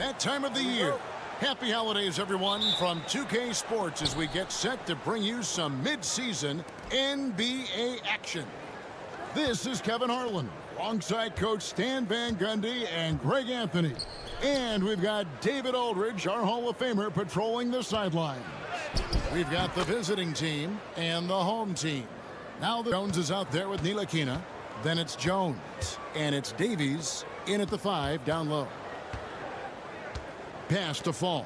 that time of the year. Happy holidays, everyone, from 2K Sports as we get set to bring you some mid-season NBA action. This is Kevin Harlan, alongside Coach Stan Van Gundy and Greg Anthony. And we've got David Aldridge, our Hall of Famer, patrolling the sidelines. We've got the visiting team and the home team. Now Jones is out there with Ntilikina. Then it's Jones. And it's Davies in at the 5, down low. Pass to Fall.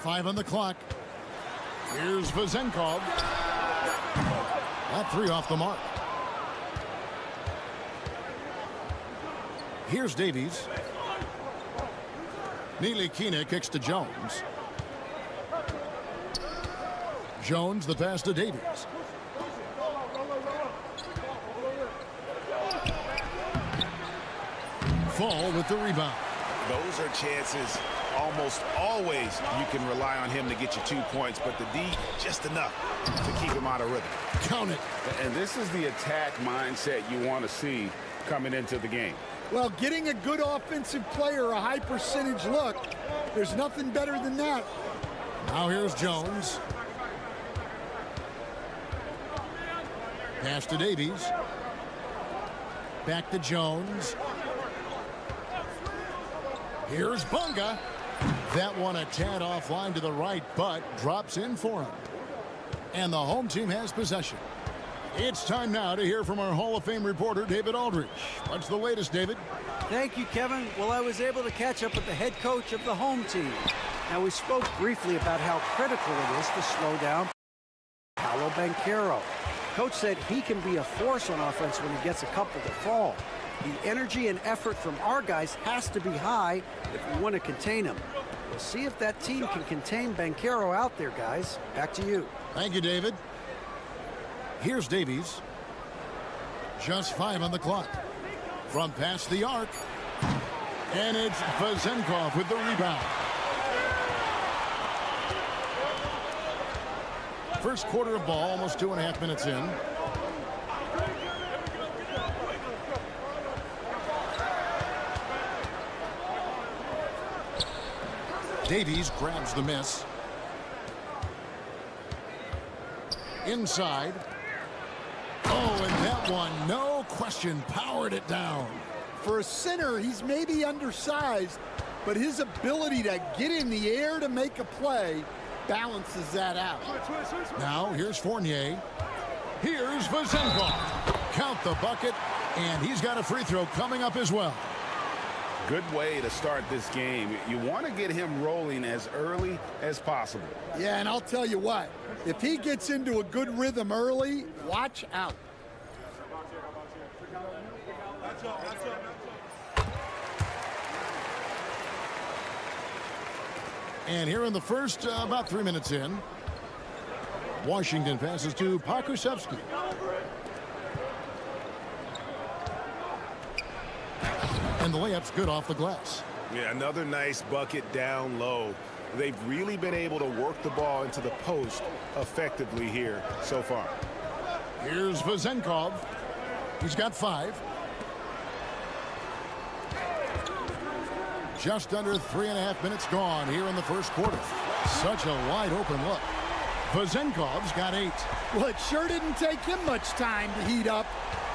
Five on the clock. Here's Vezenkov. That 3 off the mark. Here's Davies. Ntilikina kicks to Jones. Jones, the pass to Davies. Fall with the rebound. Those are chances almost always you can rely on him to get you 2 points, but the D, just enough to keep him out of rhythm. Count it. And this is the attack mindset you want to see coming into the game. Well, getting a good offensive player a high percentage look, there's nothing better than that. Now here's Jones. Pass to Davies. Back to Jones. Here's Bunga. That one a tad offline to the right, but drops in for him. And the home team has possession. It's time now to hear from our Hall of Fame reporter, David Aldridge. What's the latest, David? Thank you, Kevin. Well, I was able to catch up with the head coach of the home team. Now, we spoke briefly about how critical it is to slow down Paolo Banchero. Coach said he can be a force on offense when he gets a couple to fall. The energy and effort from our guys has to be high if we want to contain him. We'll see if that team can contain Banchero out there, guys. Back to you. Thank you, David. Here's Davies. Just 5 on the clock. From past the arc. And it's Vezenkov with the rebound. First quarter of ball, almost 2.5 minutes in. Davies grabs the miss. Inside. Oh, and that one, no question, powered it down. For a center, he's maybe undersized, but his ability to get in the air to make a play balances that out. Now, here's Fournier. Here's Vezenkov. Count the bucket, and he's got a free throw coming up as well. Good way to start this game. You want to get him rolling as early as possible. Yeah, and I'll tell you what, if he gets into a good rhythm early, watch out. And here in the first, about 3 minutes in, Washington passes to Pokusevski. And the layup's good off the glass. Yeah, another nice bucket down low. They've really been able to work the ball into the post effectively here so far. Here's Vezenkov. He's got 5. Just under 3.5 minutes gone here in the first quarter. Such a wide open look. Vezenkov's got 8. Well, it sure didn't take him much time to heat up.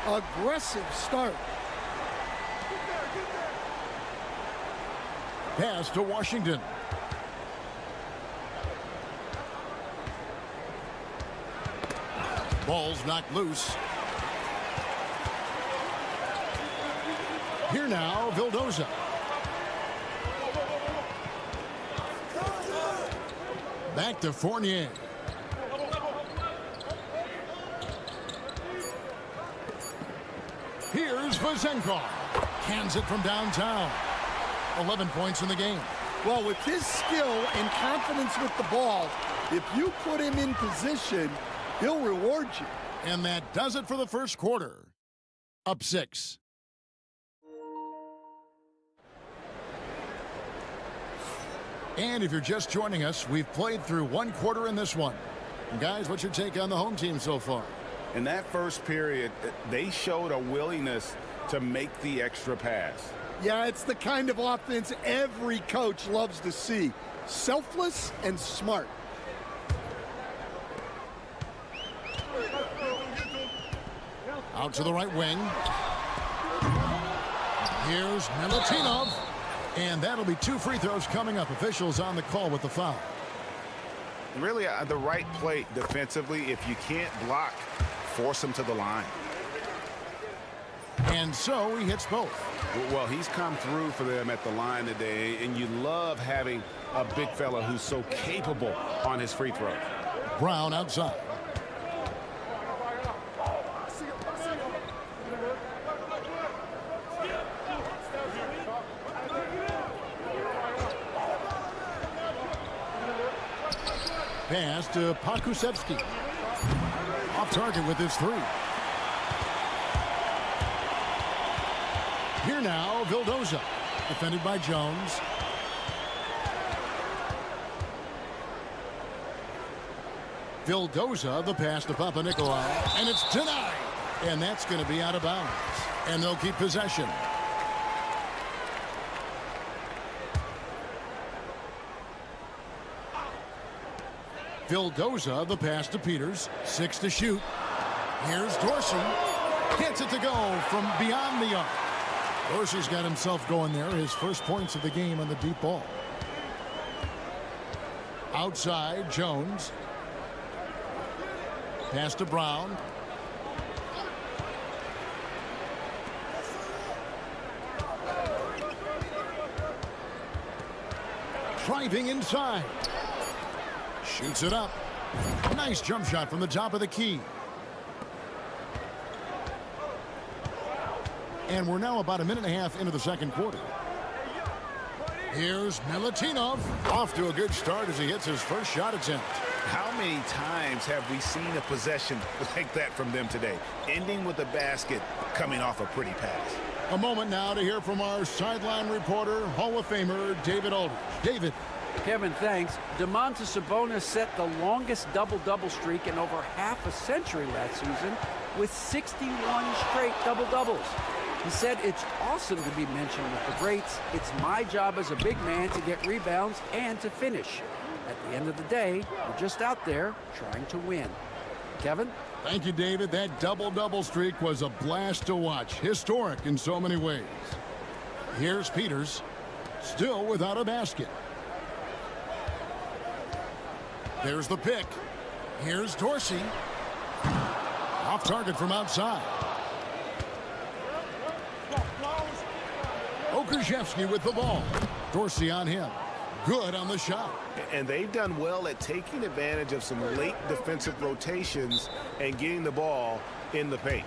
Aggressive start. Pass to Washington. Ball's knocked loose. Here now, Vildoza. Back to Fournier. Here's Vezenkov. Cans it from downtown. 11 points in the game. Well, with his skill and confidence with the ball, if you put him in position, he'll reward you. And that does it for the first quarter. Up 6. And if you're just joining us, we've played through 1 quarter in this one. And guys, what's your take on the home team so far? In that first period, they showed a willingness to make the extra pass. Yeah, it's the kind of offense every coach loves to see. Selfless and smart. Out to the right wing. Here's Milutinov. And that'll be 2 free throws coming up. Officials on the call with the foul. Really, the right play defensively. If you can't block, force him to the line. And so he hits both. Well, he's come through for them at the line today, and you love having a big fella who's so capable on his free throw. Brown outside. Pass to Pakusevsky. Off target with his 3. Here now, Vildoza. Defended by Jones. Vildoza, the pass to Papanikolaou. And it's denied. And that's going to be out of bounds. And they'll keep possession. Vildoza, the pass to Peters. 6 to shoot. Here's Dorsey. Gets it to go from beyond the arc. Dorsey's got himself going there. His first points of the game on the deep ball. Outside, Jones. Pass to Brown. Driving inside. Shoots it up. Nice jump shot from the top of the key. And we're now about a minute and a half into the second quarter. Here's Milutinov. Off to a good start as he hits his first shot attempt. How many times have we seen a possession like that from them today? Ending with a basket, coming off a pretty pass. A moment now to hear from our sideline reporter, Hall of Famer David Aldridge. David. Kevin, thanks. Domantas Sabonis set the longest double-double streak in over half a century last season with 61 straight double-doubles. He said, it's awesome to be mentioned with the greats. It's my job as a big man to get rebounds and to finish. At the end of the day, we're just out there trying to win. Kevin? Thank you, David. That double-double streak was a blast to watch. Historic in so many ways. Here's Peters, still without a basket. There's the pick. Here's Dorsey. Off target from outside. Okrzewski with the ball. Dorsey on him. Good on the shot. And they've done well at taking advantage of some late defensive rotations and getting the ball in the paint.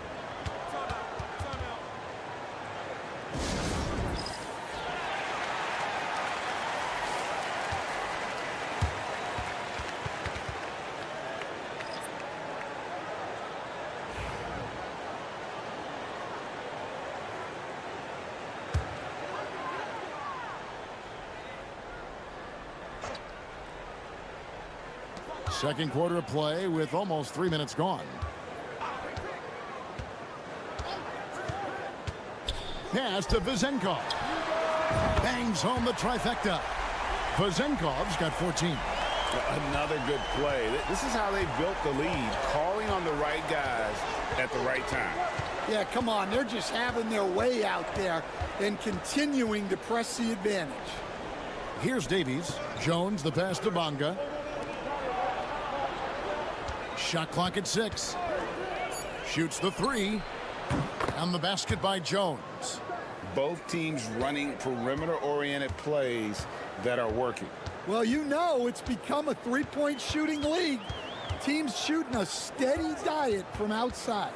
Second quarter of play with almost 3 minutes gone. Pass to Vezenkov. Bangs home the trifecta. Vezenkov's got 14. Another good play. This is how they built the lead, calling on the right guys at the right time. Yeah, come on. They're just having their way out there and continuing to press the advantage. Here's Davies. Jones, the pass to Bonga. Shot clock at 6. Shoots the 3. And the basket by Jones. Both teams running perimeter-oriented plays that are working. Well, you know it's become a three-point shooting league. Teams shooting a steady diet from outside.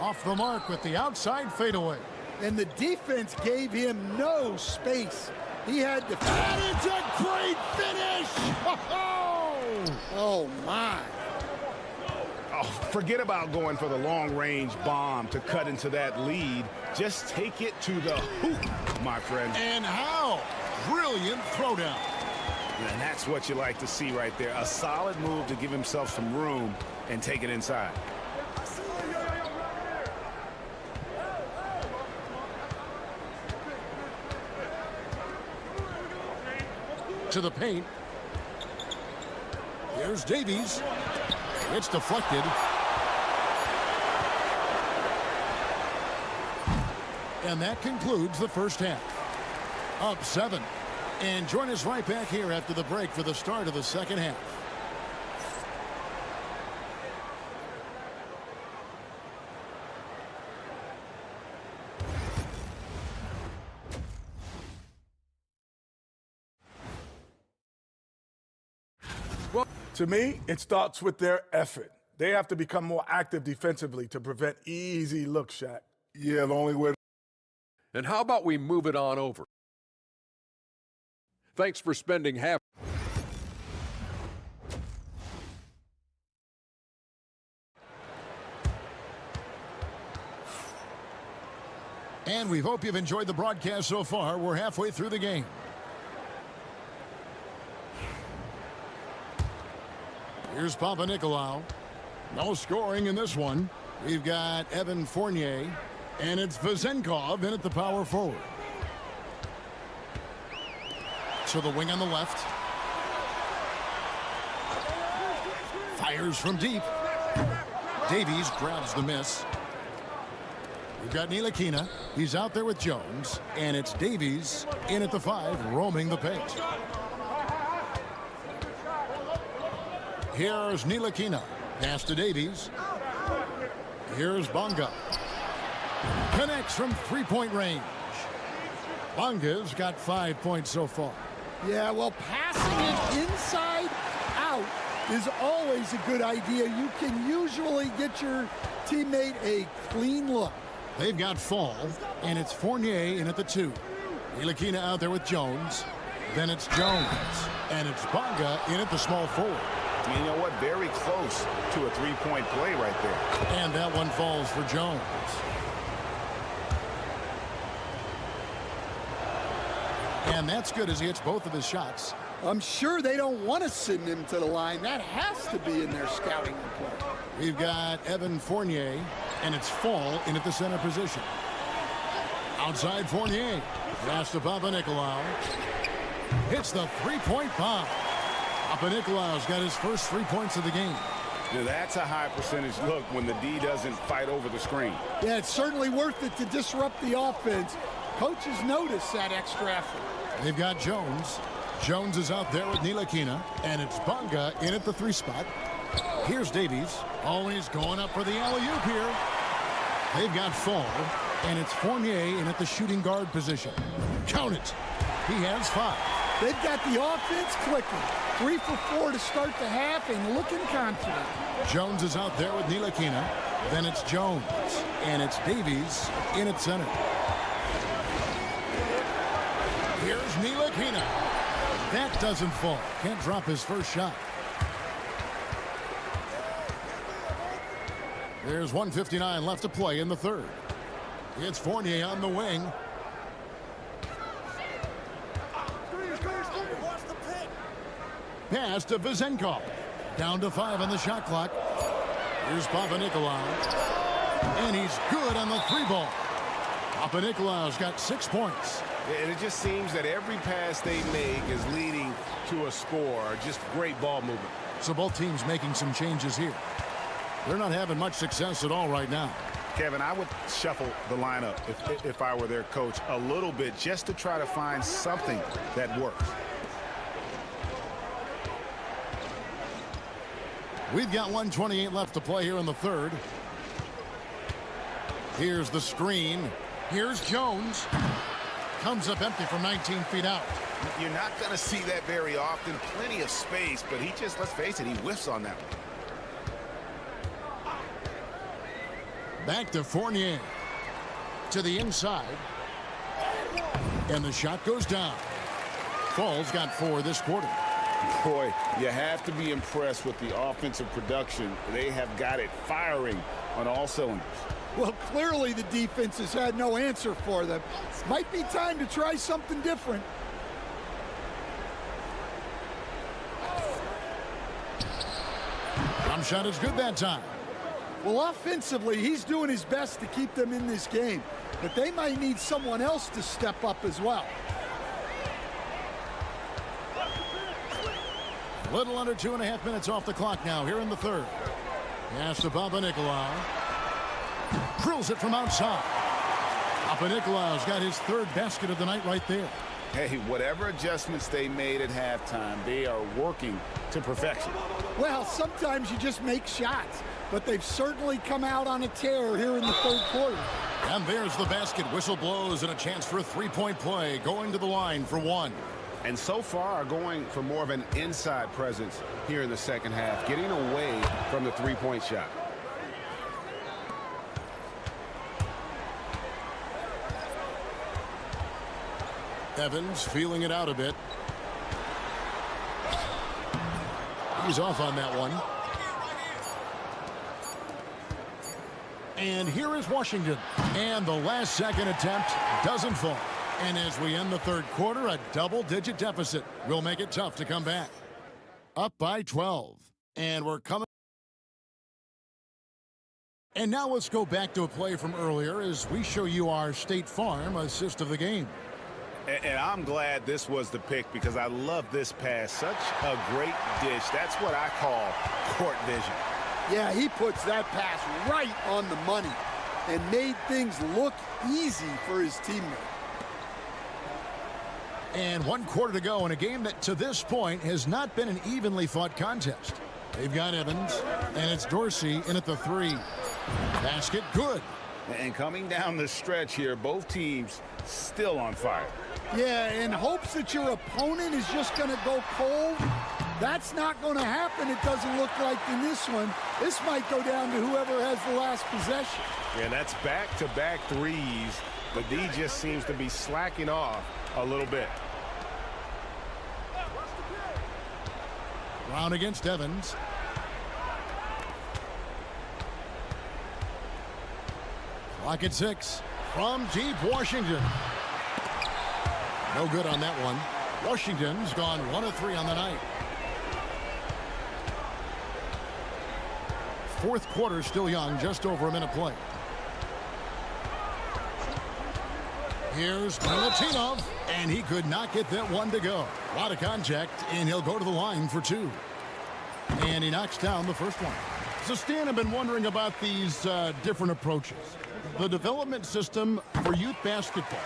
Off the mark with the outside fadeaway. And the defense gave him no space. He had to... And it's a great finish! Oh, my. Oh, forget about going for the long-range bomb to cut into that lead. Just take it to the hoop, my friend. And how? Brilliant throwdown. And that's what you like to see right there. A solid move to give himself some room and take it inside. To the paint. Here's Davies. It's deflected. And that concludes the first half. Up 7. And join us right back here after the break for the start of the second half. To me, it starts with their effort. They have to become more active defensively to prevent easy looks, Shaq. Yeah, the only way. And how about we move it on over? Thanks for spending half. And we hope you've enjoyed the broadcast so far. We're halfway through the game. Here's Papanikolaou. No scoring in this one. We've got Evan Fournier, and it's Vezenkov in at the power forward. To the wing on the left. Fires from deep. Davies grabs the miss. We've got Ntilikina. He's out there with Jones, and it's Davies in at the 5, roaming the paint. Here's Ntilikina. Pass to Davies. Here's Bonga. Connects from three-point range. Bonga's got 5 points so far. Yeah, well, passing it inside out is always a good idea. You can usually get your teammate a clean look. They've got Fall, and it's Fournier in at the 2. Ntilikina out there with Jones. Then it's Jones, and it's Bonga in at the small forward. You know what? Very close to a three-point play right there. And that one falls for Jones. And that's good as he hits both of his shots. I'm sure they don't want to send him to the line. That has to be in their scouting report. We've got Evan Fournier, and it's Fall in at the center position. Outside Fournier. Pass to Papanikolaou. Hits the three-point bomb. Papanikolaou's got his first 3 points of the game. Now that's a high percentage look when the D doesn't fight over the screen. Yeah, it's certainly worth it to disrupt the offense. Coaches notice that extra effort. They've got Jones. Jones is out there with Ntilikina, and it's Bonga in at the 3 spot. Here's Davies. Always going up for the alley-oop here. They've got Fall, and it's Fournier in at the shooting guard position. Count it. He has 5. They've got the offense clicking. 3 for 4 to start the half and looking confident. Jones is out there with Ntilikina. Then it's Jones, and it's Davies in at center. Here's Ntilikina. That doesn't fall. Can't drop his first shot. There's 1:59 left to play in the third. It's Fournier on the wing. Pass to Vezenkov. Down to 5 on the shot clock. Here's Papanikolaou. And he's good on the 3-ball. Papanikolaou's got 6 points. And it just seems that every pass they make is leading to a score. Just great ball movement. So both teams making some changes here. They're not having much success at all right now. Kevin, I would shuffle the lineup if I were their coach a little bit just to try to find something that works. We've got 1:28 left to play here in the third. Here's the screen. Here's Jones. Comes up empty from 19 feet out. You're not going to see that very often. Plenty of space, but he just, let's face it, he whiffs on that one. Back to Fournier. To the inside. And the shot goes down. Fall's got 4 this quarter. Boy, you have to be impressed with the offensive production. They have got it firing on all cylinders. Well, clearly the defense has had no answer for them. Might be time to try something different. shot is good that time. Well, offensively, he's doing his best to keep them in this game, but they might need someone else to step up as well. A little under 2.5 minutes off the clock now here in the third. Pass to Papanikolaou. Drills it from outside. Papanikolaou's got his third basket of the night right there. Hey, whatever adjustments they made at halftime, they are working to perfection. Well, sometimes you just make shots, but they've certainly come out on a tear here in the third quarter. And there's the basket. Whistle blows and a chance for a three-point play. Going to the line for one. And so far are going for more of an inside presence here in the second half, getting away from the three-point shot. Evans feeling it out a bit. He's off on that one. And here is Washington. And the last second attempt doesn't fall. And as we end the third quarter, a double-digit deficit will make it tough to come back. Up by 12. And we're coming. And now let's go back to a play from earlier as we show you our State Farm assist of the game. And I'm glad this was the pick because I love this pass. Such a great dish. That's what I call court vision. Yeah, he puts that pass right on the money and made things look easy for his teammate. And 1 quarter to go in a game that to this point has not been an evenly fought contest. They've got Evans, and it's Dorsey in at the three. Basket good. And coming down the stretch here, both teams still on fire. Yeah, in hopes that your opponent is just going to go cold. That's not going to happen, it doesn't look like in this one. This might go down to whoever has the last possession. Yeah, that's back-to-back threes. The D just seems to be slacking off a little bit. Brown against Evans. Clock at 6. From deep, Washington. No good on that one. Washington's gone 1 of 3 on the night. Fourth quarter still young, just over a minute play. Here's Milutinov, and he could not get that one to go. A lot of contact, and he'll go to the line for 2. And he knocks down the first one. So, Stan, I've been wondering about these different approaches. The development system for youth basketball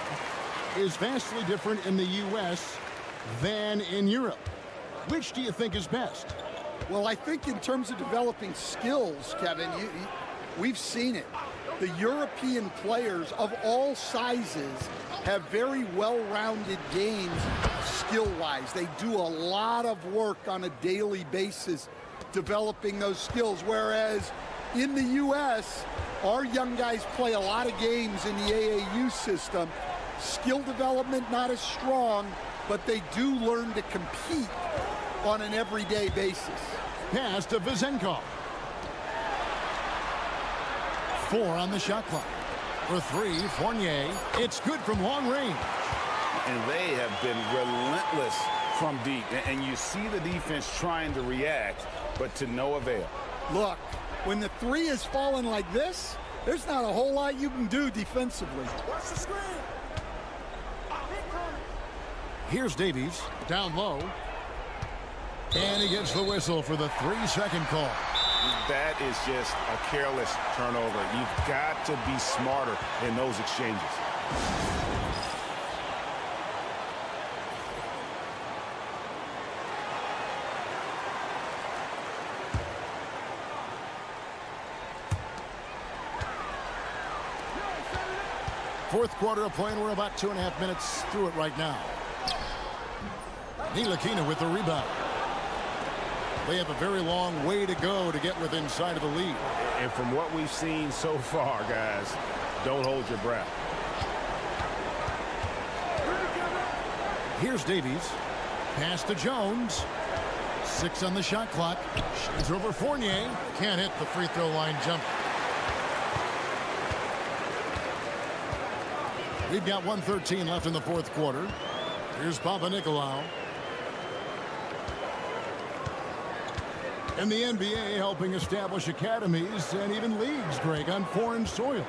is vastly different in the U.S. than in Europe. Which do you think is best? Well, I think in terms of developing skills, Kevin, we've seen it. The European players of all sizes have very well-rounded games skill-wise. They do a lot of work on a daily basis developing those skills, whereas in the U.S., our young guys play a lot of games in the AAU system. Skill development not as strong, but they do learn to compete on an everyday basis. Pass to Vizenkov. 4 on the shot clock. For 3, Fournier. It's good from long range. And they have been relentless from deep. And you see the defense trying to react, but to no avail. Look, when the 3 is falling like this, there's not a whole lot you can do defensively. Watch the screen. Here's Davies, down low. And he gets the whistle for the 3-second call. That is just a careless turnover. You've got to be smarter in those exchanges. Fourth quarter of play, and we're about 2.5 minutes through it right now. Ntilikina with the rebound. They have a very long way to go to get within sight of the lead. And from what we've seen so far, guys, don't hold your breath. Here's Davies. Pass to Jones. 6 on the shot clock. Shoots over Fournier. Can't hit the free throw line jump. We've got 1:13 left in the fourth quarter. Here's Papanikolaou. In the NBA, helping establish academies and even leagues, Greg, on foreign soil.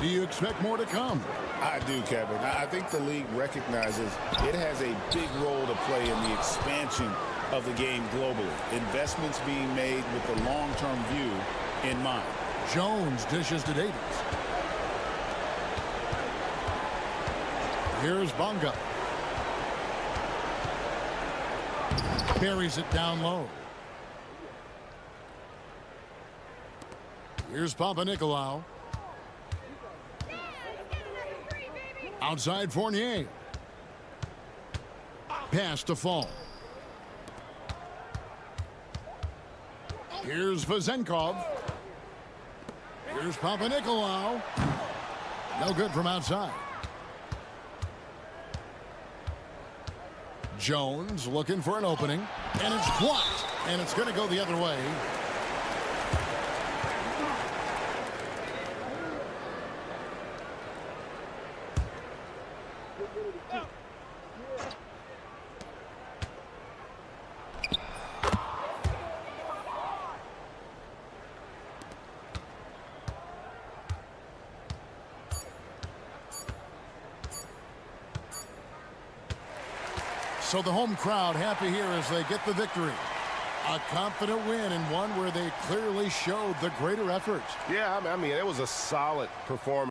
Do you expect more to come? I do, Kevin. I think the league recognizes it has a big role to play in the expansion of the game globally. Investments being made with the long-term view in mind. Jones dishes to Davis. Here's Bonga. Buries it down low. Here's Papanikolaou. Outside Fournier. Pass to Fall. Here's Vezenkov. Here's Papanikolaou. No good from outside. Jones looking for an opening. And it's blocked. And it's going to go the other way. So the home crowd happy here as they get the victory. A confident win and one where they clearly showed the greater effort. Yeah, I mean, it was a solid performance.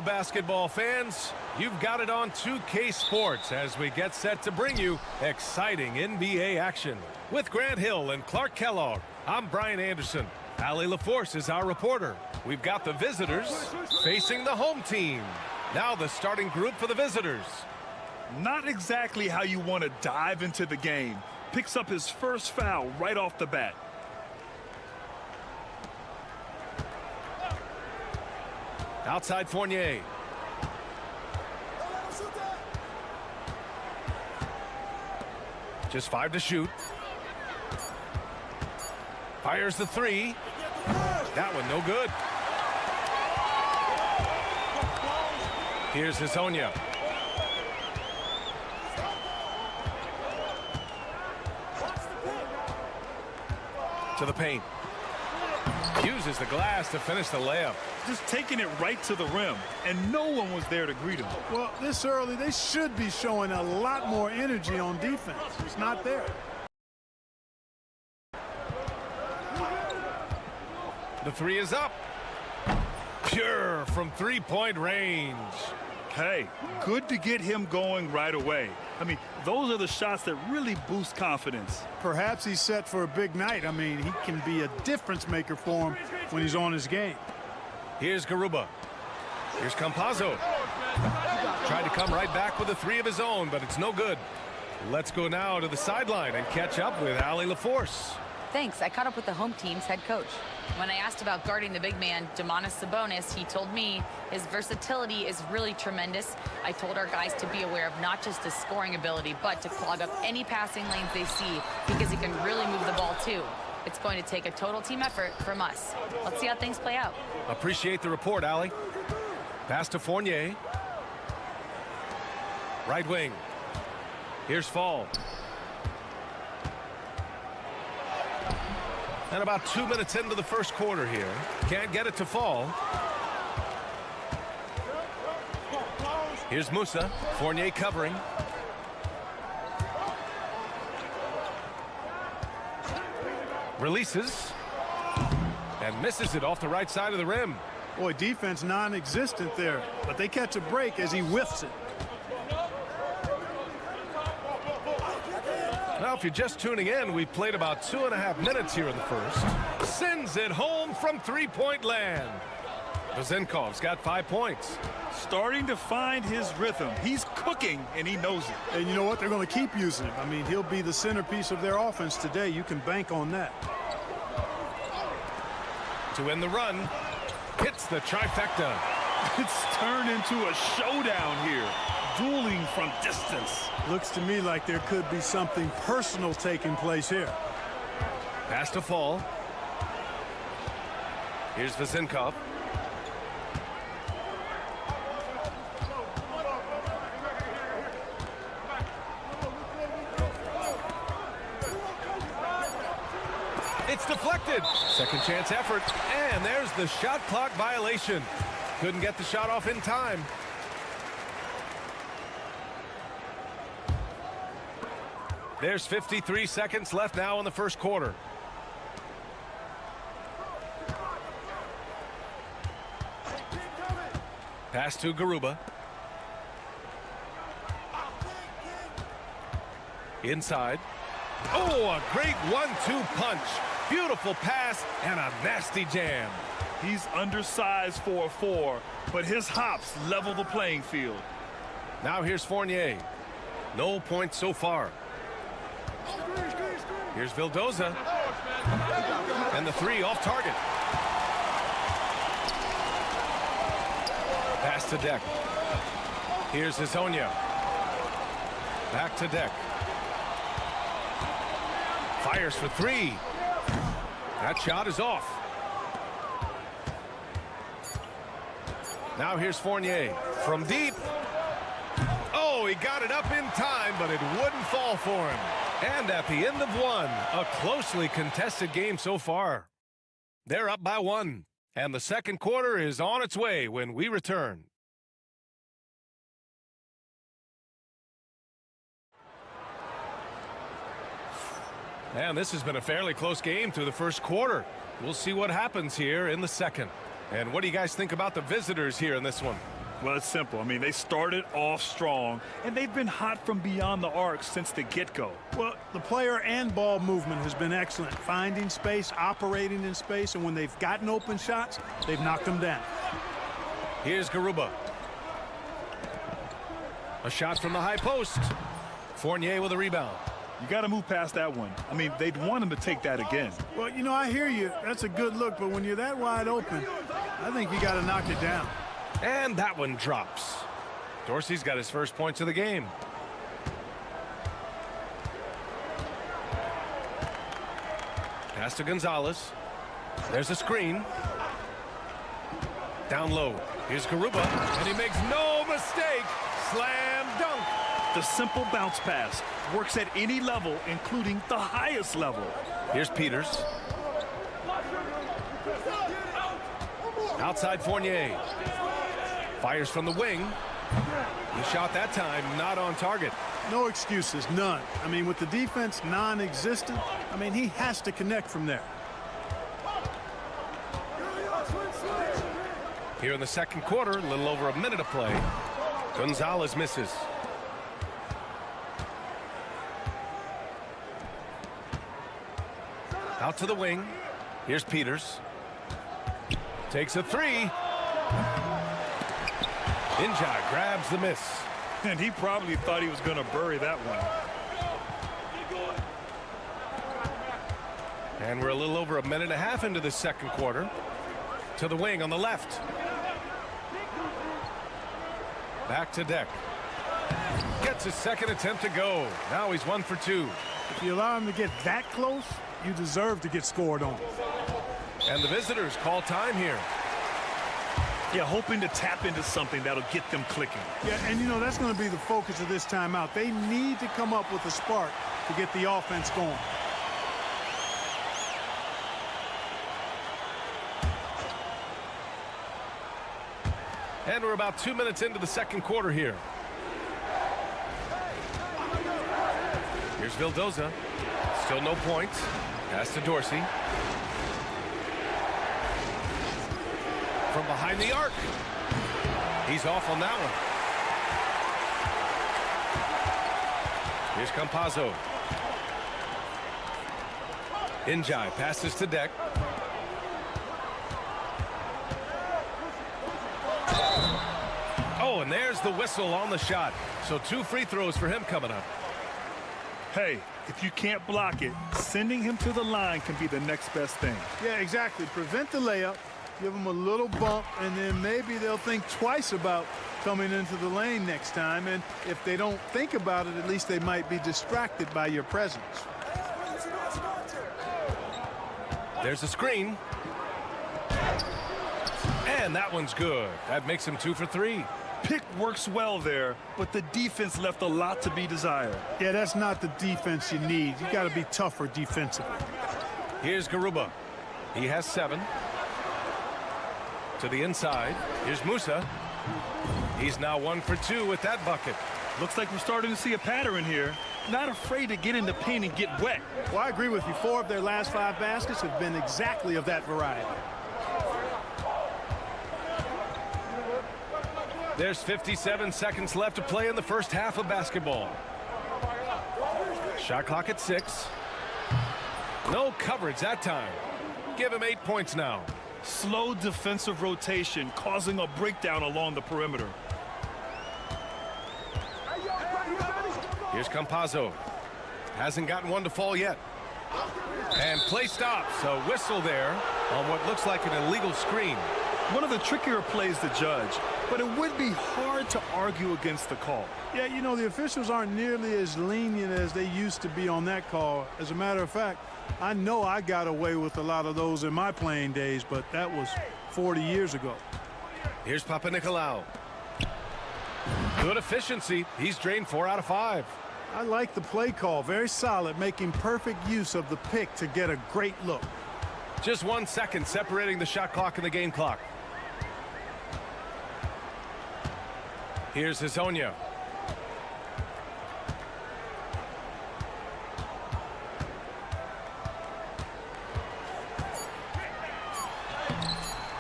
Basketball fans, you've got it on 2K Sports as we get set to bring you exciting NBA action. With Grant Hill and Clark Kellogg, I'm Brian Anderson. Allie LaForce is our reporter. We've got the visitors facing the home team. Now the starting group for the visitors. Not exactly how you want to dive into the game. Picks up his first foul right off the bat. Outside Fournier. Just 5 to shoot. Fires the 3. That one no good. Here's Hezonja. To the paint. Uses the glass to finish the layup. Just taking it right to the rim, and no one was there to greet him. Well, this early, they should be showing a lot more energy on defense. It's not there. The 3 is up. Pure from three-point range. Hey, good to get him going right away. I mean, those are the shots that really boost confidence. Perhaps he's set for a big night. I mean, he can be a difference maker for him when he's on his game. Here's Garuba. Here's Campazzo. Tried to come right back with a 3 of his own, but it's no good. Let's go now to the sideline and catch up with Allie LaForce. Thanks. I caught up with the home team's head coach. When I asked about guarding the big man, Domantas Sabonis, he told me his versatility is really tremendous. I told our guys to be aware of not just his scoring ability, but to clog up any passing lanes they see, because he can really move the ball too. It's going to take a total team effort from us. Let's see how things play out. Appreciate the report, Allie. Pass to Fournier. Right wing. Here's Fall. And about 2 minutes into the first quarter here. Can't get it to Fall. Here's Musa. Fournier covering. Releases. And misses it off the right side of the rim. Boy, defense non-existent there, but they catch a break as he whiffs it. Now, if you're just tuning in, we've played about 2.5 minutes here in the first. Sends it home from three-point land. Vezinkov's got 5 points. Starting to find his rhythm. He's cooking, and he knows it. And you know what? They're going to keep using him. I mean, he'll be the centerpiece of their offense today. You can bank on that. To end the run, hits the trifecta. It's turned into a showdown here. Dueling from distance. Looks to me like there could be something personal taking place here. Pass to fall. Here's Vezinkov. It's deflected. Second chance effort. And there's the shot clock violation. Couldn't get the shot off in time. There's 53 seconds left now in the first quarter. Pass to Garuba. Inside. Oh, a great 1-2 punch. Beautiful pass and a nasty jam. He's undersized for a 4, but his hops level the playing field. Now here's Fournier. No points so far. Here's Vildoza. And the 3 off target. Pass to Deck. Here's Hezonja. Back to Deck. Fires for 3. That shot is off. Now here's Fournier from deep. Oh, he got it up in time, but it wouldn't fall for him. And at the end of one, a closely contested game so far. They're up by 1, and the second quarter is on its way when we return. And this has been a fairly close game through the first quarter. We'll see what happens here in the second. And what do you guys think about the visitors here in this one? Well, it's simple. I mean, they started off strong, and they've been hot from beyond the arc since the get-go. Well, the player and ball movement has been excellent. Finding space, operating in space, and when they've gotten open shots, they've knocked them down. Here's Garuba. A shot from the high post. Fournier with a rebound. You got to move past that one. I mean, they'd want him to take that again. Well, you know, I hear you. That's a good look, but when you're that wide open, I think you got to knock it down. And that one drops. Dorsey's got his first points of the game. Pass to Gonzalez. There's a screen. Down low. Here's Garuba, and he makes no mistake. Slam dunk. The simple bounce pass works at any level, including the highest level. Here's Peters. Outside Fournier. Fires from the wing. The shot that time not on target. No excuses, none. I mean, with the defense non-existent, I mean, he has to connect from there. Here in the second quarter, a little over a minute of play. Gonzalez misses. Out to the wing. Here's Peters. Takes a 3. Injai grabs the miss. And he probably thought he was going to bury that one. And we're a little over a minute and a half into the second quarter. To the wing on the left. Back to Deck. Gets his second attempt to go. Now he's 1 for 2. If you allow him to get that close, you deserve to get scored on. And the visitors call time here. Yeah, hoping to tap into something that'll get them clicking. Yeah, and you know, that's going to be the focus of this timeout. They need to come up with a spark to get the offense going. And we're about 2 minutes into the second quarter here. Here's Vildoza. Still no points. Pass to Dorsey. From behind the arc. He's off on that one. Here's Campazzo. Njai passes to Deck. Oh, and there's the whistle on the shot. So 2 free throws for him coming up. Hey, if you can't block it, sending him to the line can be the next best thing. Yeah, exactly. Prevent the layup, give them a little bump, and then maybe they'll think twice about coming into the lane next time. And if they don't think about it, at least they might be distracted by your presence. There's a screen. And that one's good. That makes him 2 for 3. Pick works well there, but the defense left a lot to be desired. Yeah, that's not the defense you need. You got to be tougher defensively. Here's Garuba. He has 7. To the inside. Here's Musa. He's now 1 for 2 with that bucket. Looks like we're starting to see a pattern here. Not afraid to get in the paint and get wet. Well, I agree with you. 4 of their last 5 baskets have been exactly of that variety. There's 57 seconds left to play in the first half of basketball. Shot clock at 6. No coverage that time. Give him 8 points now. Slow defensive rotation causing a breakdown along the perimeter. Here's Campazzo. Hasn't gotten one to fall yet. And play stops. A whistle there on what looks like an illegal screen. One of the trickier plays to judge, but it would be hard to argue against the call. Yeah, you know, the officials aren't nearly as lenient as they used to be on that call. As a matter of fact, I know I got away with a lot of those in my playing days, but that was 40 years ago. Here's Papanikolaou. Good efficiency. He's drained 4 out of 5. I like the play call. Very solid, making perfect use of the pick to get a great look. Just 1 second separating the shot clock and the game clock. Here's Hezonja.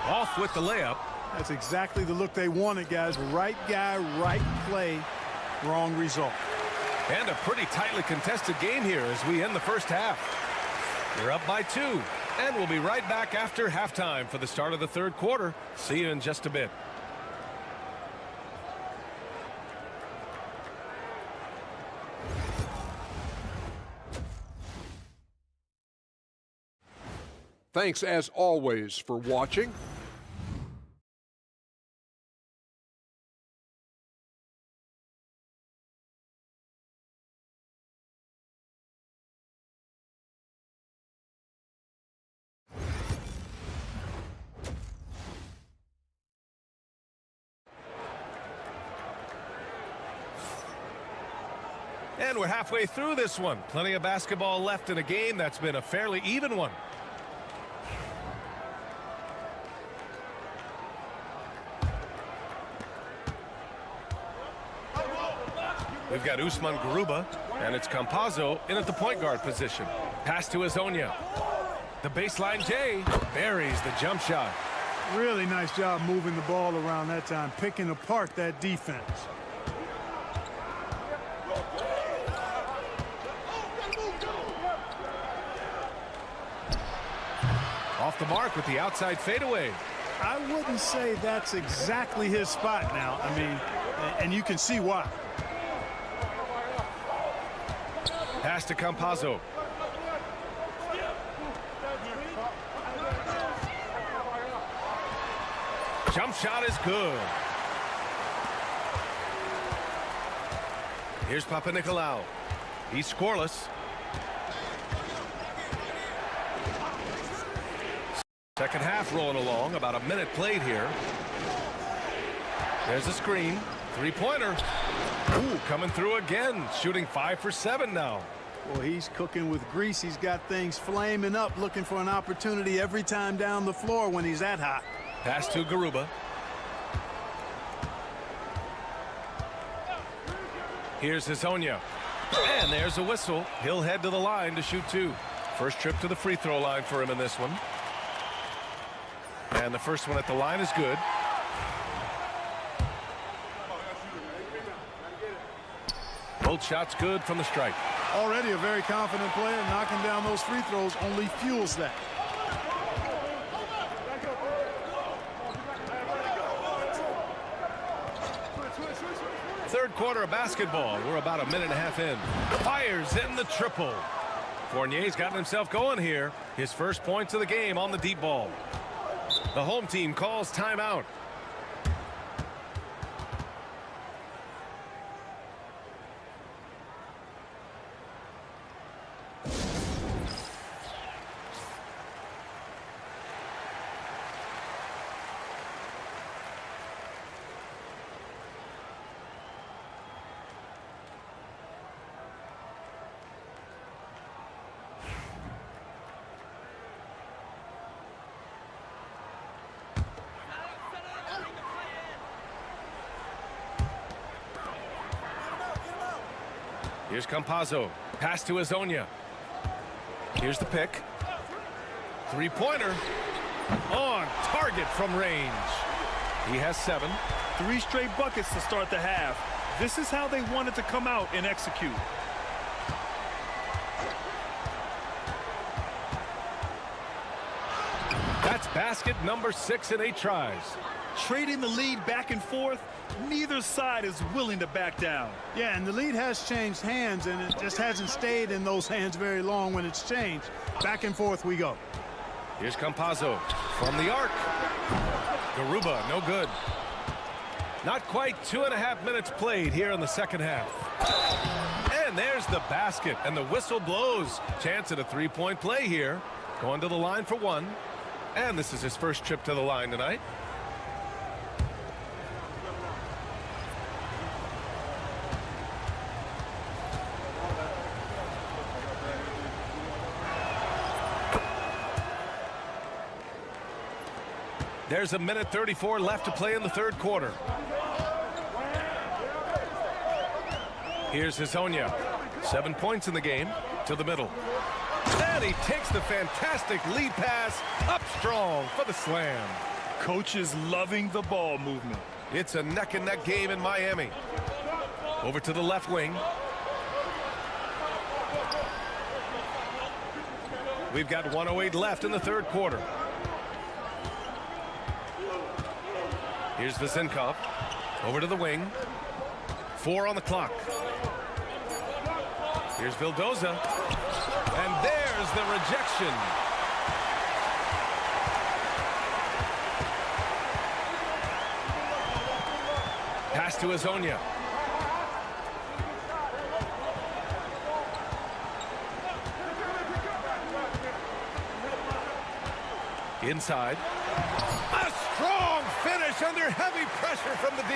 Off with the layup. That's exactly the look they wanted, guys. Right guy, right play, wrong result. And a pretty tightly contested game here as we end the first half. They're up by 2. And we'll be right back after halftime for the start of the third quarter. See you in just a bit. Thanks, as always, for watching. And we're halfway through this one. Plenty of basketball left in a game that's been a fairly even one. We've got Usman Garuba, and it's Campazzo in at the point guard position. Pass to Hezonja. The baseline J buries the jump shot. Really nice job moving the ball around that time, picking apart that defense. Off the mark with the outside fadeaway. I wouldn't say that's exactly his spot now. I mean, and you can see why. Pass to Campazzo. Jump shot is good. Here's Papanikolaou. He's scoreless. Second half rolling along. About a minute played here. There's a screen. Three-pointer. Ooh, coming through again. Shooting 5 for 7 now. Well, he's cooking with grease. He's got things flaming up, looking for an opportunity every time down the floor when he's that hot. Pass to Garuba. Here's Hezonja. And there's a whistle. He'll head to the line to shoot 2. First trip to the free throw line for him in this one. And the first one at the line is good. Both shots good from the stripe. Already a very confident player. Knocking down those free throws only fuels that. Third quarter of basketball. We're about a minute and a half in. Fires in the triple. Fournier's gotten himself going here. His first points of the game on the deep ball. The home team calls timeout. Here's Campazzo. Pass to Azonia. Here's the pick. Three-pointer. On target from range. He has 7. 3 straight buckets to start the half. This is how they wanted to come out and execute. That's basket number 6 in 8 tries. Trading the lead back and forth. Neither side is willing to back down. Yeah, and the lead has changed hands, and it just hasn't stayed in those hands very long when it's changed. Back and forth we go. Here's Campazzo from the arc. Garuba, no good. Not quite 2.5 minutes played here in the second half. And there's the basket, and the whistle blows. Chance at a three-point play here. Going to the line for 1. And this is his first trip to the line tonight. There's a minute 34 left to play in the third quarter. Here's Azonia. 7 points in the game. To the middle. And he takes the fantastic lead pass up strong for the slam. Coach is loving the ball movement. It's a neck-and-neck game in Miami. Over to the left wing. We've got 1:08 left in the third quarter. Here's Vezenkov. Over to the wing. 4 on the clock. Here's Vildoza. And there's the rejection. Pass to Azonia. Inside. A strong finish under heavy pressure from the D.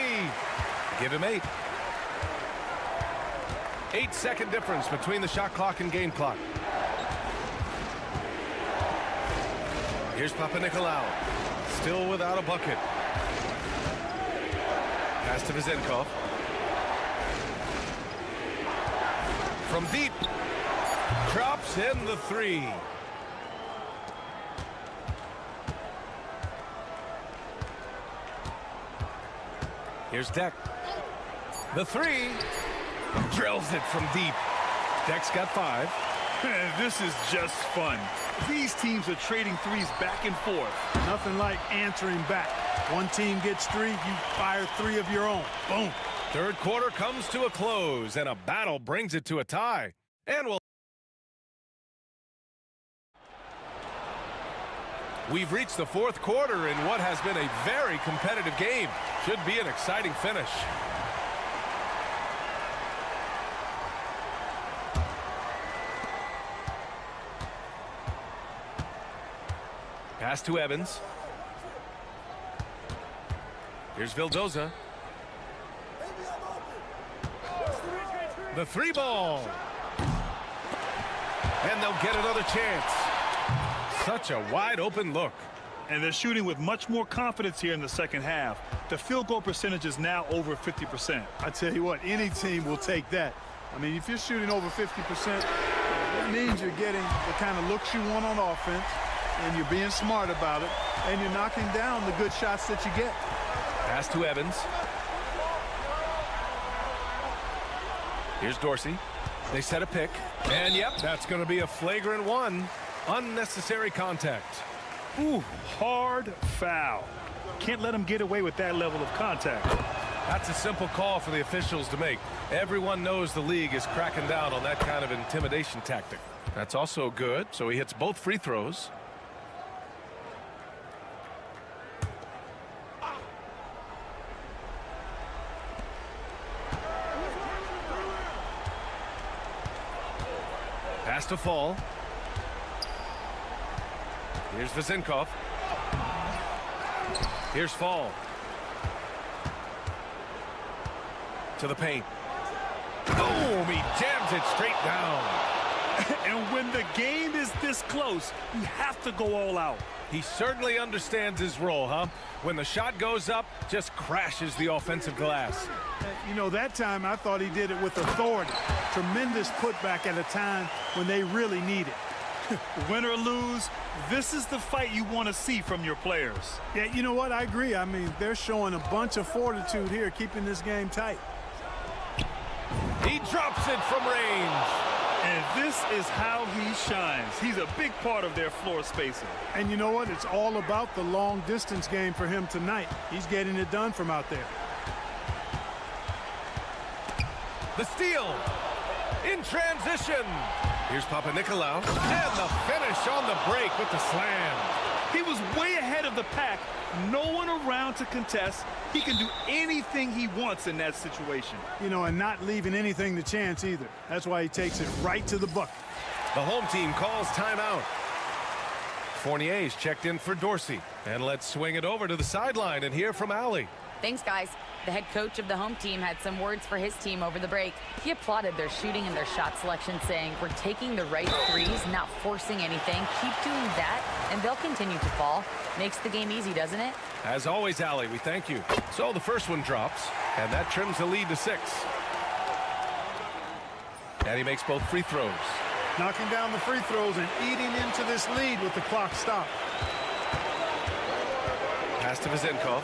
Give him 8. 8-second difference between the shot clock and game clock. Here's Papanikolaou. Still without a bucket. Pass to Vezenkov. From deep. Drops in the 3. Here's Deck. The 3. Drills it from deep. Deck's got 5. This is just fun. These teams are trading threes back and forth. Nothing like answering back. One team gets 3, you fire 3 of your own. Boom. Third quarter comes to a close, and a battle brings it to a tie. And we've reached the fourth quarter in what has been a very competitive game. Should be an exciting finish. Pass to Evans. Here's Vildoza. The 3 ball. And they'll get another chance. Such a wide open look. And they're shooting with much more confidence here in the second half. The field goal percentage is now over 50%. I tell you what, any team will take that. I mean, if you're shooting over 50%, It means you're getting the kind of looks you want on offense, and you're being smart about it, and you're knocking down the good shots that you get. Pass to Evans. Here's Dorsey. They set a pick. And, yep, that's going to be a flagrant one. Unnecessary contact. Ooh, hard foul. Can't let him get away with that level of contact. That's a simple call for the officials to make. Everyone knows the league is cracking down on that kind of intimidation tactic. That's also good, so he hits both free throws. Pass to Fall. Here's Vezenkov. Here's Fall. To the paint. Boom! He jams it straight down. And when the game is this close, you have to go all out. He certainly understands his role, huh? When the shot goes up, just crashes the offensive glass. You know, that time I thought he did it with authority. Tremendous putback at a time when they really need it. Win or lose, this is the fight you want to see from your players. Yeah, you know what? I agree. I mean, they're showing a bunch of fortitude here, keeping this game tight. He drops it from range. And this is how he shines. He's a big part of their floor spacing. And you know what? It's all about the long distance game for him tonight. He's getting it done from out there. The steal. In transition. Here's Papanikolaou. And the finish on the break with the slam. He was way ahead of the pack. No one around to contest. He can do anything he wants in that situation. You know, and not leaving anything to chance either. That's why he takes it right to the bucket. The home team calls timeout. Fournier's checked in for Dorsey. And let's swing it over to the sideline and hear from Allie. Thanks, guys. The head coach of the home team had some words for his team over the break. He applauded their shooting and their shot selection, saying, "We're taking the right threes, not forcing anything. Keep doing that, and they'll continue to fall." Makes the game easy, doesn't it? As always, Allie, we thank you. So the first one drops, and that trims the lead to 6. And he makes both free throws. Knocking down the free throws and eating into this lead with the clock stopped. Pass to Vezenkov.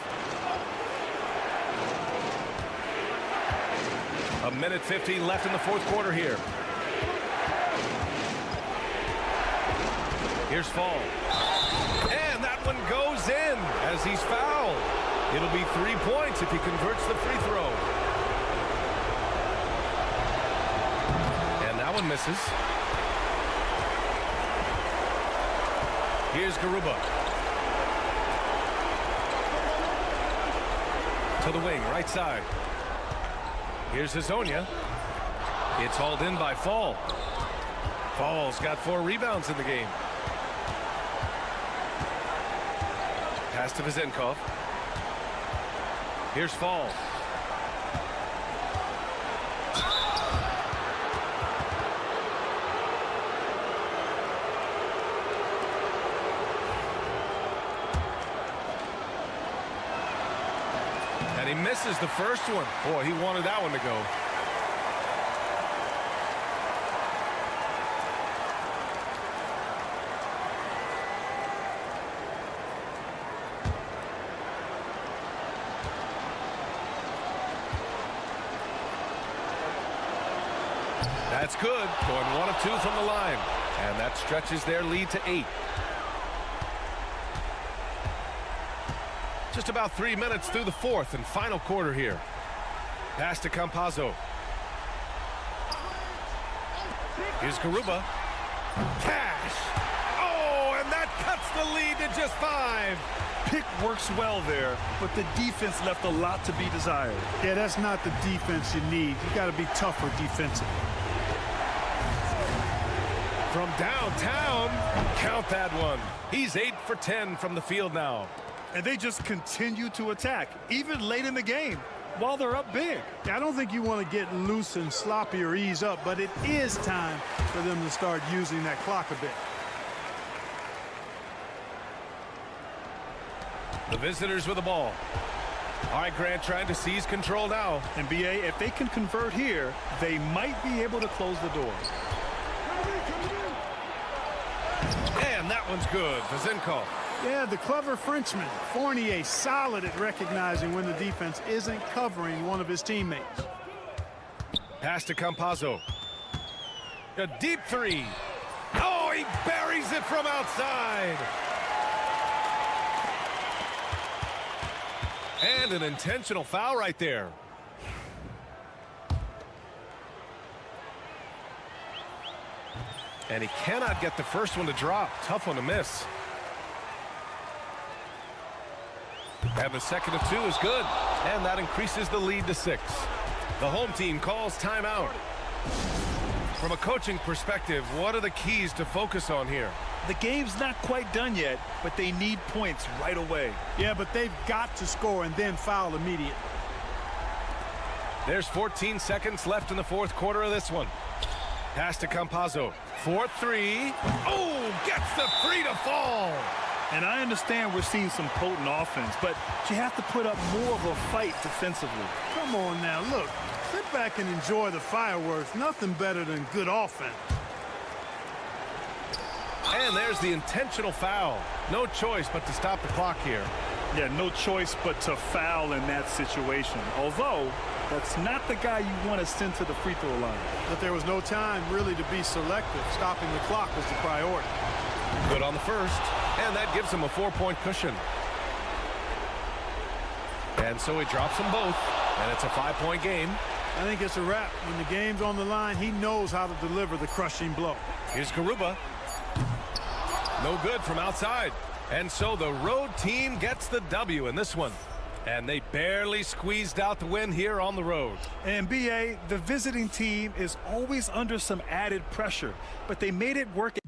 A minute 50 left in the fourth quarter here. Here's Fall. And that one goes in as he's fouled. It'll be 3 points if he converts the free throw. And that one misses. Here's Garuba. To the wing, right side. Here's Hazonia. It's hauled in by Fall. Fall's got 4 rebounds in the game. Pass to Vezenkov. Here's Fall. And he misses the first one. Boy, he wanted that one to go. That's good. Going 1 of 2 from the line. And that stretches their lead to 8. Just about 3 minutes through the fourth and final quarter here. Pass to Campazzo. Here's Garuba. Cash. Oh, and that cuts the lead to just 5. Pick works well there, but the defense left a lot to be desired. Yeah, that's not the defense you need. You got to be tougher defensively. From downtown, count that one. He's 8 for 10 from the field now. And they just continue to attack, even late in the game, while they're up big. I don't think you want to get loose and sloppy or ease up, but it is time for them to start using that clock a bit. The visitors with the ball. All right, Grant trying to seize control now. And BA, if they can convert here, they might be able to close the door. And that one's good for Zinkov. Yeah, the clever Frenchman. Fournier solid at recognizing when the defense isn't covering one of his teammates. Pass to Campazzo. A deep three. Oh, he buries it from outside. And an intentional foul right there. And he cannot get the first one to drop. Tough one to miss. And the second of two is good. And that increases the lead to 6. The home team calls timeout. From a coaching perspective, what are the keys to focus on here? The game's not quite done yet, but they need points right away. Yeah, but they've got to score and then foul immediately. There's 14 seconds left in the fourth quarter of this one. Pass to Campazzo. 4-3. Oh, gets the three to fall. And I understand we're seeing some potent offense, but you have to put up more of a fight defensively. Come on now, look. Sit back and enjoy the fireworks. Nothing better than good offense. And there's the intentional foul. No choice but to stop the clock here. Yeah, no choice but to foul in that situation. Although, that's not the guy you want to send to the free throw line. But there was no time really to be selective. Stopping the clock was the priority. Good on the first, and that gives him a 4-point cushion. And so he drops them both, and it's a 5-point game. I think it's a wrap. When the game's on the line, he knows how to deliver the crushing blow. Here's Garuba. No good from outside. And so the road team gets the W in this one. And they barely squeezed out the win here on the road. And BA, the visiting team is always under some added pressure, but they made it work.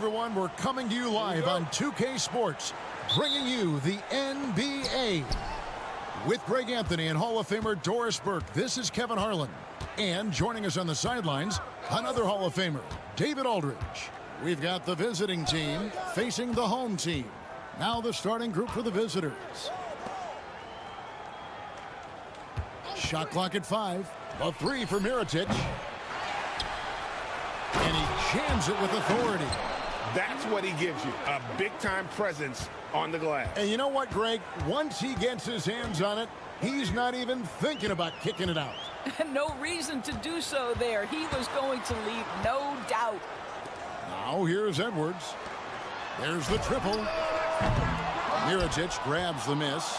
everyone. We're coming to you live on 2K Sports, bringing you the NBA. With Greg Anthony and Hall of Famer Doris Burke, this is Kevin Harlan. And joining us on the sidelines, another Hall of Famer, David Aldridge. We've got the visiting team facing the home team. Now the starting group for the visitors. Shot clock at 5. A 3 for Mirotic. And he jams it with authority. That's what he gives you, a big-time presence on the glass. And you know what, Greg? Once he gets his hands on it, he's not even thinking about kicking it out. No reason to do so there. He was going to leave, no doubt. Now here's Edwards. There's the triple. Mirotic grabs the miss.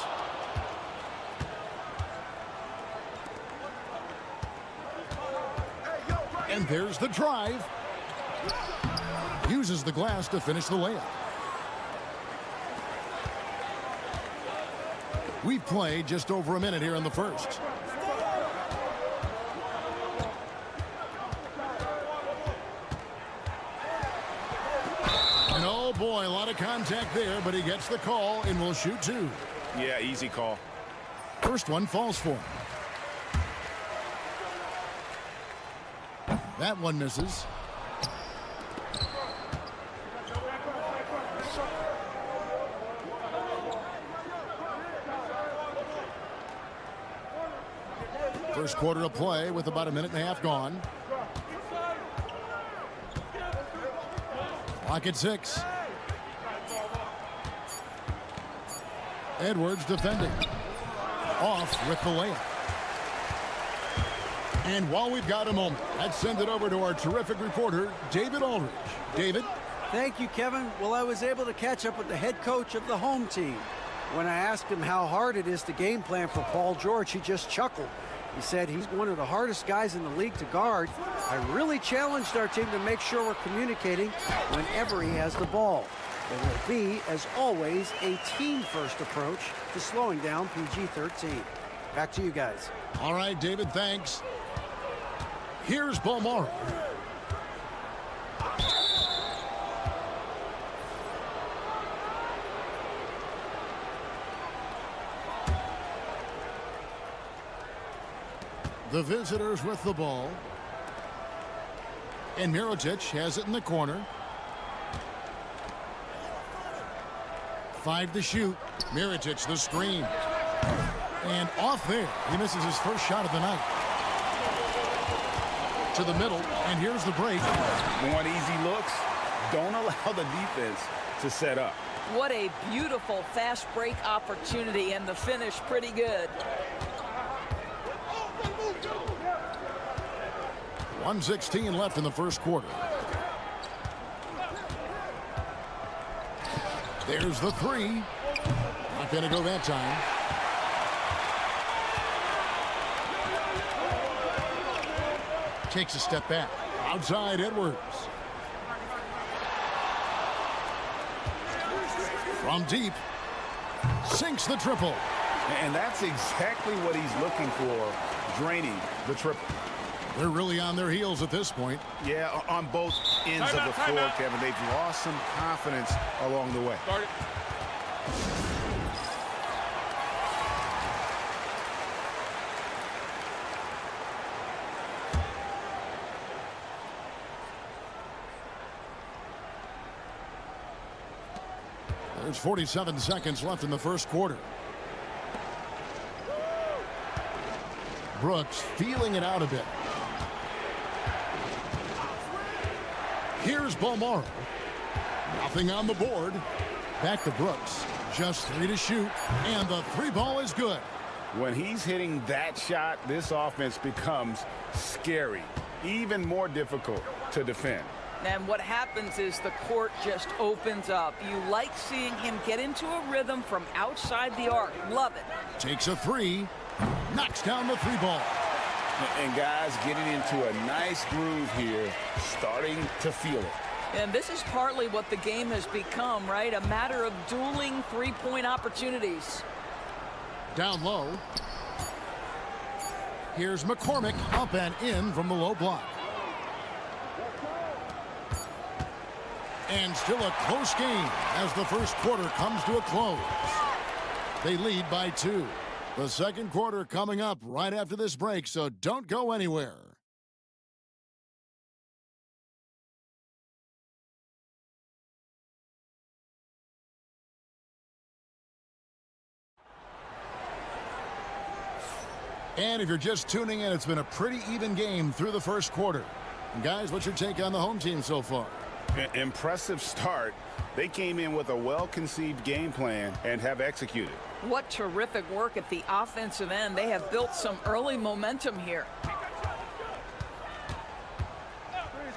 And there's the drive. Uses the glass to finish the layup. We've played just over a minute here in the first. And oh boy, a lot of contact there, but he gets the call and will shoot 2. Yeah, easy call. First one falls for him. That one misses. First quarter of play with about a minute and a half gone. Clock at 6. Edwards defending. Off with the layup. And while we've got a moment, let's send it over to our terrific reporter, David Aldridge. David? Thank you, Kevin. Well, I was able to catch up with the head coach of the home team. When I asked him how hard it is to game plan for Paul George, he just chuckled. He said he's one of the hardest guys in the league to guard. I really challenged our team to make sure we're communicating whenever he has the ball. There will be, as always, a team-first approach to slowing down PG-13. Back to you guys. All right, David, thanks. Here's Balmora. The visitors with the ball. And Mirotic has it in the corner. 5 to shoot. Mirotic the screen. And off there. He misses his first shot of the night. To the middle, and here's the break. Want easy looks? Don't allow the defense to set up. What a beautiful fast break opportunity, and the finish pretty good. 1:16 left in the first quarter. There's the three. Not going to go that time. Takes a step back. Outside Edwards. From deep. Sinks the triple. And that's exactly what he's looking for, draining the triple. They're really on their heels at this point. Yeah, on both ends of the floor, Kevin. They've lost some confidence along the way. There's 47 seconds left in the first quarter. Brooks feeling it out a bit. Here's Balmaro. Nothing on the board. Back to Brooks. Just 3 to shoot, and the 3 ball is good. When he's hitting that shot, this offense becomes scary, even more difficult to defend. And what happens is the court just opens up. You like seeing him get into a rhythm from outside the arc. Love it. Takes a 3. Knocks down the 3 ball. And guys getting into a nice groove here, starting to feel it. And this is partly what the game has become, right? A matter of dueling three-point opportunities. Down low. Here's McCormick up and in from the low block. And still a close game as the first quarter comes to a close. They lead by 2. The second quarter coming up right after this break, so don't go anywhere. And if you're just tuning in, it's been a pretty even game through the first quarter. And guys, what's your take on the home team so far? Impressive start. They came in with a well-conceived game plan and have executed. What terrific work at the offensive end. They have built some early momentum here.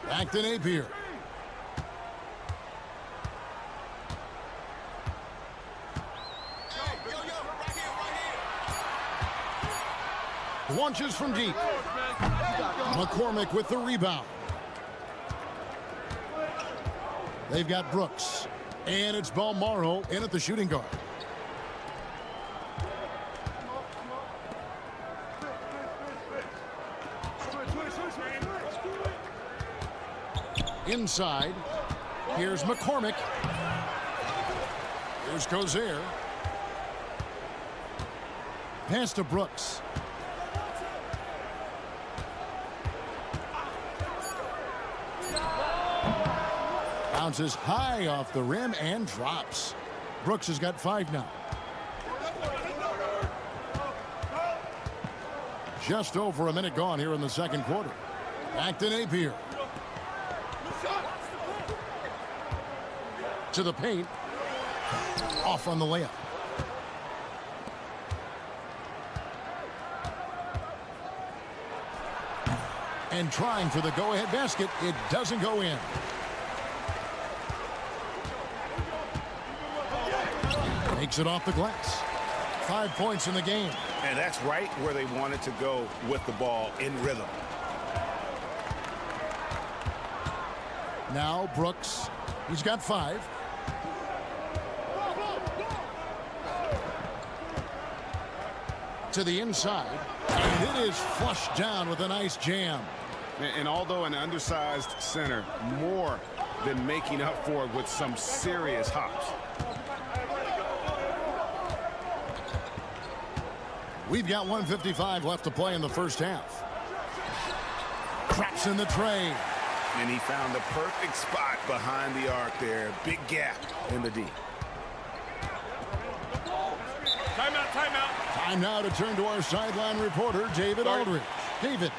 Back to Napier. Launches from deep. McCormick with the rebound. They've got Brooks. And it's Balmaro in at the shooting guard. Inside. Here's McCormick. Here's Cozier. Pass to Brooks. Bounces high off the rim and drops. Brooks has got 5 now. Just over a minute gone here in the second quarter. Back to Napier. To the paint. Off on the layup. And trying for the go-ahead basket. It doesn't go in. Makes it off the glass. 5 points in the game. And that's right where they wanted to go with the ball, in rhythm. Now Brooks. He's got 5. To the inside. And it is flushed down with a nice jam. And although an undersized center, more than making up for it with some serious hops. We've got 1:55 left to play in the first half. Traps in the tray. And he found the perfect spot behind the arc there. Big gap in the D. Timeout, timeout. Time now to turn to our sideline reporter, David Aldridge. David.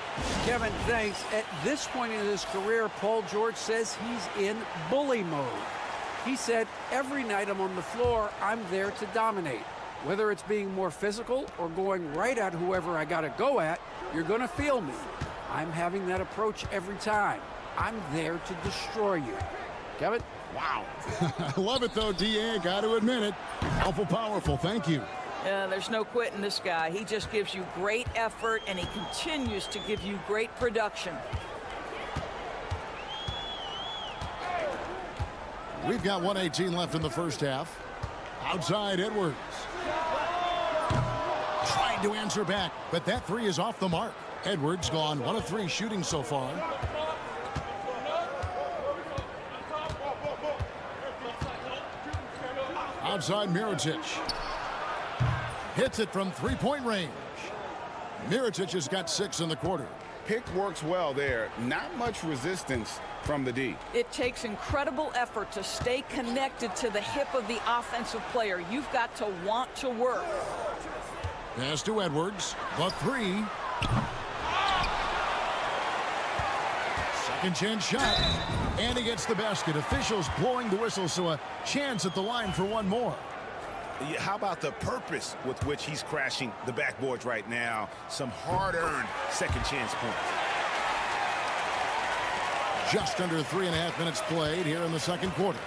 Kevin, thanks. At this point in his career, Paul George says he's in bully mode. He said, every night I'm on the floor, I'm there to dominate. Whether it's being more physical or going right at whoever I got to go at, you're going to feel me. I'm having that approach every time. I'm there to destroy you. Kevin? Wow. I love it, though, D.A. Got to admit it. Awful powerful. Thank you. There's no quitting this guy. He just gives you great effort, and he continues to give you great production. We've got 1:18 left in the first half. Outside Edwards. Tried to answer back, but that three is off the mark. Edwards gone 1 of 3 shooting so far. Outside Mirotic. Hits it from three-point range. Mirotic has got 6 in the quarter. Pick works well there. Not much resistance from the D. It takes incredible effort to stay connected to the hip of the offensive player. You've got to want to work. Pass to Edwards. The three. Second chance shot. And he gets the basket. Officials blowing the whistle, so a chance at the line for one more. How about the purpose with which he's crashing the backboards right now? Some hard-earned second chance points. Just under 3.5 minutes played here in the second quarter.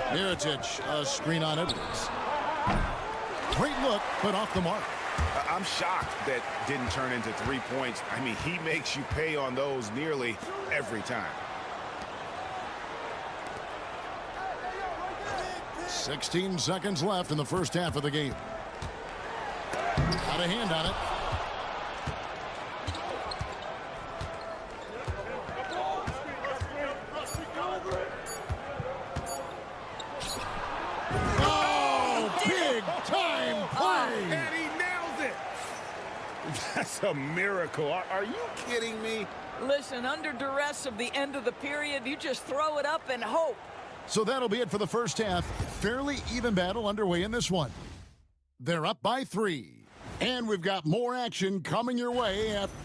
Mirotic, a screen on Edwards. Great look, but off the mark. I'm shocked that didn't turn into 3 points. I mean, he makes you pay on those nearly every time. 16 seconds left in the first half of the game. Got a hand on it. Oh, big time play! And he nails it. That's a miracle. Are you kidding me? Listen, under duress of the end of the period, you just throw it up and hope. So that'll be it for the first half. Fairly even battle underway in this one. They're up by 3. And we've got more action coming your way after.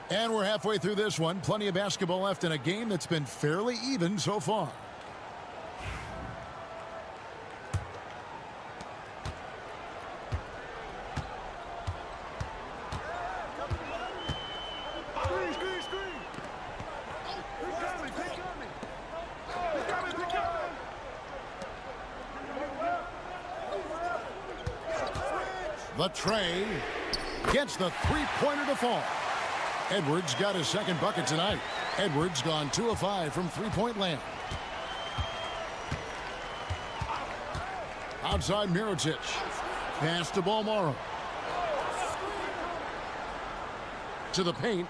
And we're halfway through this one. Plenty of basketball left in a game that's been fairly even so far. The tray gets the three-pointer to fall. Edwards got his second bucket tonight. Edwards gone 2 of 5 from three-point land. Outside Mirotic. Pass to Balmoro. To the paint.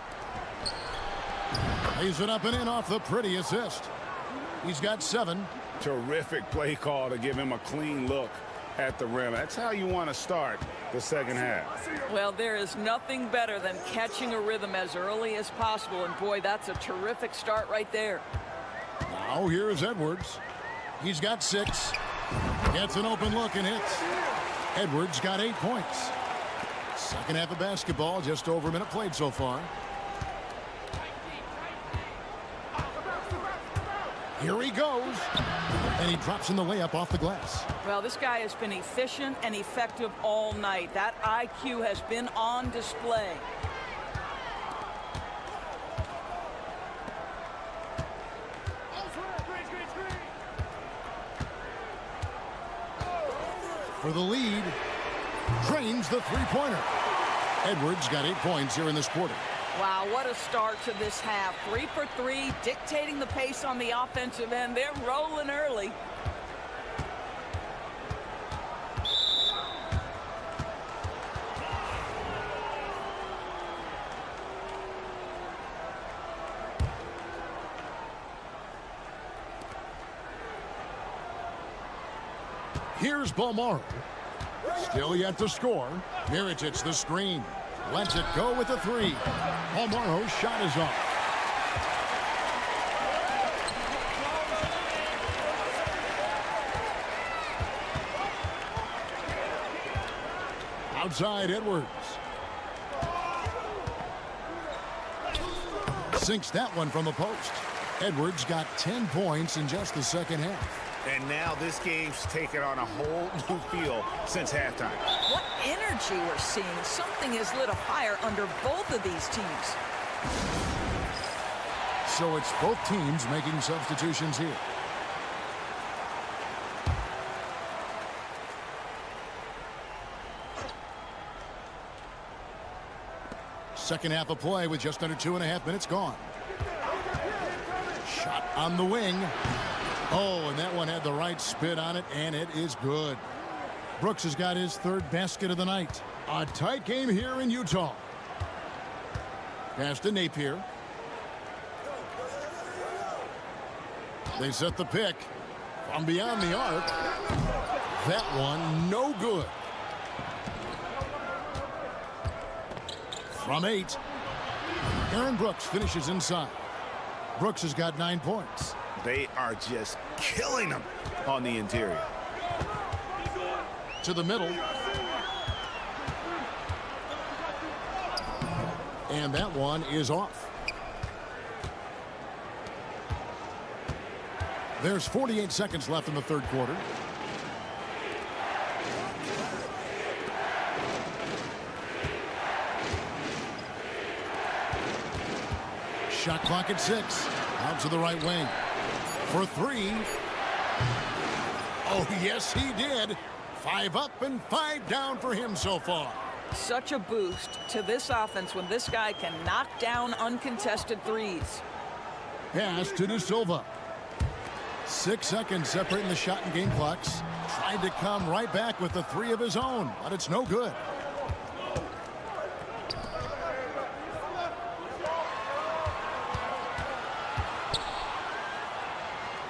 Lays it up and in off the pretty assist. He's got 7. Terrific play call to give him a clean look at the rim. That's how you want to start the second half. Well, there is nothing better than catching a rhythm as early as possible, and boy, that's a terrific start right there. Now here's Edwards. He's got 6. Gets an open look and hits. Edwards got 8 points. Second half of basketball, just over a minute played so far. Here he goes. And he drops in the layup off the glass. Well, this guy has been efficient and effective all night. That IQ has been on display. For the lead, drains the three-pointer. Edwards got 8 points here in this quarter. Wow, what a start to this half. 3 for 3, dictating the pace on the offensive end. They're rolling early. Here's Balmaro. Still yet to score. Miritich the screen. Lets it go with a 3. Balmaro's shot is off. Outside Edwards. Sinks that one from the post. Edwards got 10 points in just the second half. And now this game's taken on a whole new feel since halftime. What energy we're seeing. Something has lit a fire under both of these teams. So it's both teams making substitutions here. Second half of play with just under 2.5 minutes gone. Shot on the wing. Oh, and that one had the right spin on it, and it is good. Brooks has got his 3rd basket of the night. A tight game here in Utah. Pass to Napier. They set the pick from beyond the arc. That one no good. From 8. Aaron Brooks finishes inside. Brooks has got 9 points. They are just killing them on the interior. To the middle. And that one is off. There's 48 seconds left in the 3rd quarter. Shot clock at 6. Out to the right wing. For 3. Oh, yes, he did. 5 up and 5 down for him so far. Such a boost to this offense when this guy can knock down uncontested threes. Pass to De Silva. 6 seconds separating the shot and game clocks. Tried to come right back with the 3 of his own, but it's no good.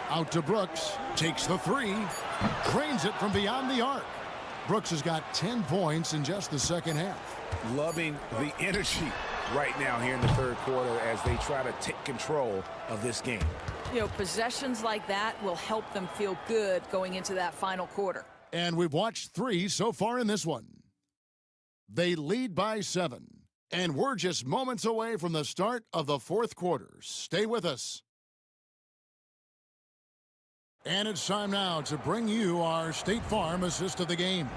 Out to Brooks. Takes the 3. Drains it from beyond the arc. Brooks has got 10 points in just the second half. Loving the energy right now here in the 3rd quarter as they try to take control of this game. You know, possessions like that will help them feel good going into that final quarter. And we've watched 3 so far in this one. They lead by 7. And we're just moments away from the start of the 4th quarter. Stay with us. And it's time now to bring you our State Farm assist of the game.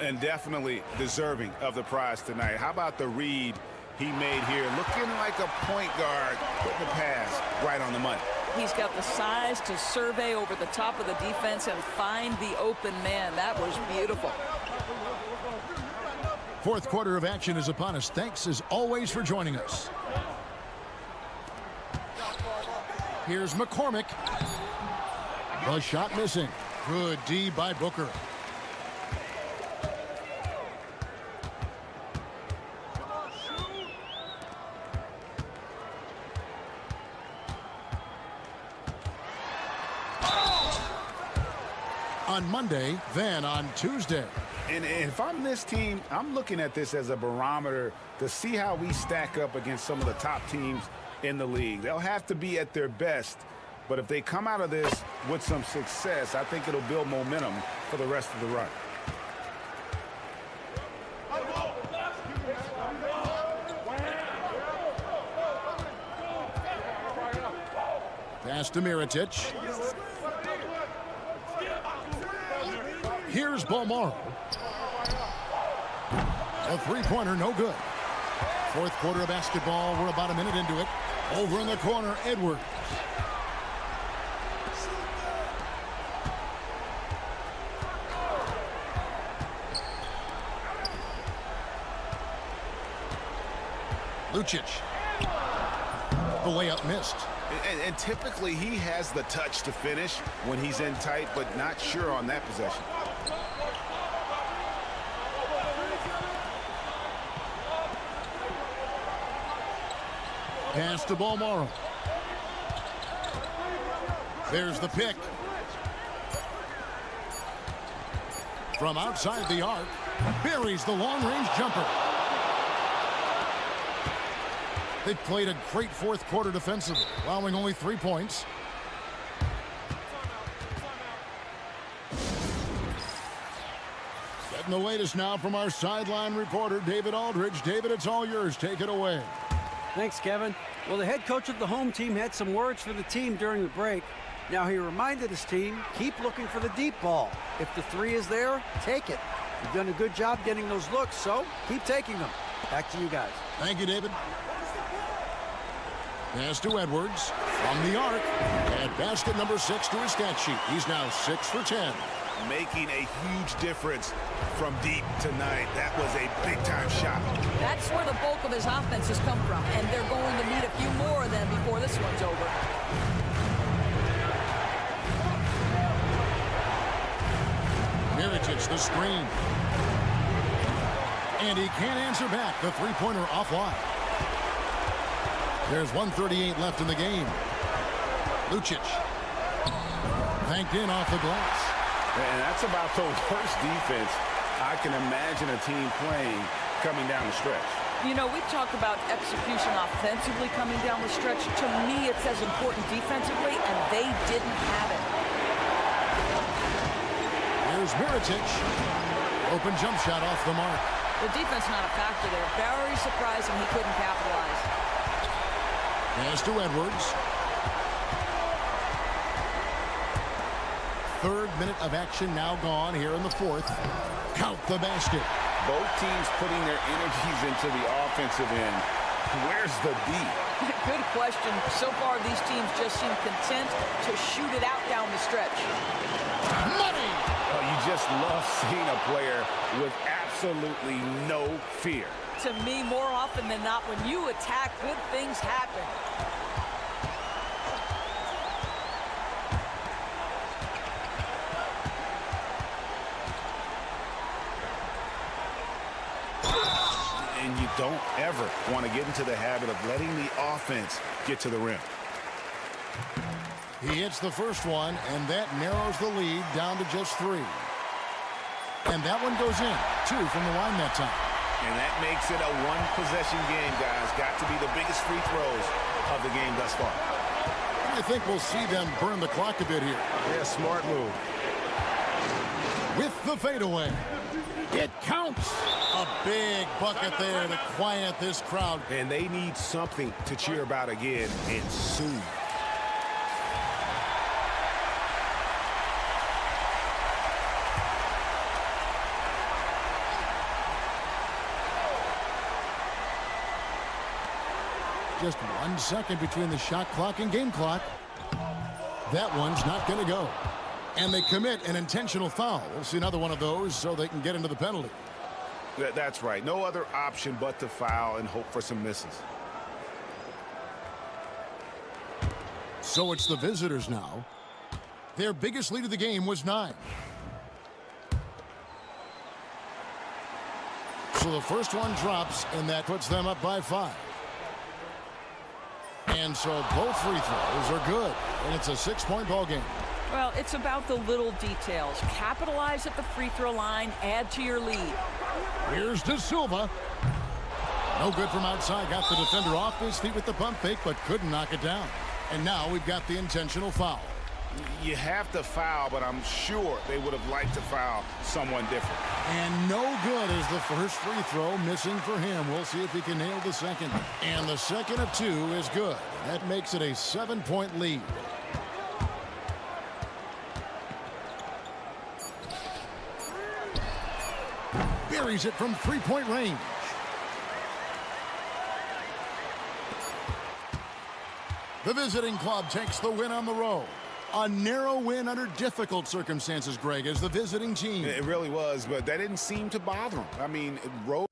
And definitely deserving of the prize tonight. How about the read he made here? Looking like a point guard, putting the pass right on the money. He's got the size to survey over the top of the defense and find the open man. That was beautiful. 4th quarter of action is upon us. Thanks as always for joining us. Here's McCormick. The shot missing. Good D by Booker. On Monday, then on Tuesday. And if I'm this team, I'm looking at this as a barometer to see how we stack up against some of the top teams in the league. They'll have to be at their best. But if they come out of this with some success, I think it'll build momentum for the rest of the run. Pass to Miritich. Here's Balmaro. A 3-pointer, no good. 4th quarter of basketball. We're about a minute into it. Over in the corner, Edwards. Lucic. The layup missed. And typically he has the touch to finish when he's in tight, but not sure on that possession. Pass to Balmoro. There's the pick. From outside the arc, buries the long-range jumper. They've played a great fourth quarter defensively, allowing only 3 points. Getting the latest now from our sideline reporter, David Aldridge. David, it's all yours. Take it away. Thanks, Kevin. Well, the head coach of the home team had some words for the team during the break. Now, he reminded his team, keep looking for the deep ball. If the three is there, take it. You've done a good job getting those looks, so keep taking them. Back to you guys. Thank you, David. Pass to Edwards from the arc. At basket number 6 to his stat sheet. He's now 6 for 10. Making a huge difference from deep tonight. That was a big-time shot. That's where the bulk of his offense has come from, and they're going to need a few more of them before this one's over. Mirotic, the screen. And he can't answer back. The three-pointer offline. There's 1:38 left in the game. Lucic. Banked in off the glass. And that's about the worst defense I can imagine a team playing coming down the stretch. You know, we talk about execution offensively coming down the stretch. To me, it's as important defensively, and they didn't have it. Here's Mirotic. Open jump shot off the mark. The defense not a factor there. Very surprising he couldn't capitalize. Pass to Edwards. Third minute of action now gone here in the fourth. Count the basket. Both teams putting their energies into the offensive end. Where's the D? Good question. So far, these teams just seem content to shoot it out down the stretch. Money! Oh, you just love seeing a player with absolutely no fear. To me, more often than not, when you attack, good things happen. And you don't ever want to get into the habit of letting the offense get to the rim. He hits the first one, and that narrows the lead down to just 3. And that one goes in. 2 from the line that time. And that makes it a one-possession game, guys. Got to be the biggest free throws of the game thus far. I think we'll see them burn the clock a bit here. Yeah, smart move. With the fadeaway. It counts. A big bucket there to quiet this crowd. And they need something to cheer about again, and soon. Just 1 second between the shot clock and game clock. That one's not going to go. And they commit an intentional foul. We'll see another one of those so they can get into the penalty. That's right. No other option but to foul and hope for some misses. So it's the visitors now. Their biggest lead of the game was 9. So the first one drops, and that puts them up by 5. And so both free throws are good, and it's a 6-point ball game. Well, it's about the little details. Capitalize at the free throw line, add to your lead. Here's De Silva. No good from outside. Got the defender off his feet with the pump fake, but couldn't knock it down. And now we've got the intentional foul. You have to foul, but I'm sure they would have liked to foul someone different. And no good is the first free throw, missing for him. We'll see if he can nail the second. And the second of 2 is good. That makes it a 7-point lead. Buries it from 3-point range. The visiting club takes the win on the road. A narrow win under difficult circumstances, Greg, as the visiting team. It really was, but that didn't seem to bother them. I mean, road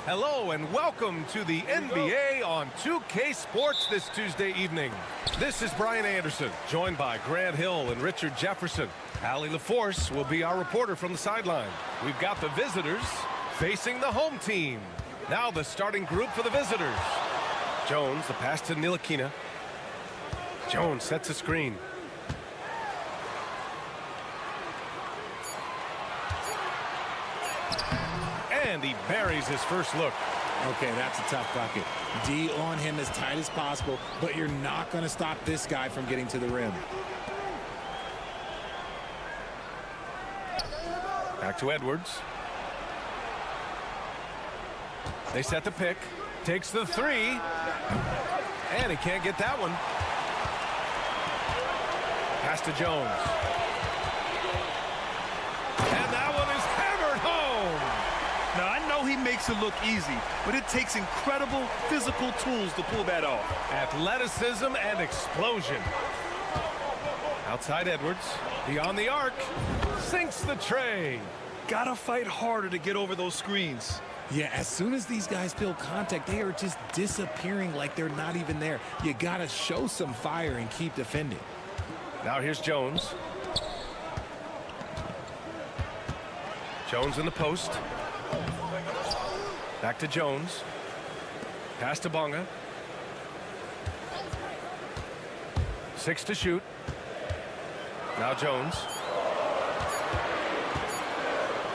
Hello and welcome to the NBA on 2K Sports this Tuesday evening. This is Brian Anderson, joined by Grant Hill and Richard Jefferson. Allie LaForce will be our reporter from the sideline. We've got the visitors facing the home team. Now the starting group for the visitors. Jones, the pass to Ntilikina. Jones sets a screen. And he buries his first look. Okay, that's a tough bucket. D on him as tight as possible, but you're not going to stop this guy from getting to the rim. Back to Edwards. They set the pick. Takes the three. And he can't get that one. Pass to Jones. And that one is hammered home. Now, I know he makes it look easy, but it takes incredible physical tools to pull that off. Athleticism and explosion. Outside Edwards. Beyond the arc. Sinks the tray. Gotta fight harder to get over those screens. Yeah, as soon as these guys feel contact, they are just disappearing like they're not even there. You gotta show some fire and keep defending. Now here's Jones. Jones in the post. Back to Jones. Pass to Bonga. 6 to shoot. Now Jones.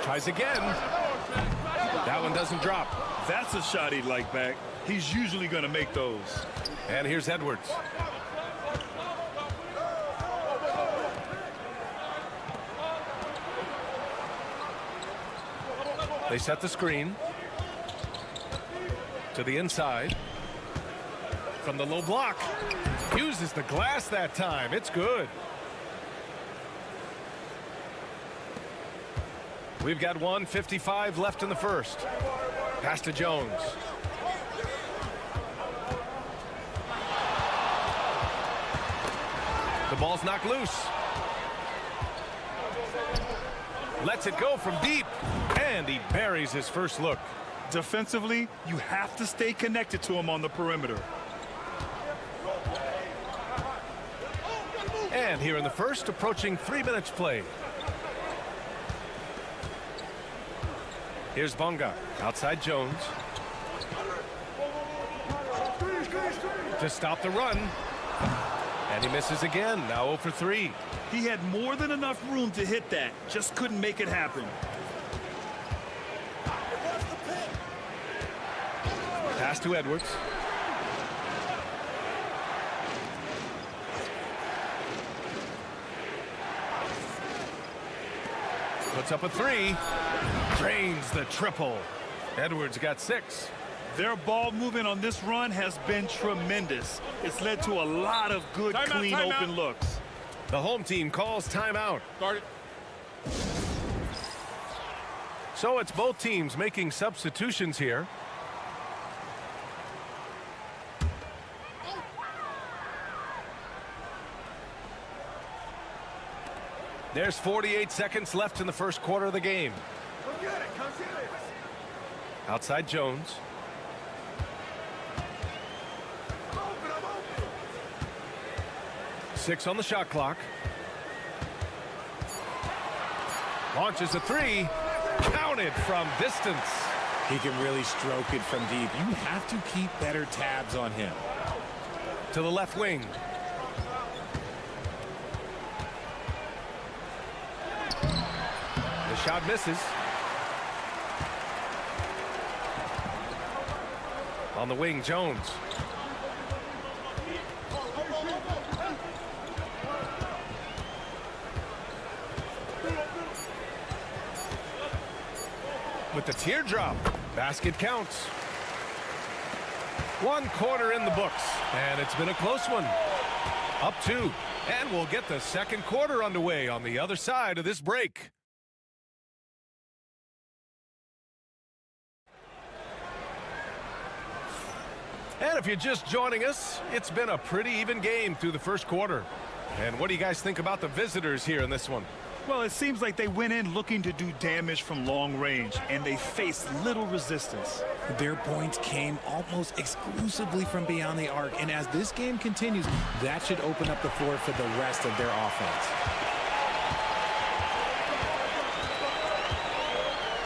Tries again. That one doesn't drop. That's a shot he'd like back. He's usually going to make those. And here's Edwards. They set the screen. To the inside. From the low block. Uses the glass that time. It's good. We've got 1:55 left in the first. Pass to Jones. The ball's knocked loose. Lets it go from deep. And he buries his first look. Defensively, you have to stay connected to him on the perimeter. And here in the first, approaching 3 minutes played. Here's Bonga. Outside Jones. To stop the run. And he misses again. Now 0 for 3. He had more than enough room to hit that. Just couldn't make it happen. Pass to Edwards. Puts up a 3. Drains the triple. Edwards got 6. Their ball movement on this run has been tremendous. It's led to a lot of good, clean, open looks. The home team calls timeout. Start it. So it's both teams making substitutions here. There's 48 seconds left in the first quarter of the game. Outside Jones. Six on the shot clock. Launches a three. Counted from distance. He can really stroke it from deep. You have to keep better tabs on him. To the left wing. The shot misses. On the wing, Jones. With the teardrop, basket counts. 1 quarter in the books, and it's been a close one. Up 2, and we'll get the second quarter underway on the other side of this break. And if you're just joining us, it's been a pretty even game through the first quarter. And what do you guys think about the visitors here in this one? Well, it seems like they went in looking to do damage from long range, and they faced little resistance. Their points came almost exclusively from beyond the arc, and as this game continues, that should open up the floor for the rest of their offense.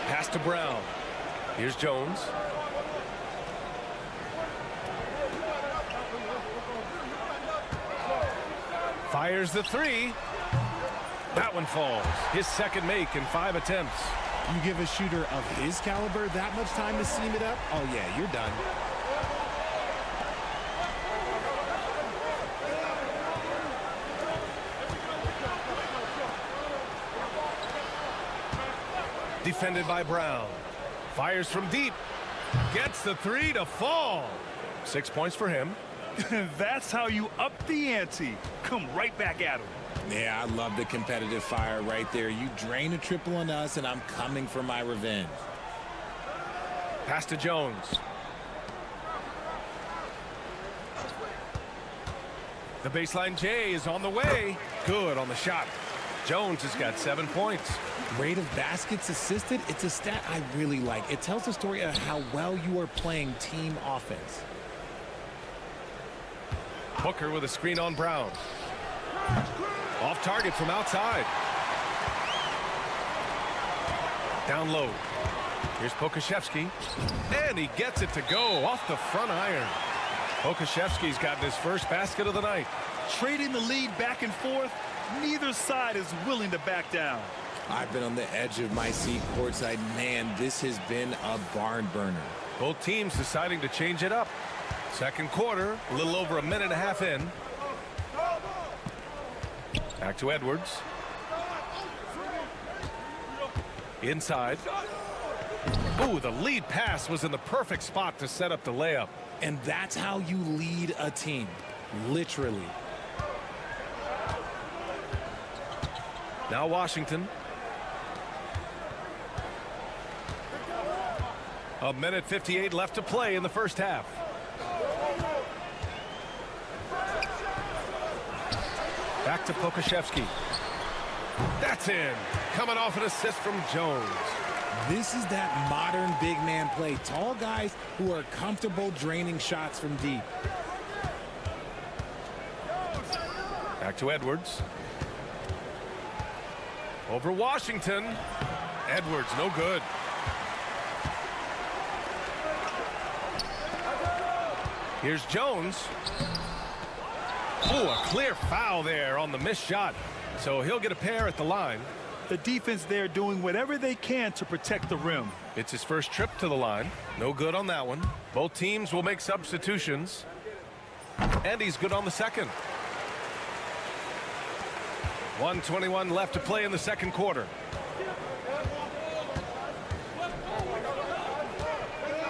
Pass to Brown. Here's Jones. Fires the three. That one falls. His second make in 5 attempts. You give a shooter of his caliber that much time to seam it up? Oh, yeah, you're done. Defended by Brown. Fires from deep. Gets the three to fall. 6 points for him. That's how you up the ante. Come right back at him. Yeah, I love the competitive fire right there. You drain a triple on us, and I'm coming for my revenge. Pass to Jones. The baseline J is on the way. Good on the shot. Jones has got 7 points. Rate of baskets assisted, it's a stat I really like. It tells the story of how well you are playing team offense. Booker with a screen on Brown. Off target from outside. Down low. Here's Pokashevsky. And he gets it to go off the front iron. Pokashevsky's gotten his first basket of the night. Trading the lead back and forth, neither side is willing to back down. I've been on the edge of my seat courtside. Man, this has been a barn burner. Both teams deciding to change it up. Second quarter, a little over a minute and a half in. Back to Edwards. Inside. Ooh, the lead pass was in the perfect spot to set up the layup. And that's how you lead a team. Literally. Now Washington. A minute 58 left to play in the first half. Back to Pokashevsky. That's in. Coming off an assist from Jones. This is that modern big man play. Tall guys who are comfortable draining shots from deep. Back to Edwards. Over Washington. Edwards, no good. Here's Jones. Oh, a clear foul there on the missed shot. So he'll get a pair at the line. The defense there doing whatever they can to protect the rim. It's his first trip to the line. No good on that one. Both teams will make substitutions. And he's good on the second. 1:21 left to play in the second quarter.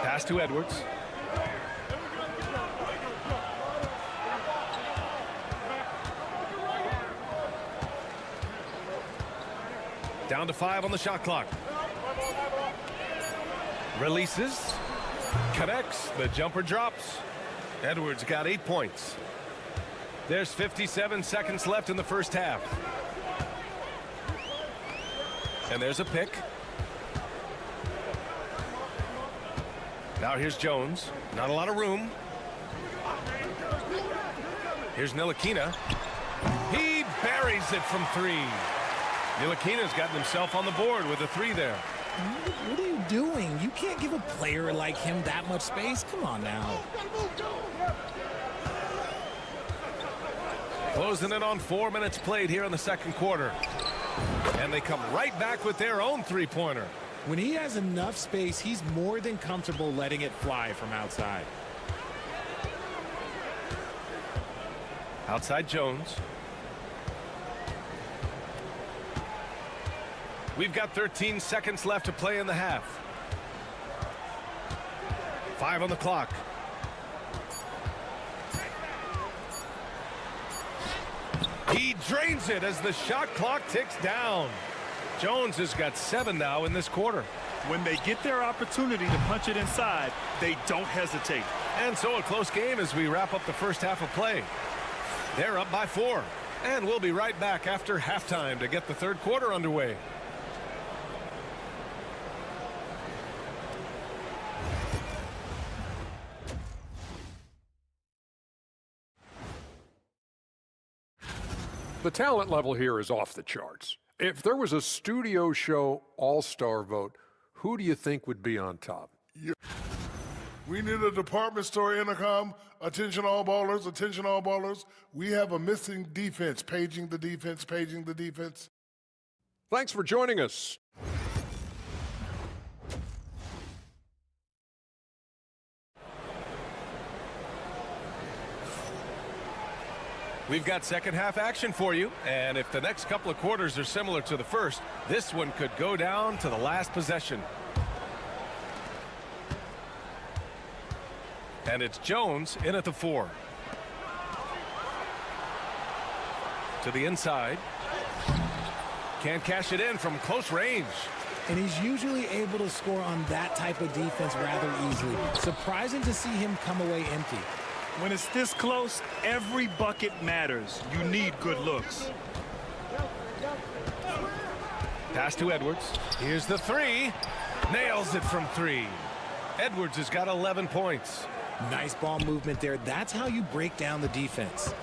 Pass to Edwards. Down to 5 on the shot clock. Releases. Connects. The jumper drops. Edwards got 8 points. There's 57 seconds left in the first half. And there's a pick. Now here's Jones. Not a lot of room. Here's Ntilikina. He buries it from 3. Ntilikina's gotten himself on the board with a 3 there. What are you doing? You can't give a player like him that much space. Come on now. Closing in on 4 minutes played here in the second quarter. And they come right back with their own 3-pointer. When he has enough space, he's more than comfortable letting it fly from outside. Outside Jones. We've got 13 seconds left to play in the half. 5 on the clock. He drains it as the shot clock ticks down. Jones has got 7 now in this quarter. When they get their opportunity to punch it inside, they don't hesitate. And so a close game as we wrap up the first half of play. They're up by 4. And we'll be right back after halftime to get the third quarter underway. The talent level here is off the charts. If there was a studio show all-star vote, who do you think would be on top? We need a department store intercom. Attention all ballers, attention all ballers. We have a missing defense. Paging the defense, paging the defense. Thanks for joining us. We've got second half action for you, and if the next couple of quarters are similar to the first, this one could go down to the last possession. And it's Jones in at the 4. To the inside. Can't cash it in from close range. And he's usually able to score on that type of defense rather easily. Surprising to see him come away empty. When it's this close, every bucket matters. You need good looks. Pass to Edwards. Here's the 3. Nails it from 3. Edwards has got 11 points. Nice ball movement there. That's how you break down the defense.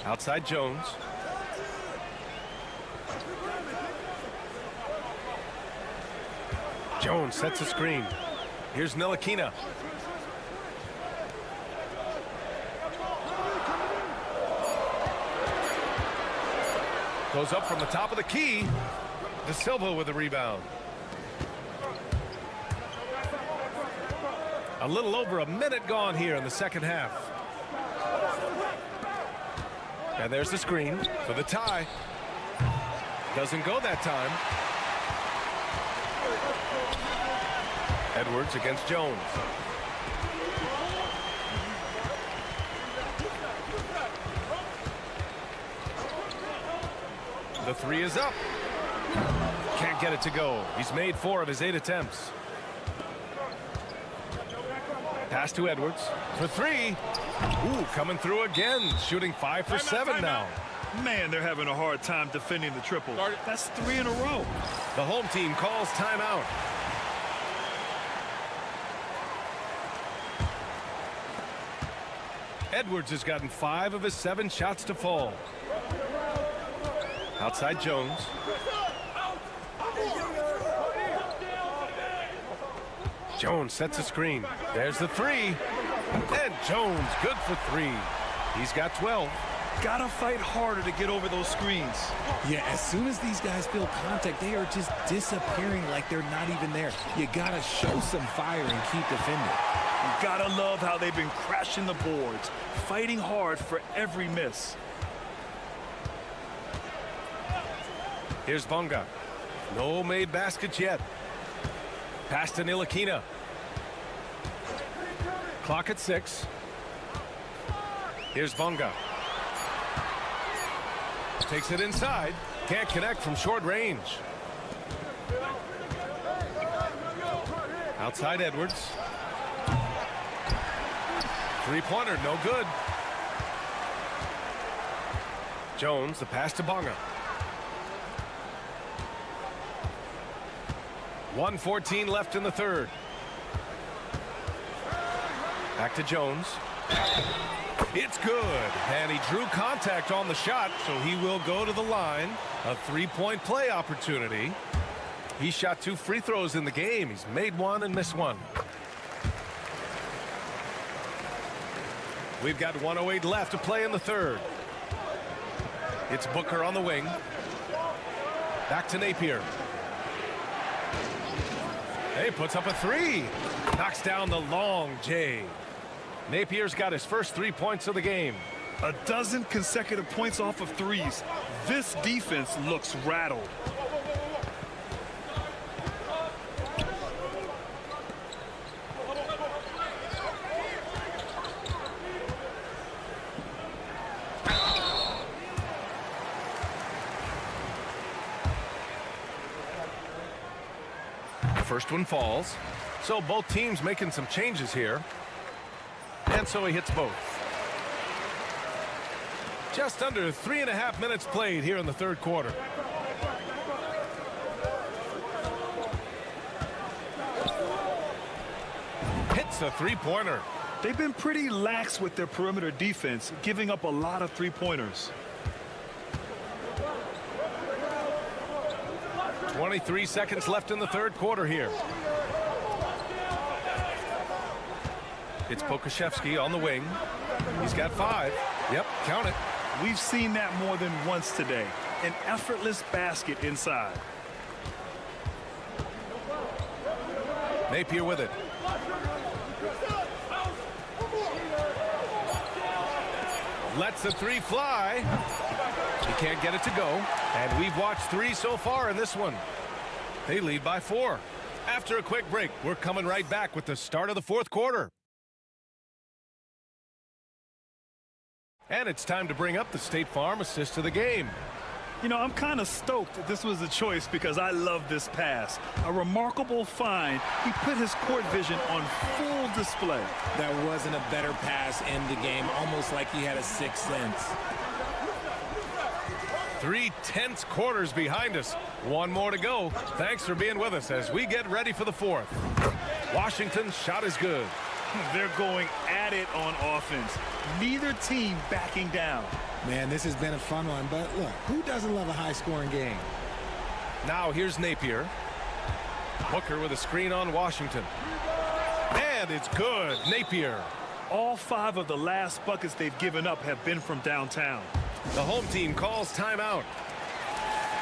Outside Jones. Jones sets a screen. Here's Ntilikina. Goes up from the top of the key. De Silva with the rebound. A little over a minute gone here in the second half. And there's the screen for the tie. Doesn't go that time. Edwards against Jones. The 3 is up. Can't get it to go. He's made 4 of his 8 attempts. Pass to Edwards for 3. Ooh, coming through again. Shooting 5 for 7 now. Man, they're having a hard time defending the triple. That's 3 in a row. The home team calls timeout. Edwards has gotten 5 of his 7 shots to fall. Outside Jones. Jones sets a screen. There's the 3. And Jones good for 3. He's got 12. Gotta fight harder to get over those screens. Yeah, as soon as these guys feel contact, they are just disappearing like they're not even there. You gotta show some fire and keep defending. You gotta love how they've been crashing the boards, fighting hard for every miss. Here's Bonga. No made baskets yet. Pass to Ntilikina. Clock at 6. Here's Bonga. Takes it inside. Can't connect from short range. Outside Edwards. Three-pointer, no good. Jones, the pass to Bonga. 1:14 left in the third. Back to Jones. It's good. And he drew contact on the shot, so he will go to the line. A three-point play opportunity. He shot 2 free throws in the game. He's made one and missed one. We've got 1:08 left to play in the third. It's Booker on the wing. Back to Napier. Hey, puts up a three. Knocks down the long J. Napier's got his first 3 points of the game. A dozen consecutive points off of threes. This defense looks rattled. First one falls. So both teams making some changes here. And so he hits both. Just under 3.5 minutes played here in the third quarter. Hits a three-pointer. They've been pretty lax with their perimeter defense, giving up a lot of three-pointers. 23 seconds left in the third quarter here. It's Pokuševski on the wing. He's got 5. Yep, count it. We've seen that more than once today. An effortless basket inside. Napier with it. Lets the three fly. He can't get it to go. And we've watched 3 so far in this one. They lead by 4. After a quick break, we're coming right back with the start of the fourth quarter. And it's time to bring up the State Farm assist of the game. You know, I'm kind of stoked that this was a choice because I love this pass. A remarkable find. He put his court vision on full display. That wasn't a better pass in the game, almost like he had a sixth sense. 3 tense quarters behind us. 1 more to go. Thanks for being with us as we get ready for the fourth. Washington's shot is good. They're going at it on offense. Neither team backing down. Man, this has been a fun one, but look, who doesn't love a high-scoring game? Now here's Napier. Booker with a screen on Washington. And it's good. Napier. All 5 of the last buckets they've given up have been from downtown. The home team calls timeout.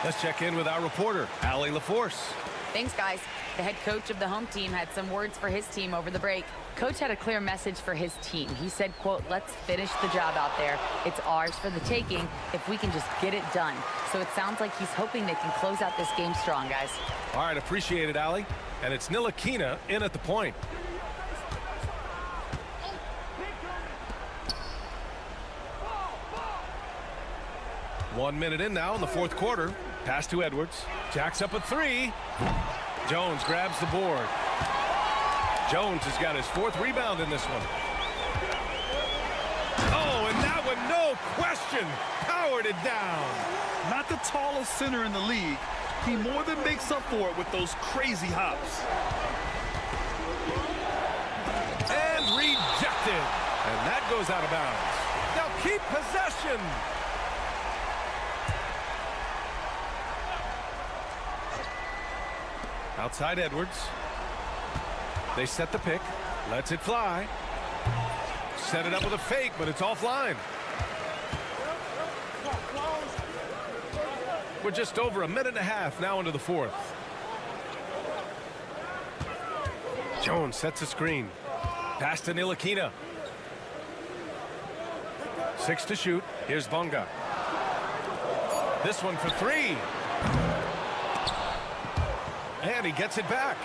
Let's check in with our reporter, Allie LaForce. Thanks, guys. The head coach of the home team had some words for his team over the break. Coach had a clear message for his team. He said, quote, let's finish the job out there. It's ours for the taking if we can just get it done. So it sounds like he's hoping they can close out this game strong, guys. All right, appreciate it, Allie. And it's Ntilikina in at the point. One minute in now in the fourth quarter. Pass to Edwards. Jacks up a 3. Jones grabs the board. Jones has got his 4th rebound in this one. Oh, and that one, no question, powered it down. Not the tallest center in the league. He more than makes up for it with those crazy hops. And rejected. And that goes out of bounds. Now keep possession. Outside Edwards. They set the pick. Lets it fly. Set it up with a fake, but it's offline. We're just over 1.5 minutes now into the fourth. Jones sets a screen. Pass to Ntilikina. 6 to shoot. Here's Bonga. This one for 3. And he gets it back.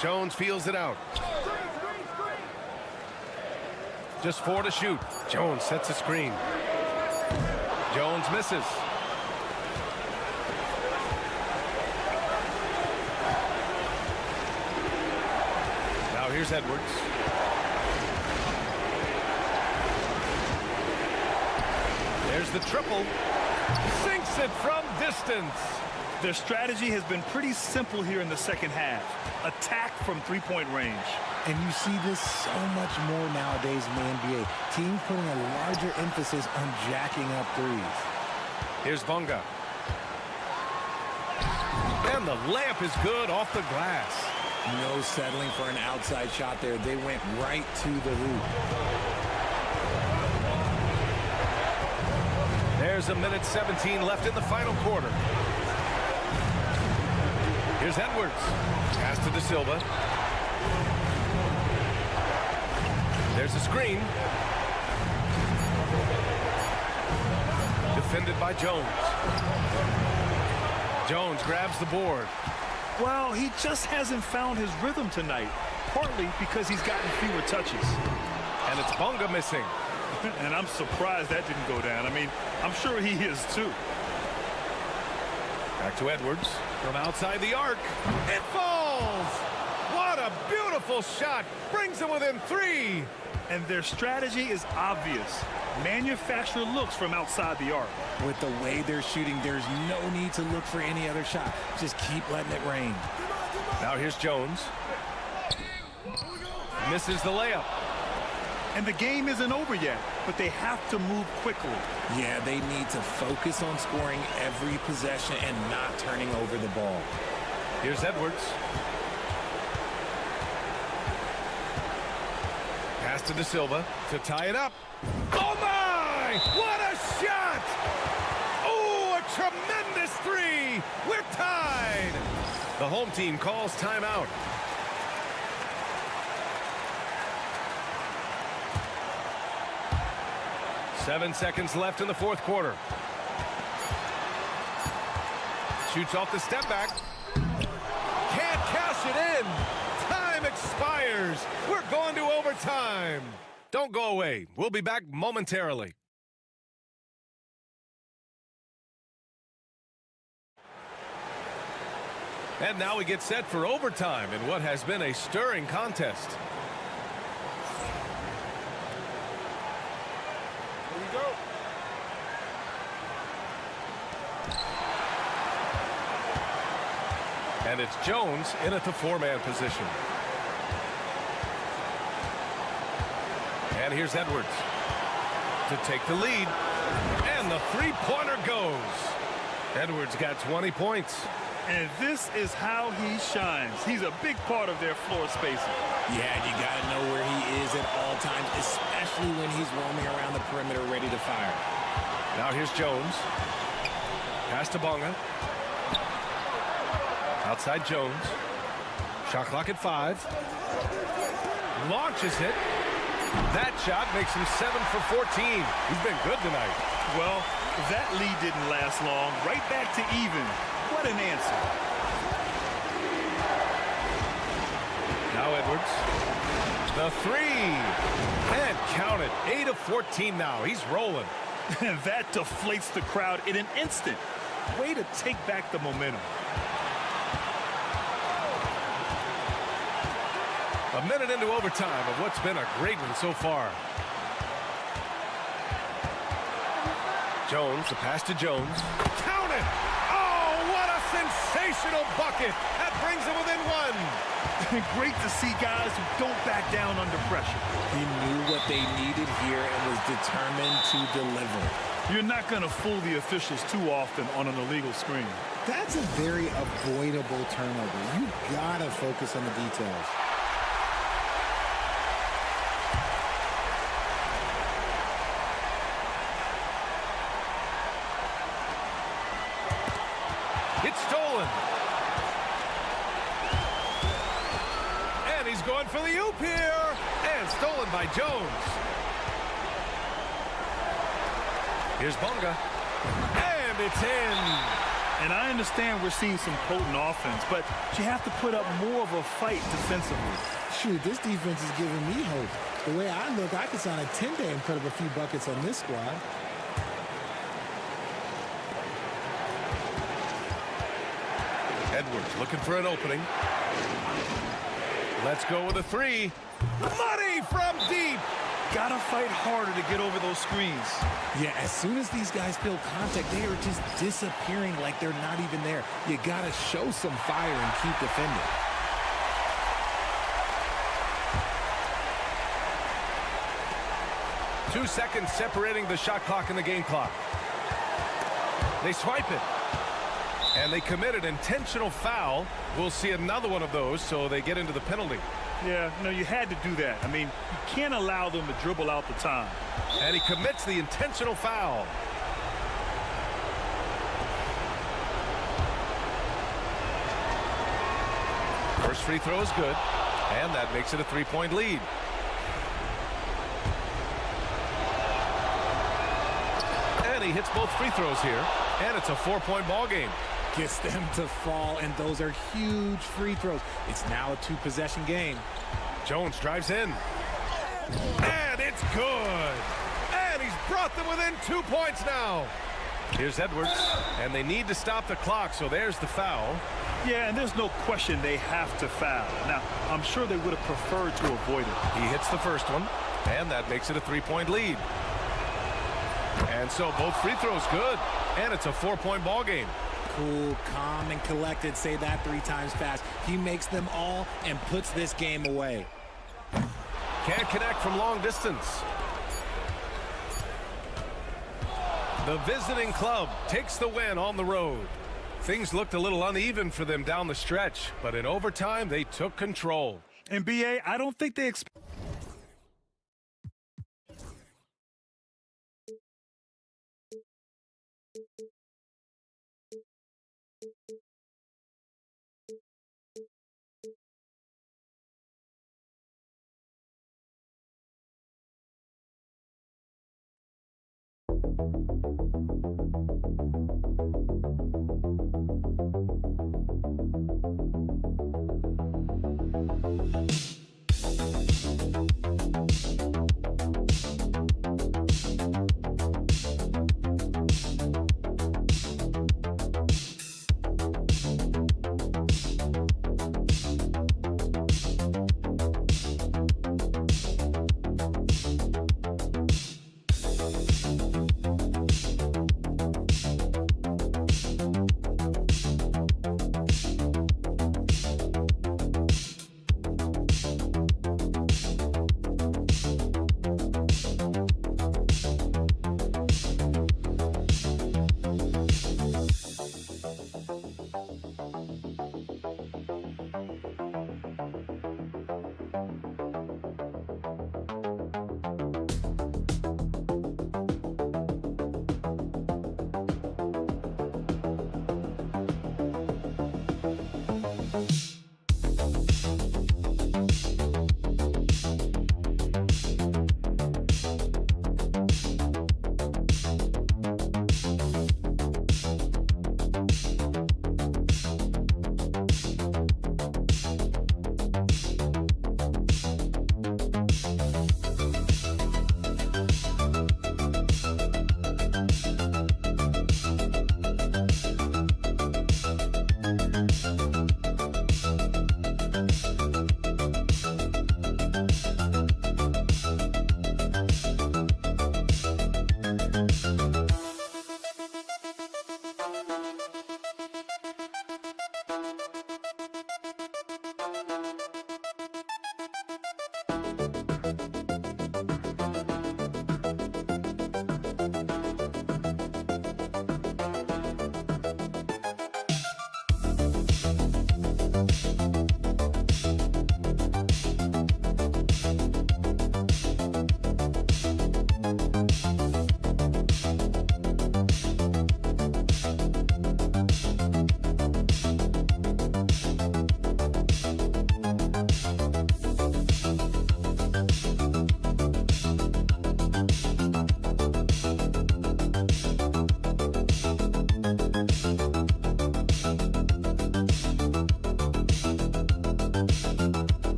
Jones feels it out. Just 4 to shoot. Jones sets a screen. Jones misses. Now here's Edwards. There's the triple. Sinks it from distance. Their strategy has been pretty simple here in the second half. Attack from three-point range. And you see this so much more nowadays in the NBA. Teams putting a larger emphasis on jacking up threes. Here's Bonga. And the layup is good off the glass. No settling for an outside shot there. They went right to the hoop. There's a minute 17 left in the final quarter. Here's Edwards. Pass to De Silva. There's a screen. Defended by Jones. Jones grabs the board. Well, he just hasn't found his rhythm tonight, partly because he's gotten fewer touches. And it's Bonga missing. And I'm surprised that didn't go down. I mean, I'm sure he is too. Back to Edwards from outside the arc. It falls! What a beautiful shot! Brings them within 3. And their strategy is obvious. Manufacture looks from outside the arc. With the way they're shooting, there's no need to look for any other shot. Just keep letting it rain. Now here's Jones. Misses the layup. And the game isn't over yet, but they have to move quickly. Yeah, they need to focus on scoring every possession and not turning over the ball. Here's Edwards. Pass to De Silva to tie it up. Oh my! What a shot! Oh, a tremendous 3! We're tied! The home team calls timeout. Seven seconds left in the fourth quarter. Shoots off the step back. Can't cash it in. Time expires. We're going to overtime. Don't go away. We'll be back momentarily. And now we get set for overtime in what has been a stirring contest. Here we go. And it's Jones in at the 4-man position. And here's Edwards to take the lead. And the three-pointer goes. Edwards got 20 points. And this is how he shines. He's a big part of their floor spacing. Yeah, you got to know where he is at all times, especially when he's roaming around the perimeter ready to fire. Now here's Jones. Pass to Bonga. Outside Jones. Shot clock at 5. Launches it. That shot makes him 7 for 14. He's been good tonight. Well, that lead didn't last long. Right back to even. What an answer. Now Edwards. The 3. And count it. 8 of 14 now. He's rolling. And that deflates the crowd in an instant. Way to take back the momentum. A minute into overtime of what's been a great one so far. Jones, the pass to Jones. Count it! Oh, what a sensational bucket! That brings them within 1. Great to see guys who don't back down under pressure. He knew what they needed here and was determined to deliver. You're not going to fool the officials too often on an illegal screen. That's a very avoidable turnover. You got to focus on the details. It's stolen. And he's going for the oop here. And stolen by Jones. Here's Bonga. And it's in. And I understand we're seeing some potent offense, but you have to put up more of a fight defensively. Shoot, this defense is giving me hope. The way I look, I could sign a 10-day and put up a few buckets on this squad. Edwards looking for an opening. Let's go with a three. Money from deep. Gotta fight harder to get over those screens. Yeah, as soon as these guys feel contact, they are just disappearing like they're not even there. You gotta show some fire and keep defending. 2 seconds separating the shot clock and the game clock. They swipe it. And they commit an intentional foul. We'll see another one of those, so they get into the penalty. Yeah, you had to do that. I mean, you can't allow them to dribble out the time. And he commits the intentional foul. First free throw is good, and that makes it a 3-point lead. And he hits both free throws here, and it's a 4-point ball game. Gets them to fall, and those are huge free throws. It's now a 2-possession game. Jones drives in. And it's good. And he's brought them within 2 points now. Here's Edwards, and they need to stop the clock, so there's the foul. Yeah, and there's no question they have to foul. Now, I'm sure they would have preferred to avoid it. He hits the first one, and that makes it a 3-point lead. And so both free throws good, and it's a 4-point ball game. Cool, calm, and collected. Say that 3 times fast. He makes them all and puts this game away. Can't connect from long distance. The visiting club takes the win on the road. Things looked a little uneven for them down the stretch, but in overtime, they took control. And BA, I don't think they expect.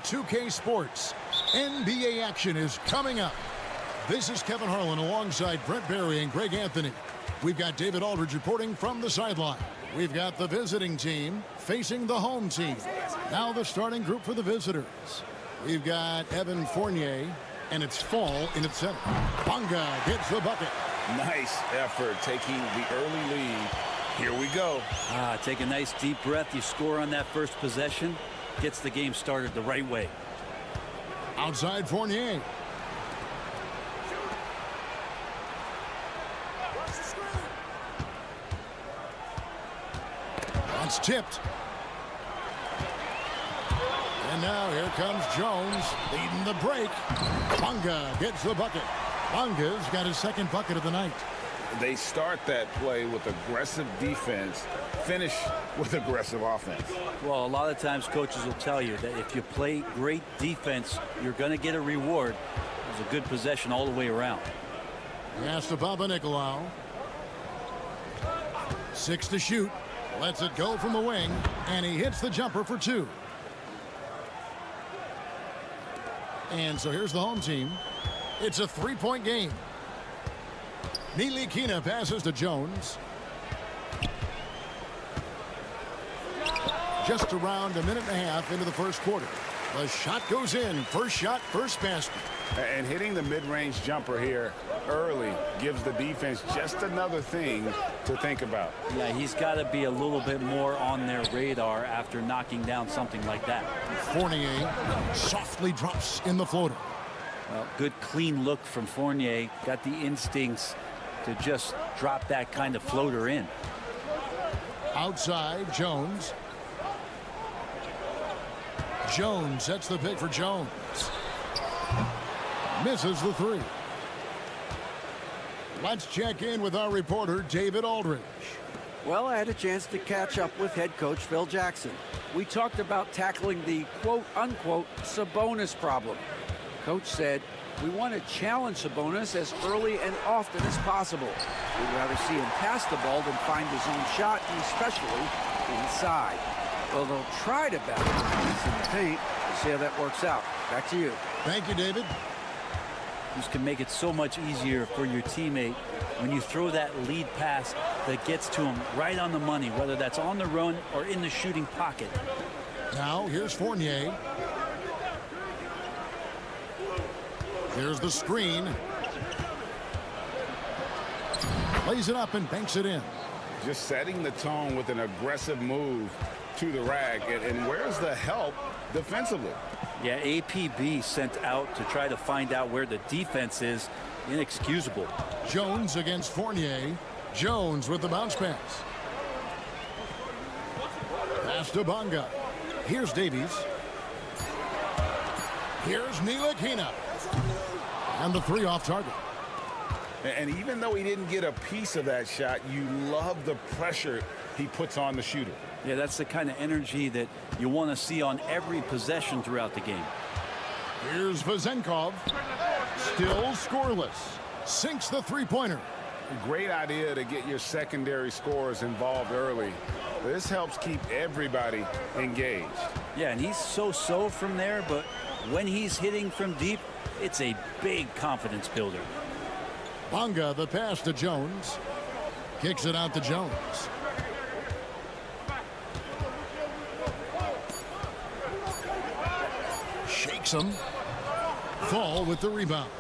2K Sports. NBA action is coming up. This is Kevin Harlan alongside Brent Barry and Greg Anthony. We've got David Aldridge reporting from the sideline. We've got the visiting team facing the home team. Now the starting group for the visitors. We've got Evan Fournier, and it's Fall in its center. Bonga gets the bucket. Nice effort taking the early lead. Here we go. Take a nice deep breath. You score on that first possession. Gets the game started the right way. Outside Fournier. That's tipped. And now here comes Jones leading the break. Bonga gets the bucket. Bonga's got his second bucket of the night. They start that play with aggressive defense, finish with aggressive offense. Well, a lot of times coaches will tell you that if you play great defense, you're going to get a reward. It was a good possession all the way around. Pass to Papa Nicolau. 6 to shoot. Lets it go from the wing, and he hits the jumper for 2. And so here's the home team. It's a 3-point game. Ntilikina passes to Jones. Just around a minute and a half into the first quarter. The shot goes in. First shot, first basket. And hitting the mid-range jumper here early gives the defense just another thing to think about. Yeah, he's got to be a little bit more on their radar after knocking down something like that. Fournier softly drops in the floater. Well, good clean look from Fournier. Got the instincts to just drop that kind of floater in. Outside, Jones. Jones sets the pick for Jones. Misses the 3. Let's check in with our reporter, David Aldridge. Well, I had a chance to catch up with head coach Phil Jackson. We talked about tackling the quote-unquote Sabonis problem. Coach said, we want to challenge Sabonis as early and often as possible. We'd rather see him pass the ball than find his own shot, and especially inside. Well, they'll try to battle in the paint. We'll see how that works out. Back to you. Thank you, David. This can make it so much easier for your teammate when you throw that lead pass that gets to him right on the money, whether that's on the run or in the shooting pocket. Now here's Fournier. Here's the screen. Lays it up and banks it in. Just setting the tone with an aggressive move to the rack. And where's the help defensively? Yeah, APB sent out to try to find out where the defense is. Inexcusable. Jones against Fournier. Jones with the bounce pass. Pass to Bonga. Here's Davies. Here's Ntilikina. And the 3 off target. And even though he didn't get a piece of that shot, you love the pressure he puts on the shooter. Yeah, that's the kind of energy that you want to see on every possession throughout the game. Here's Vezenkov. Still scoreless. Sinks the 3-pointer. Great idea to get your secondary scorers involved early. This helps keep everybody engaged. Yeah, and he's so-so from there, but when he's hitting from deep, it's a big confidence builder. Bonga, the pass to Jones. Kicks it out to Jones. Shakes him. Fall with the rebound.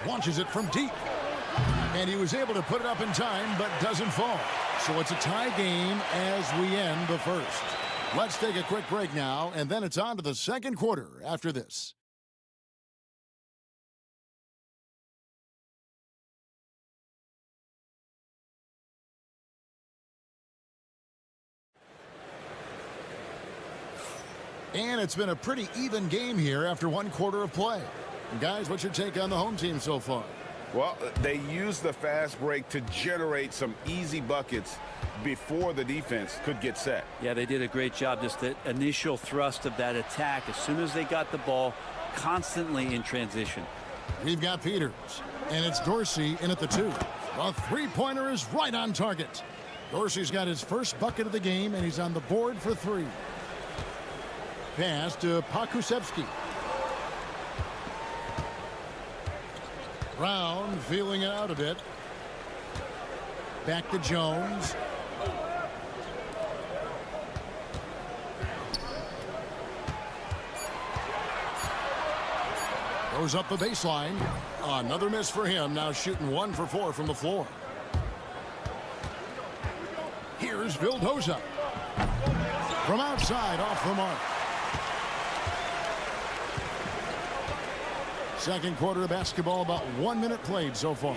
Launches it from deep. And he was able to put it up in time, but doesn't fall. So it's a tie game as we end the first. Let's take a quick break now, and then it's on to the second quarter after this. And it's been a pretty even game here after 1 quarter of play. And guys, what's your take on the home team so far? Well, they used the fast break to generate some easy buckets before the defense could get set. Yeah, they did a great job. Just the initial thrust of that attack, as soon as they got the ball, constantly in transition. We've got Peters, and it's Dorsey in at the 2. The 3-pointer is right on target. Dorsey's got his first bucket of the game, and he's on the board for 3. Pass to Pokusevski. Brown feeling it out a bit. Back to Jones. Goes up the baseline. Another miss for him. Now shooting 1 for 4 from the floor. Here's Vildoza. From outside, off the mark. Second quarter of basketball, about 1 minute played so far.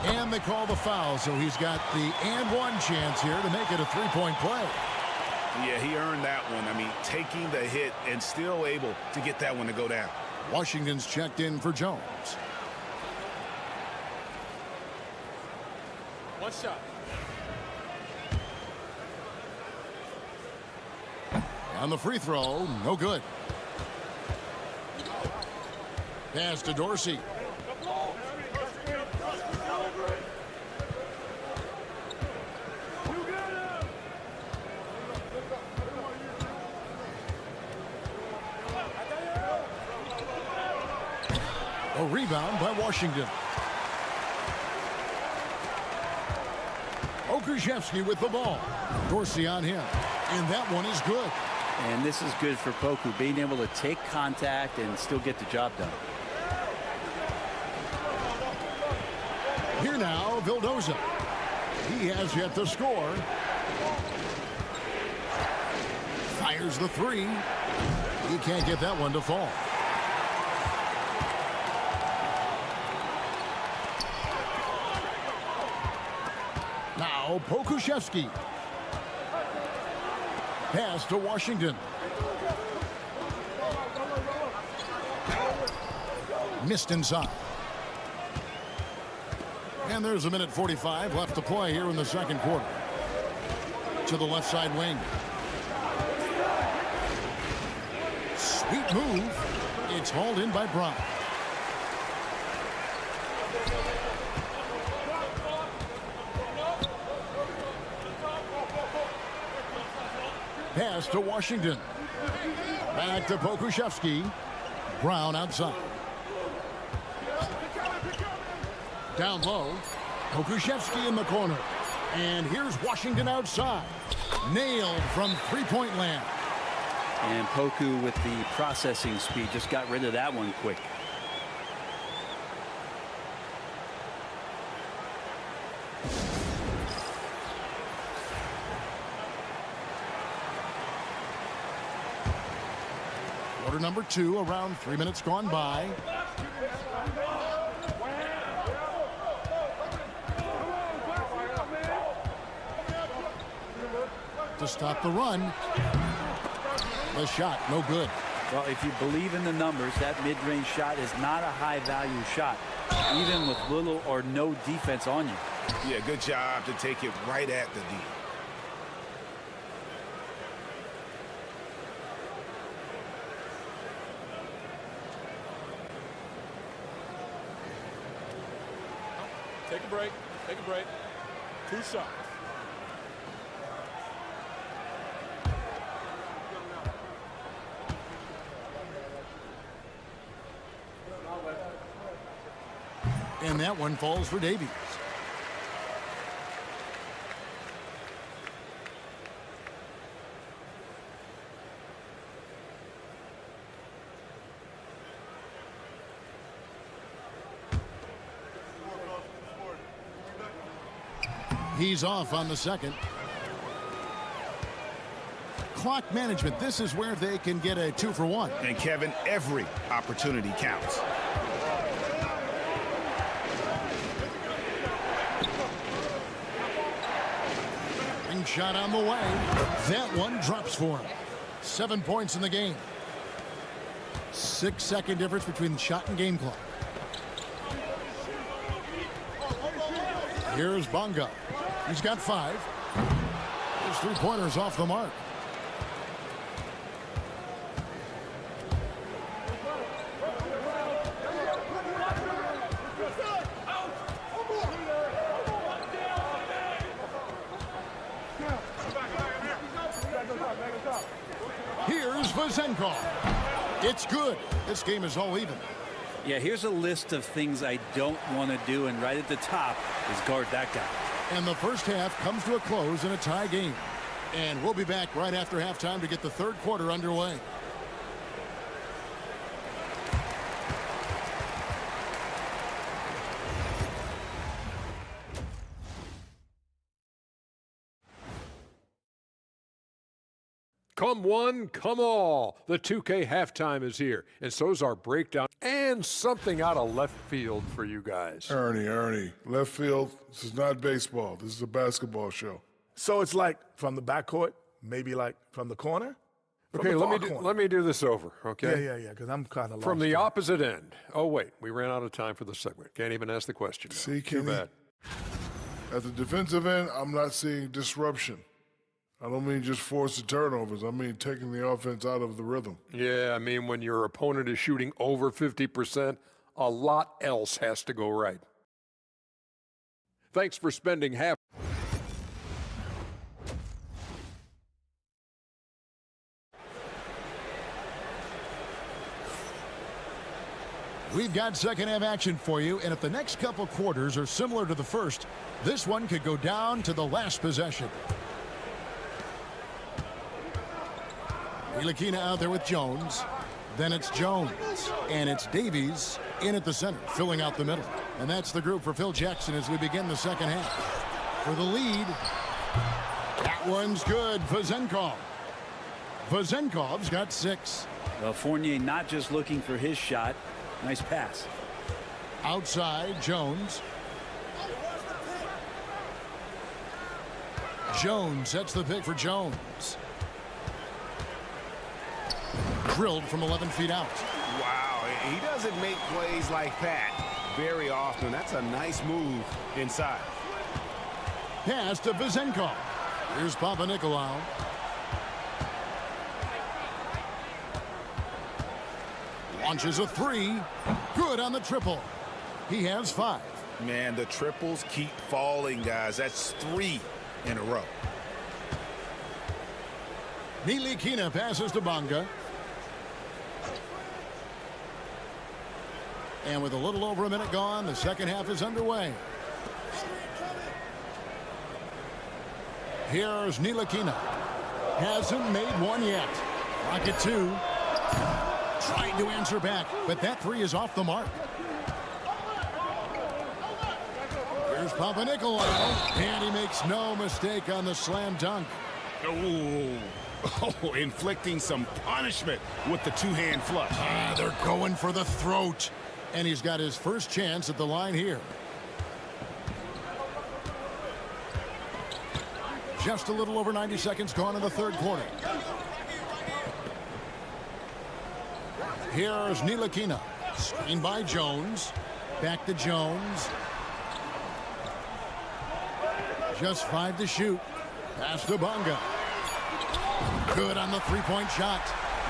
And they call the foul, so he's got the and one chance here to make it a three-point play. Yeah, he earned that one. I mean, taking the hit and still able to get that one to go down. Washington's checked in for Jones. One shot. On the free throw, no good. Pass to Dorsey. A rebound by Washington. Okushevsky with the ball. Dorsey on him. And that one is good. And this is good for Poku, being able to take contact and still get the job done. Here now, Vildoza. He has yet to score. Fires the three. He can't get that one to fall. Now, Pokusevski. Pass to Washington. Missed inside. And there's a minute 45 left to play here in the second quarter. To the left side wing. Sweet move. It's hauled in by Brown. Pass to Washington. Back to Pokusevski. Brown outside. Down low. Pokusevski in the corner. And here's Washington outside. Nailed from three-point land. And Poku with the processing speed just got rid of that one quick. Quarter number 2, around 3 minutes gone by. To stop the run. The shot, no good. Well, if you believe in the numbers, that mid-range shot is not a high-value shot, even with little or no defense on you. Yeah, good job to take it right at the D. Take a break. Take a break. 2 shots. And that one falls for Davies. He's off on the second. Clock management. This is where they can get a 2 for 1. And Kevin, every opportunity counts. Ring shot on the way. That one drops for him. 7 points in the game. 6-second difference between the shot and game clock. Here's Bonga. He's got 5. His three-pointers off the mark. Vezenkov. It's good. This game is all even. Yeah, here's a list of things I don't want to do, and right at the top is guard that guy. And the first half comes to a close in a tie game. And we'll be back right after halftime to get the third quarter underway. Come one, come all. The 2K halftime is here, and so's our breakdown and something out of left field for you guys. Ernie, left field, this is not baseball. This is a basketball show. So it's like from the backcourt, maybe like from the corner? Okay, let me do this over, okay? Yeah, because I'm kind of lost. From the opposite end. Oh, wait, we ran out of time for the segment. Can't even ask the question now. See, Too Kenny, bad. at the defensive end, I'm not seeing disruption. I don't mean just forced turnovers. I mean taking the offense out of the rhythm. Yeah, I mean when your opponent is shooting over 50%, a lot else has to go right. Thanks for spending half. We've got second half action for you, and if the next couple quarters are similar to the first, this one could go down to the last possession. Ntilikina out there with Jones. Then it's Jones. And it's Davies in at the center, filling out the middle. And that's the group for Phil Jackson as we begin the second half. For the lead, that one's good. Vezenkov. Vezenkov's got 6. Well, Fournier not just looking for his shot. Nice pass. Outside, Jones. Jones sets the pick for Jones. Drilled from 11 feet out. Wow, he doesn't make plays like that very often. That's a nice move inside. Pass to Vezenkov. Here's Papanikolaou. Launches a 3. Good on the triple. He has 5. Man, the triples keep falling, guys. That's 3 in a row. Ntilikina passes to Bonga. And with a little over a minute gone, the second half is underway. Here's Ntilikina. Hasn't made one yet. Rocket 2. Trying to answer back, but that 3 is off the mark. Here's Papanikolaou, and he makes no mistake on the slam dunk. Oh, inflicting some punishment with the two-hand flush. They're going for the throat. And he's got his first chance at the line here. Just a little over 90 seconds gone in the third quarter. Here's Ntilikina. Screen by Jones. Back to Jones. Just 5 to shoot. Pass to Bonga. Good on the three-point shot.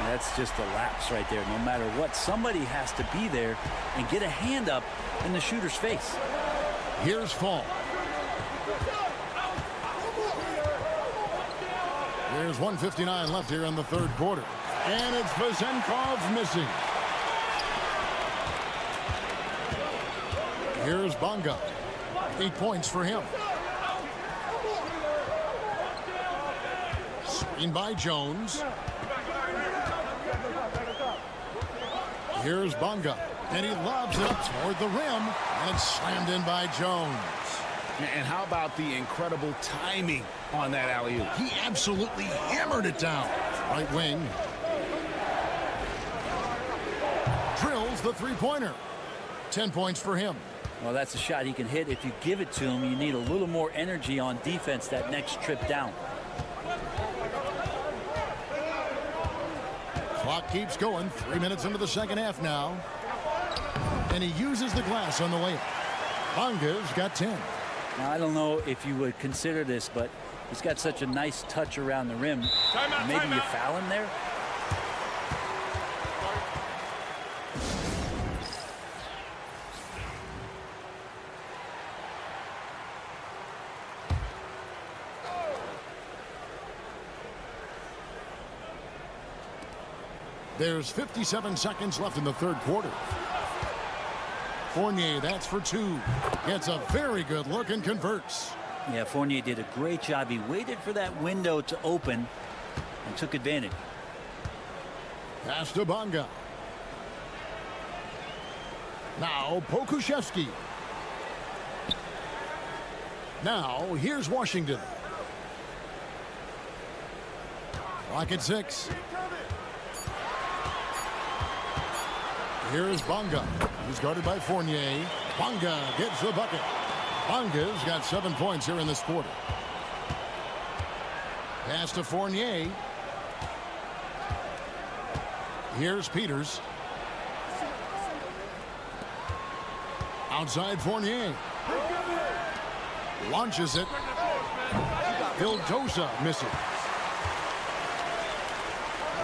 That's just a lapse right there. No matter what, somebody has to be there and get a hand up in the shooter's face. Here's Fall. There's 1:59 left here in the third quarter. And it's Vezenkov missing. Here's Bonga. 8 points for him. Screen by Jones. Here's Bonga. And he lobs it toward the rim. And it's slammed in by Jones. And how about the incredible timing on that alley-oop? He absolutely hammered it down. Right wing. Drills the three-pointer. 10 points for him. Well, that's a shot he can hit. If you give it to him, you need a little more energy on defense that next trip down. Clock keeps going. 3 minutes into the second half now. And he uses the glass on the layup. Bonga's got 10. Now, I don't know if you would consider this, but he's got such a nice touch around the rim. Maybe you foul him there? There's 57 seconds left in the third quarter. Fournier, that's for two. Gets a very good look and converts. Yeah, Fournier did a great job. He waited for that window to open and took advantage. Pass to Bonga. Now Pokuševski. Now here's Washington. Clock at 6. Here's Bonga. He's guarded by Fournier. Bonga gets the bucket. Bonga's got 7 points here in this quarter. Pass to Fournier. Here's Peters. Outside Fournier. Launches it. Vildosa misses.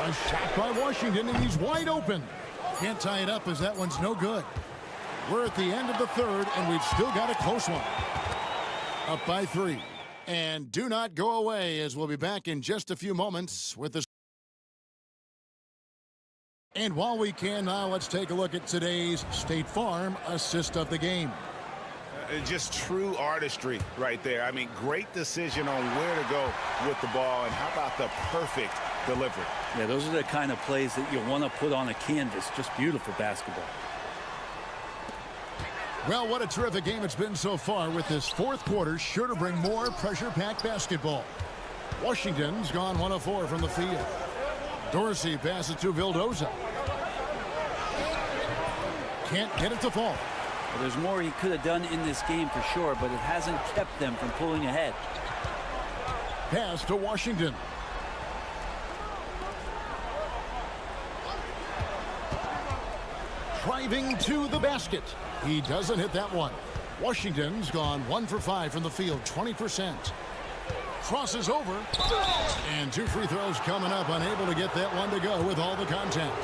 A shot by Washington, and he's wide open. Can't tie it up as that one's no good. We're at the end of the third, and we've still got a close one. Up by 3. And do not go away, as we'll be back in just a few moments with the... And while we can now, let's take a look at today's State Farm assist of the game. Just true artistry right there. I mean, great decision on where to go with the ball, and how about the perfect delivery? Yeah, those are the kind of plays that you want to put on a canvas. Just beautiful basketball. Well, what a terrific game it's been so far, with this fourth quarter sure to bring more pressure-packed basketball. Washington's gone 1 of 4 from the field. Dorsey passes to Vildosa. Can't get it to fall. Well, there's more he could have done in this game for sure, but it hasn't kept them from pulling ahead. Pass to Washington. Driving to the basket. He doesn't hit that one. Washington's gone 1 for 5 from the field, 20%. Crosses over. And 2 free throws coming up, unable to get that one to go with all the contact.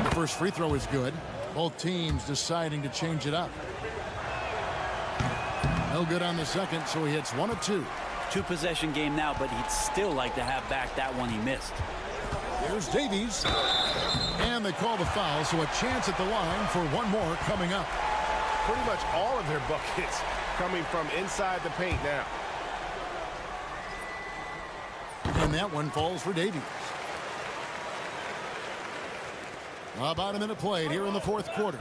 The first free throw is good. Both teams deciding to change it up. No good on the second, so he hits 1 of 2. 2-possession game now, but he'd still like to have back that one he missed. Here's Davies. And they call the foul, so a chance at the line for one more coming up. Pretty much all of their buckets coming from inside the paint now. And that one falls for Davies. About a minute played here in the fourth quarter.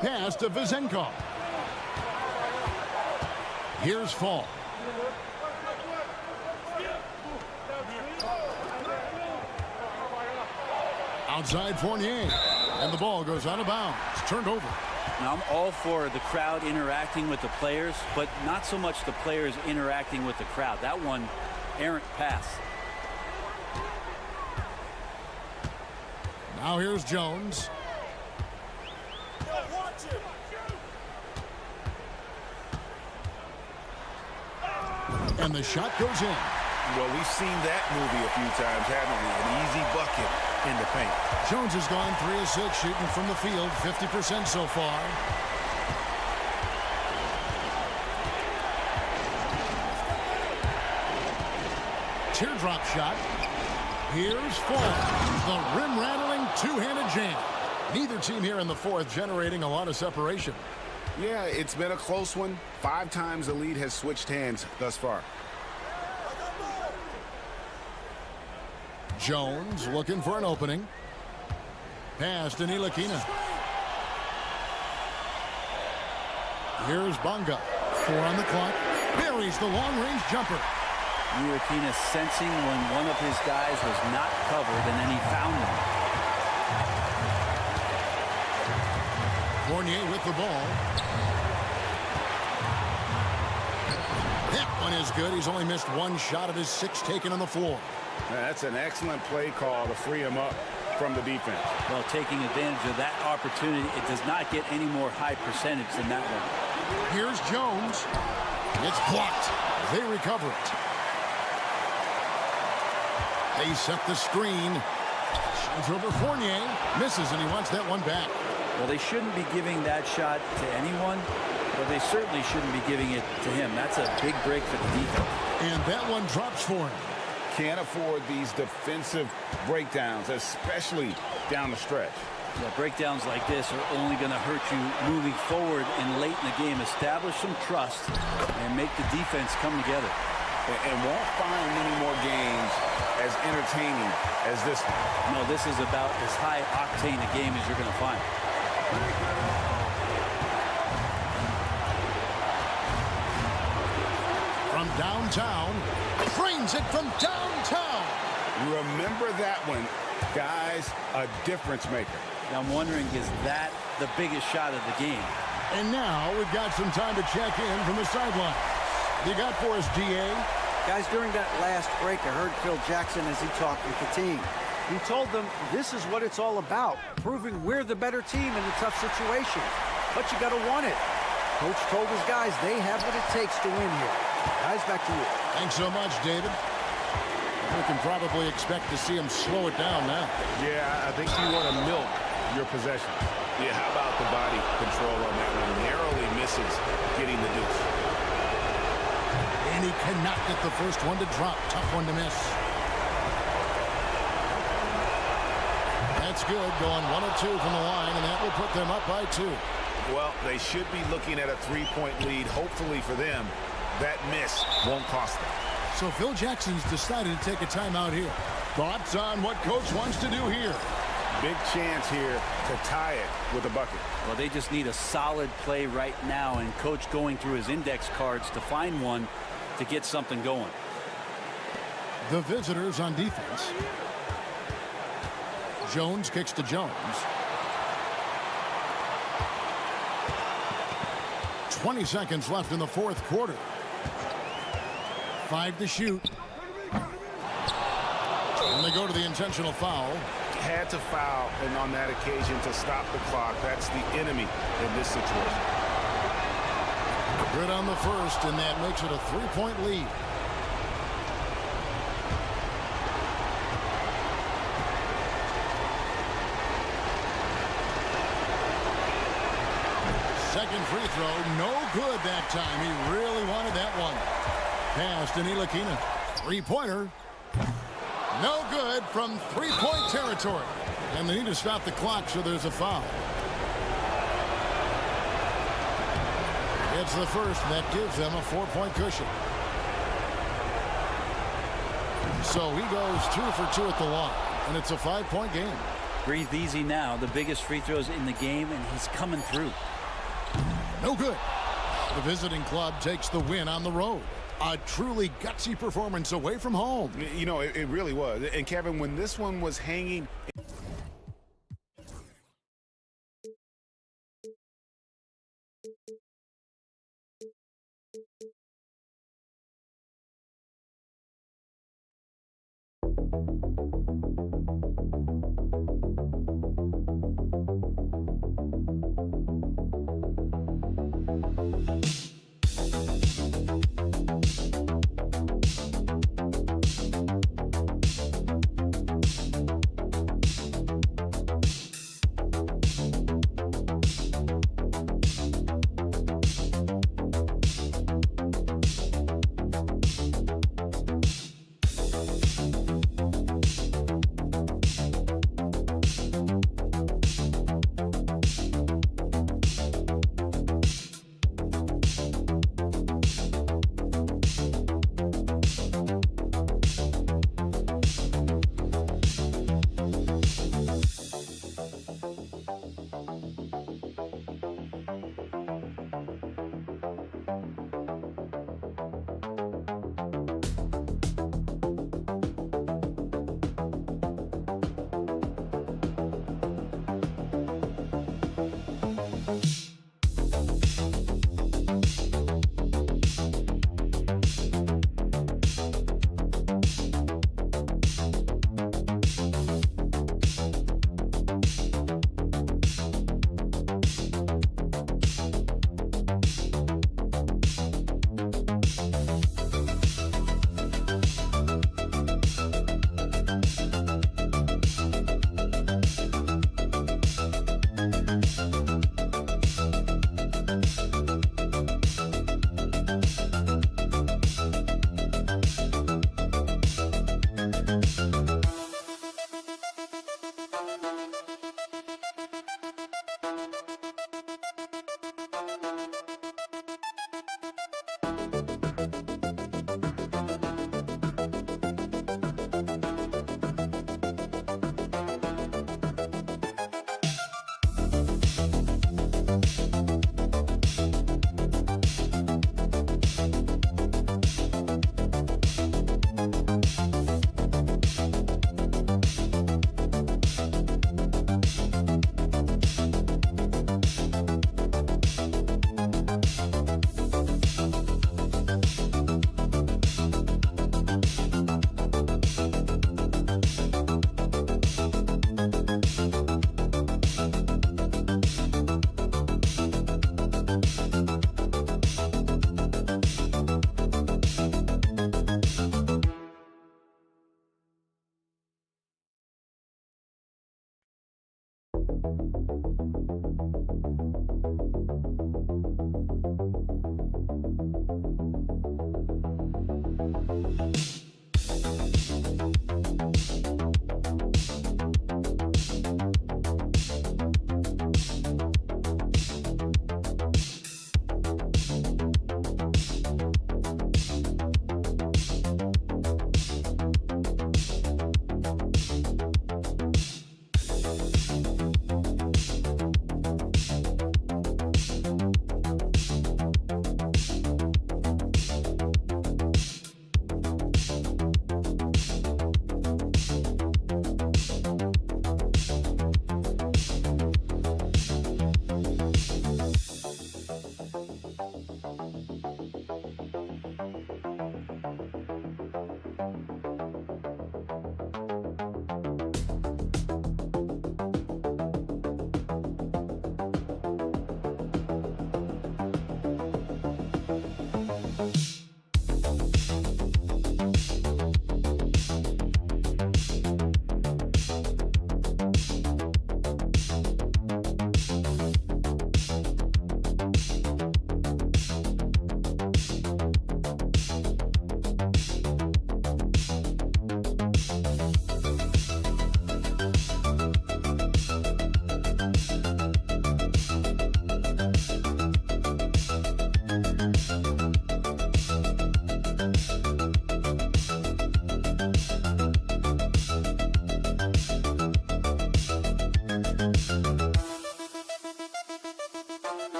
Pass to Vizenkov. Here's Fall. Outside Fournier. And the ball goes out of bounds. It's turned over. Now, I'm all for the crowd interacting with the players, but not so much the players interacting with the crowd. That one, errant pass. Now here's Jones. And the shot goes in. Well, we've seen that movie a few times, haven't we? An easy bucket in the paint. Jones has gone 3 of 6 shooting from the field, 50% so far. Teardrop shot. Here's Fall. The rim-rattling two-handed jam. Neither team here in the fourth generating a lot of separation. Yeah, it's been a close one. 5 times the lead has switched hands thus far. Jones looking for an opening. Pass to Ntilikina. Here's Bonga. 4 on the clock. Buries the long-range jumper. Ntilikina sensing when one of his guys was not covered, and then he found him. Fournier with the ball. That one is good. He's only missed 1 shot of his 6 taken on the floor. That's an excellent play call to free him up from the defense. Well, taking advantage of that opportunity, it does not get any more high percentage than that one. Here's Jones. It's blocked. They recover it. They set the screen. Shoots over Fournier. Misses, and he wants that one back. Well, they shouldn't be giving that shot to anyone, Well, they certainly shouldn't be giving it to him. That's a big break for the defense. And that one drops for him. Can't afford these defensive breakdowns, especially down the stretch. Yeah, breakdowns like this are only going to hurt you moving forward and late in the game. Establish some trust and make the defense come together. And won't find many more games as entertaining as this one. No, this is about as high octane a game as you're going to find. From downtown, frames it from downtown. Remember that one, guys, a difference maker. Now I'm wondering, is that the biggest shot of the game? And now we've got some time to check in from the sideline. You got for us, GA? Guys, during that last break, I heard Phil Jackson as he talked with the team. He told them this is what it's all about, proving we're the better team in a tough situation. But you got to want it. Coach told his guys they have what it takes to win here. Guys, back to you. Thanks so much, David. We can probably expect to see him slow it down now. Yeah, I think you want to milk your possession. Yeah, how about the body control on that one? Narrowly misses getting the deuce. And he cannot get the first one to drop. Tough one to miss. That's good. Going 1 of 2 from the line, and that will put them up by 2. Well, they should be looking at a 3-point lead. Hopefully for them, that miss won't cost them. So Phil Jackson's decided to take a timeout here. Thoughts on what Coach wants to do here? Big chance here to tie it with a bucket. Well, they just need a solid play right now, and Coach going through his index cards to find one to get something going. The visitors on defense. Jones kicks to Jones. 20 seconds left in the fourth quarter. 5 to shoot. And they go to the intentional foul. Had to foul, and on that occasion to stop the clock. That's the enemy in this situation. Good on the first, and that makes it a 3-point lead. Second free throw, no good that time. He really wanted that one. Pass to Ntilikina. Three-pointer. No good from three-point territory. And they need to stop the clock, so there's a foul. It's the first, and that gives them a 4-point cushion. So he goes 2 for 2 at the line, and it's a 5-point game. Breathe easy now. The biggest free throws in the game, and he's coming through. No good. The visiting club takes the win on the road. A truly gutsy performance away from home. You know, it really was. And Kevin, when this one was hanging...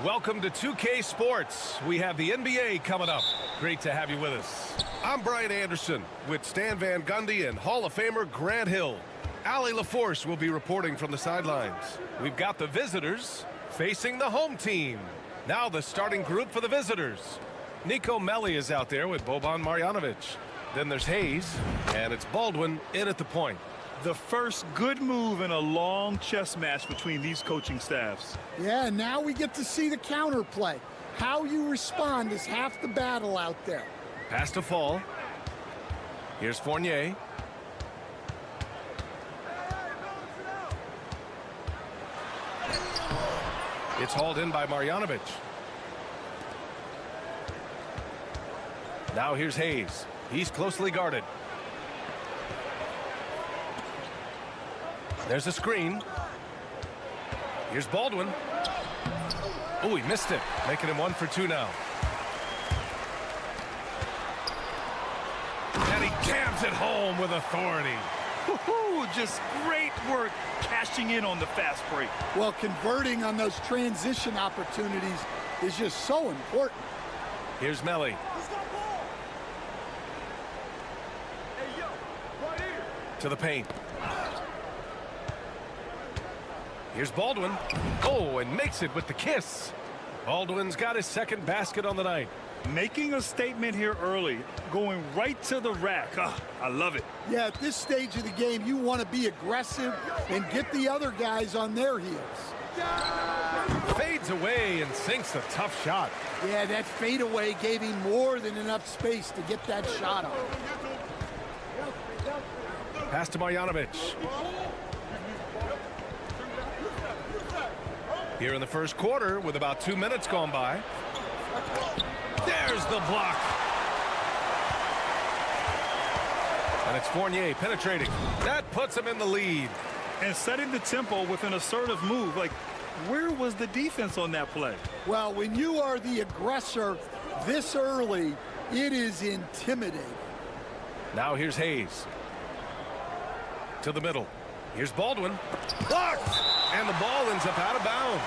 Welcome to 2K Sports. We have the NBA coming up. Great to have you with us. I'm Brian Anderson with Stan Van Gundy and Hall of Famer Grant Hill. Allie LaForce will be reporting from the sidelines. We've got the visitors facing the home team. Now the starting group for the visitors. Nico Melli is out there with Boban Marjanovic. Then there's Hayes, and it's Baldwin in at the point. The first good move in a long chess match between these coaching staffs. Yeah, now we get to see the counterplay. How you respond is half the battle out there. Pass to Fall. Here's Fournier. It's hauled in by Marjanovic. Now here's Hayes. He's closely guarded. There's a screen. Here's Baldwin. Oh, he missed it, making him 1 for 2 now. And he jams it home with authority. Just great work cashing in on the fast break. Well, converting on those transition opportunities is just so important. Here's Melly. To the paint. Here's Baldwin. Oh, and makes it with the kiss. Baldwin's got his second basket on the night. Making a statement here early, going right to the rack. I love it. Yeah, at this stage of the game, you want to be aggressive and get the other guys on their heels. Fades away and sinks a tough shot. Yeah, that fadeaway gave him more than enough space to get that shot off. Pass to Marjanovic. Here in the first quarter with about 2 minutes gone by. There's the block. And it's Fournier penetrating. That puts him in the lead. And setting the tempo with an assertive move. Like, where was the defense on that play? Well, when you are the aggressor this early, it is intimidating. Now here's Hayes. To the middle. Here's Baldwin. Blocked! And the ball ends up out of bounds.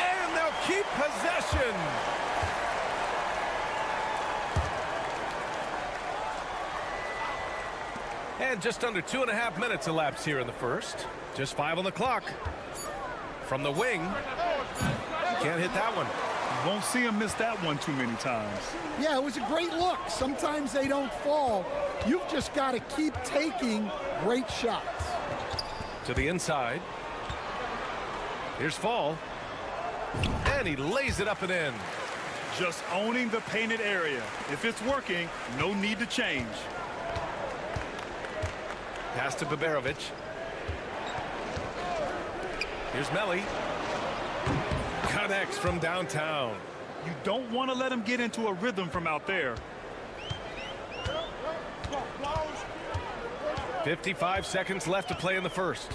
And they'll keep possession. And just under 2.5 minutes elapsed here in the first. Just 5 on the clock. From the wing. Can't hit that one. Won't see him miss that one too many times. Yeah, it was a great look. Sometimes they don't fall. You've just got to keep taking great shots. To the inside. Here's Fall. And he lays it up and in. Just owning the painted area. If it's working, no need to change. Pass to Baberovic. Here's Melly. Connects from downtown. You don't want to let him get into a rhythm from out there. 55 seconds left to play in the first.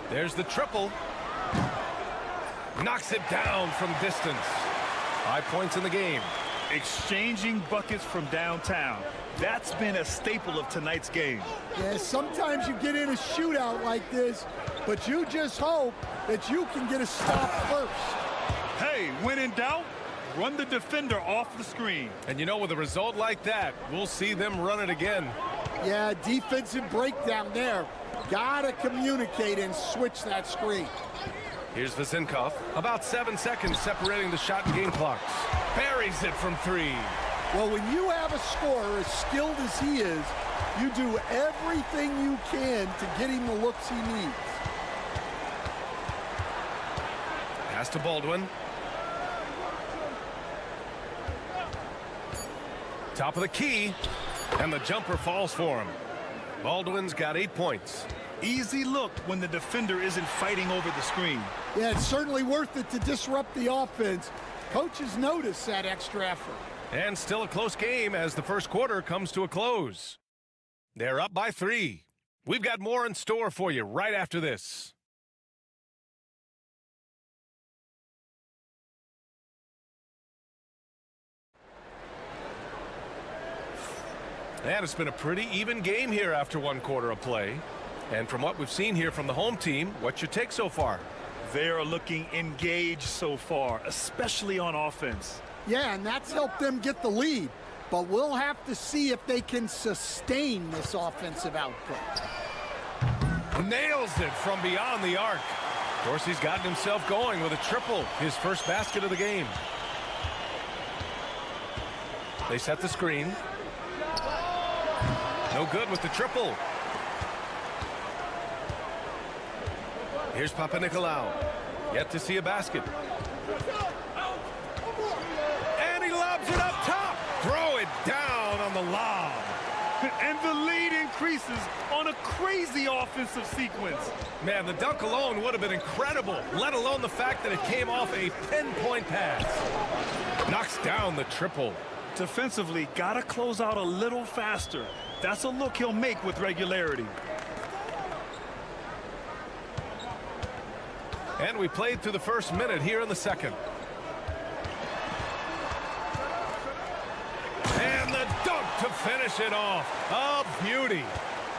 There's the triple. Knocks it down from distance. 5 points in the game. Exchanging buckets from downtown. That's been a staple of tonight's game. Yeah, sometimes you get in a shootout like this, but you just hope that you can get a stop first. Hey, when in doubt, run the defender off the screen. And you know, with a result like that, we'll see them run it again. Yeah, defensive breakdown there. Gotta communicate and switch that screen. Here's Vezinkov. About 7 seconds separating the shot and game clocks. Buries it from 3. Well, when you have a scorer as skilled as he is, you do everything you can to get him the looks he needs. Pass to Baldwin. Top of the key. And the jumper falls for him. Baldwin's got 8 points. Easy look when the defender isn't fighting over the screen. Yeah, it's certainly worth it to disrupt the offense. Coaches notice that extra effort. And still a close game as the first quarter comes to a close. They're up by 3. We've got more in store for you right after this. And it's been a pretty even game here after 1 quarter of play. And from what we've seen here from the home team, what's your take so far? They are looking engaged so far, especially on offense. Yeah, and that's helped them get the lead. But we'll have to see if they can sustain this offensive output. Nails it from beyond the arc. Dorsey's gotten himself going with a triple, his first basket of the game. They set the screen. No good with the triple. Here's Papanikolaou. Yet to see a basket. And he lobs it up top. Throw it down on the lob. And the lead increases on a crazy offensive sequence. Man, the dunk alone would have been incredible, let alone the fact that it came off a pinpoint pass. Knocks down the triple. Defensively, gotta close out a little faster. That's a look he'll make with regularity. And we played through the first minute here in the second. finish it off. A beauty.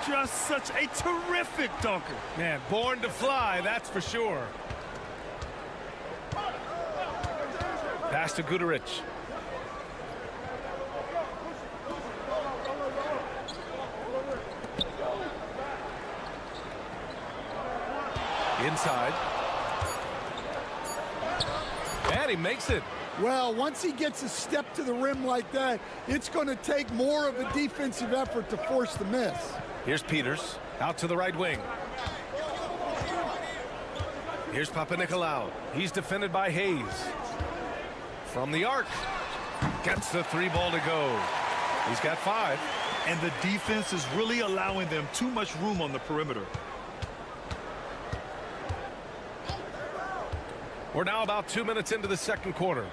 Just such a terrific dunker. Man, born to fly, that's for sure. Pass to Guduric. Inside. And he makes it. Well, once he gets a step to the rim like that, it's going to take more of a defensive effort to force the miss. Here's Peters, out to the right wing. Here's Papanikolaou. He's defended by Hayes. From the arc. Gets the 3-ball to go. He's got 5. And the defense is really allowing them too much room on the perimeter. We're now about 2 minutes into the second quarter.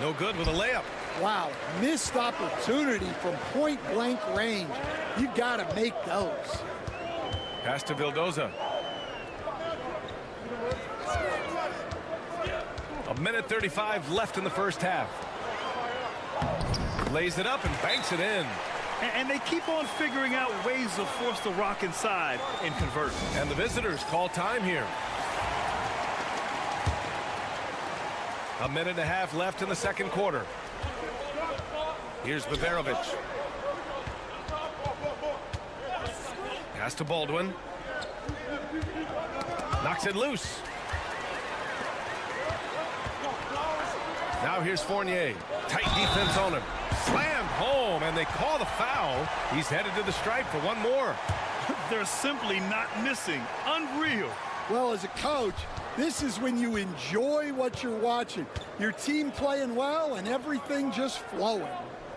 No good with a layup. Wow, missed opportunity from point-blank range. You've got to make those. Pass to Vildoza. A minute 35 left in the first half. Lays it up and banks it in. And they keep on figuring out ways to force the rock inside and convert. And the visitors call time here. A minute and a half left in the second quarter. Here's Baberovic. Pass to Baldwin. Knocks it loose. Now here's Fournier. Tight defense on him. Slammed home, and they call the foul. He's headed to the stripe for one more. They're simply not missing. Unreal. Well, as a coach, this is when you enjoy what you're watching. Your team playing well and everything just flowing.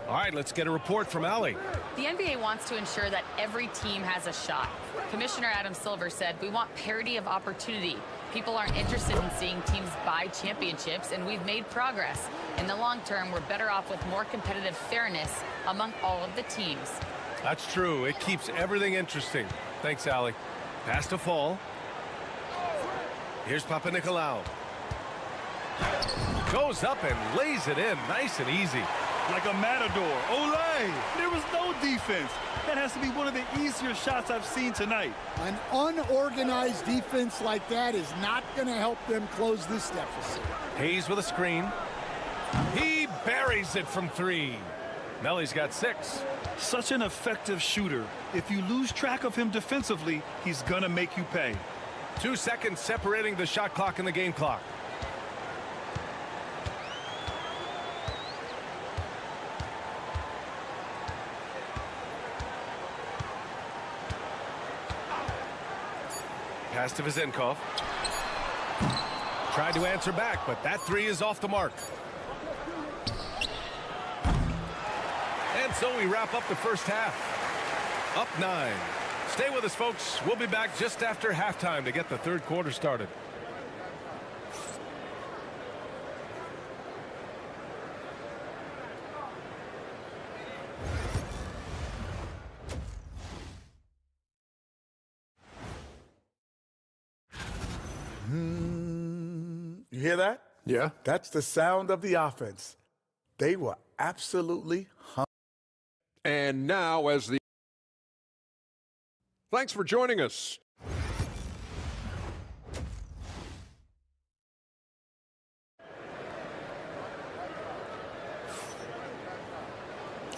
All right, let's get a report from Ali. The NBA wants to ensure that every team has a shot. Commissioner Adam Silver said, we want parity of opportunity. People aren't interested in seeing teams buy championships, and we've made progress. In the long term, we're better off with more competitive fairness among all of the teams. That's true. It keeps everything interesting. Thanks, Ali. Pass to Fall. Here's Papanikolaou. Goes up and lays it in nice and easy. Like a matador. Olay! There was no defense. That has to be one of the easier shots I've seen tonight. An unorganized defense like that is not going to help them close this deficit. Hayes with a screen. He buries it from 3. Melly's got 6. Such an effective shooter. If you lose track of him defensively, he's going to make you pay. 2 seconds separating the shot clock and the game clock. Pass to Vezenkov. Tried to answer back, but that 3 is off the mark. And so we wrap up the first half. Up 9. Stay with us, folks. We'll be back just after halftime to get the third quarter started. You hear that? Yeah. That's the sound of the offense. They were absolutely hungry. And now as the... Thanks for joining us.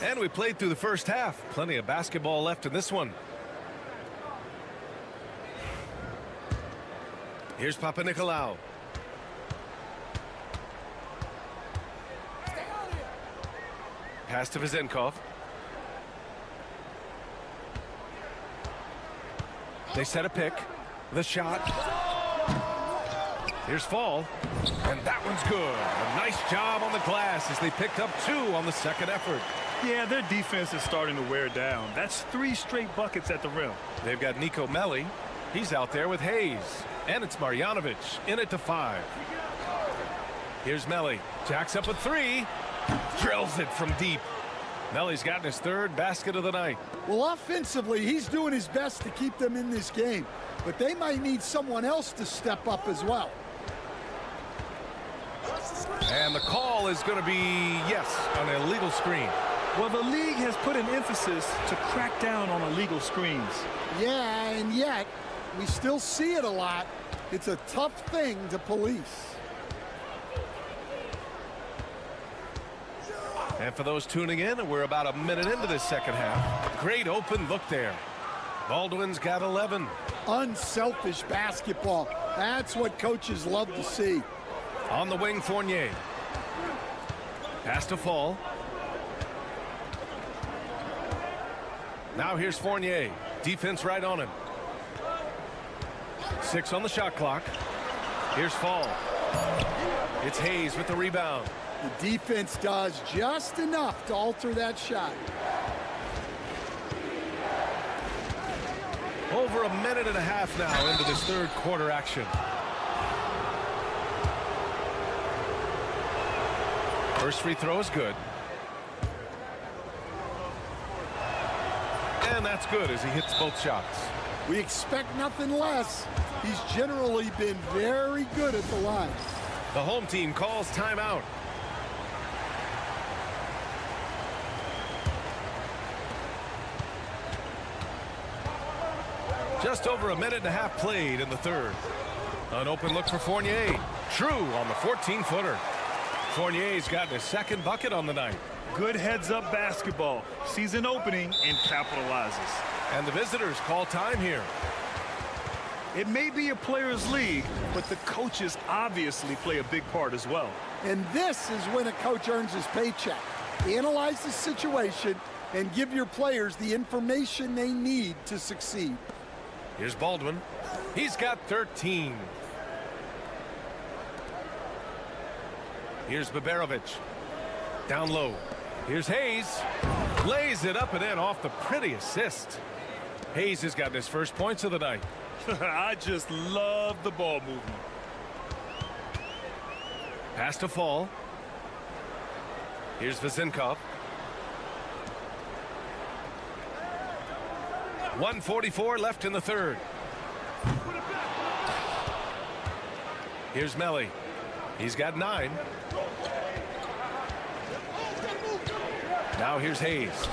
And we played through the first half. Plenty of basketball left in this one. Here's Papanikolaou. Pass to Vezenkov. They set a pick. The shot. Here's Fall. And that one's good. A nice job on the glass as they picked up 2 on the second effort. Yeah, their defense is starting to wear down. That's 3 straight buckets at the rim. They've got Nico Melli. He's out there with Hayes. And it's Marjanovic in it to 5. Here's Melli. Jacks up a 3. Drills it from deep. Melli's gotten his 3rd basket of the night. Well, offensively, he's doing his best to keep them in this game. but they might need someone else to step up as well. And the call is going to be, yes, an illegal screen. Well, the league has put an emphasis to crack down on illegal screens. Yeah, and yet we still see it a lot. It's a tough thing to police. And for those tuning in, we're about a minute into this second half. Great open look there. Baldwin's got 11. Unselfish basketball. That's what coaches love to see. On the wing, Fournier. Pass to Fall. Now here's Fournier. Defense right on him. 6 on the shot clock. Here's Fall. It's Hayes with the rebound. The defense does just enough to alter that shot. Over a minute and a half now into this third quarter action. First free throw is good. And that's good as he hits both shots. We expect nothing less. He's generally been very good at the line. The home team calls timeout. Just over a minute and a half played in the third. An open look for Fournier. True on the 14-footer. Fournier's gotten his second bucket on the night. Good heads-up basketball. Sees an opening and capitalizes. And the visitors call time here. It may be a players' league, but the coaches obviously play a big part as well. And this is when a coach earns his paycheck. Analyze the situation and give your players the information they need to succeed. Here's Baldwin. He's got 13. Here's Baberovic. Down low. Here's Hayes. Lays it up and in off the pretty assist. Hayes has gotten his first points of the night. I just love the ball movement. Pass to Fall. Here's Vezinkov. 1:44 left in the third. Here's Melly. He's got 9. Now here's Hayes.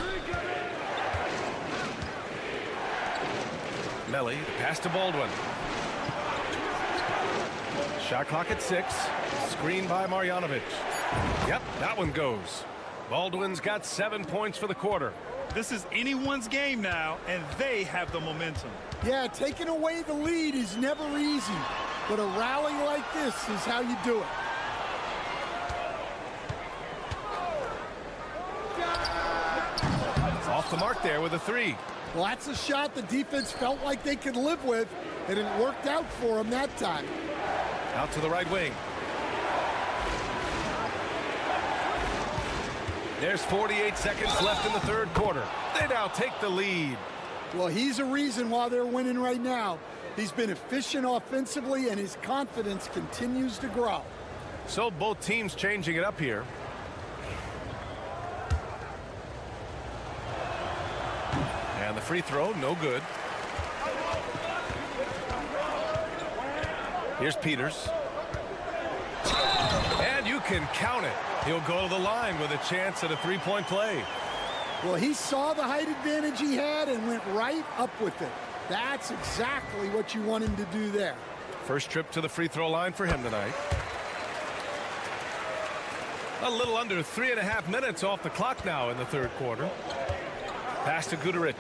Melly, pass to Baldwin. Shot clock at 6. Screen by Marjanovic. Yep, that one goes. Baldwin's got 7 points for the quarter. This is anyone's game now, and they have the momentum. Yeah, taking away the lead is never easy, but a rally like this is how you do it. Off the mark there with a 3. Well, that's a shot the defense felt like they could live with, and it worked out for them that time. Out to the right wing. There's 48 seconds left in the third quarter. They now take the lead. Well, he's a reason why they're winning right now. He's been efficient offensively, and his confidence continues to grow. So both teams changing it up here. And the free throw, no good. Here's Peters. And you can count it. He'll go to the line with a chance at a three-point play. Well, he saw the height advantage he had and went right up with it. That's exactly what you want him to do there. First trip to the free throw line for him tonight. A little under 3.5 minutes off the clock now in the third quarter. Pass to Guduric.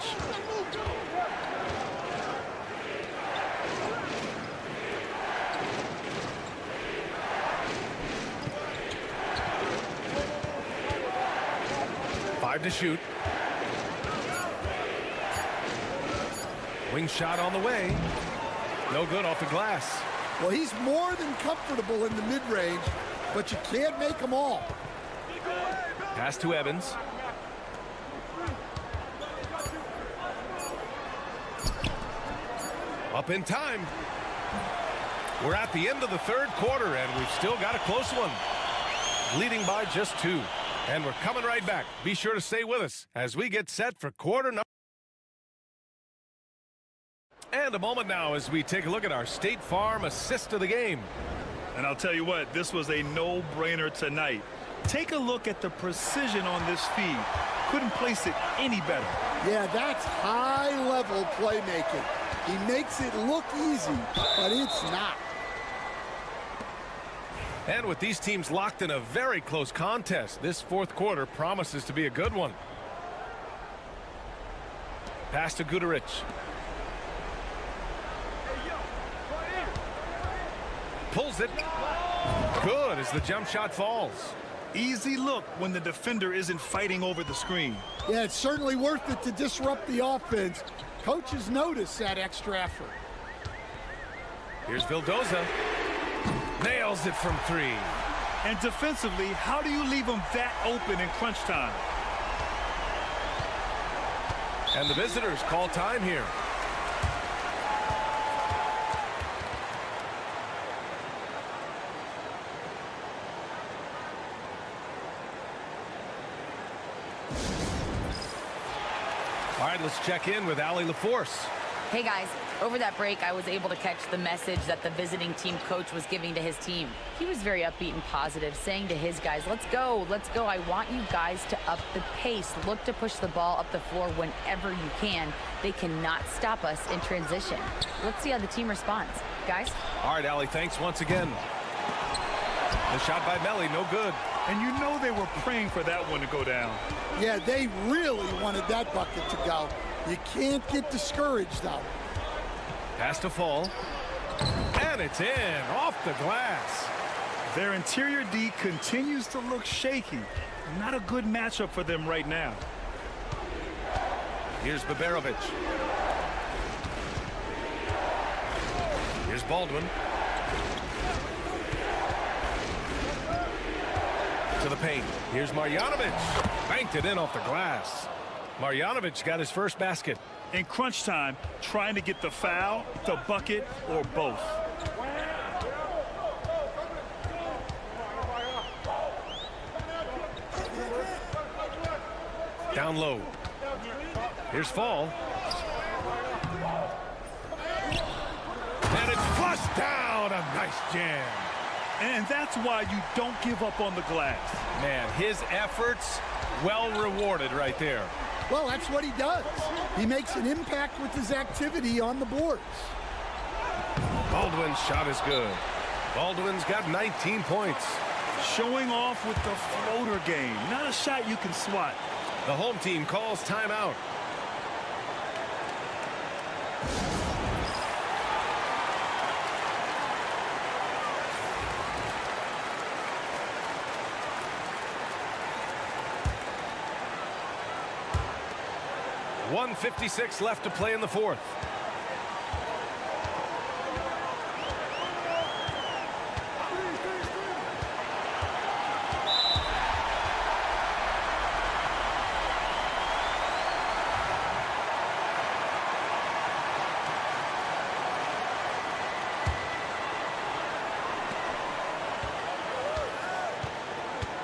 To shoot. Wing shot on the way. No good off the glass. Well, he's more than comfortable in the mid-range, but you can't make them all. Pass to Evans. Up in time. We're at the end of the third quarter, and we've still got a close one. Leading by just 2. And we're coming right back. Be sure to stay with us as we get set for quarter number. And a moment now as we take a look at our State Farm assist of the game. And I'll tell you what, this was a no-brainer tonight. Take a look at the precision on this feed. Couldn't place it any better. Yeah, that's high-level playmaking. He makes it look easy, but it's not. And with these teams locked in a very close contest, this fourth quarter promises to be a good one. Pass to Guduric. Pulls it. Good as the jump shot falls. Easy look when the defender isn't fighting over the screen. Yeah, it's certainly worth it to disrupt the offense. Coaches notice that extra effort. Here's Vildoza. Nails it from 3. And defensively, how do you leave them that open in crunch time? And the visitors call time here. All right, let's check in with Allie LaForce. Hey guys, over that break I was able to catch the message that the visiting team coach was giving to his team. He was very upbeat and positive, saying to his guys, let's go, I want you guys to up the pace. Look to push the ball up the floor whenever you can. They cannot stop us in transition. Let's see how the team responds. Guys? All right, Allie, thanks once again. The shot by Melly, no good. And you know they were praying for that one to go down. Yeah, they really wanted that bucket to go. You can't get discouraged, though. Pass to Fall. And it's in, off the glass. Their interior D continues to look shaky. Not a good matchup for them right now. Here's Baberovic. Here's Baldwin. To the paint. Here's Marjanovic. Banked it in off the glass. Marjanovic got his first basket. In crunch time, trying to get the foul, the bucket, or both. Down low. Here's Fall. And it's flushed down. A nice jam. And that's why you don't give up on the glass. Man, his efforts well rewarded right there. Well, that's what he does. He makes an impact with his activity on the boards. Baldwin's shot is good. Baldwin's got 19 points. Showing off with the floater game. Not a shot you can swat. The home team calls timeout. .156 left to play in the fourth.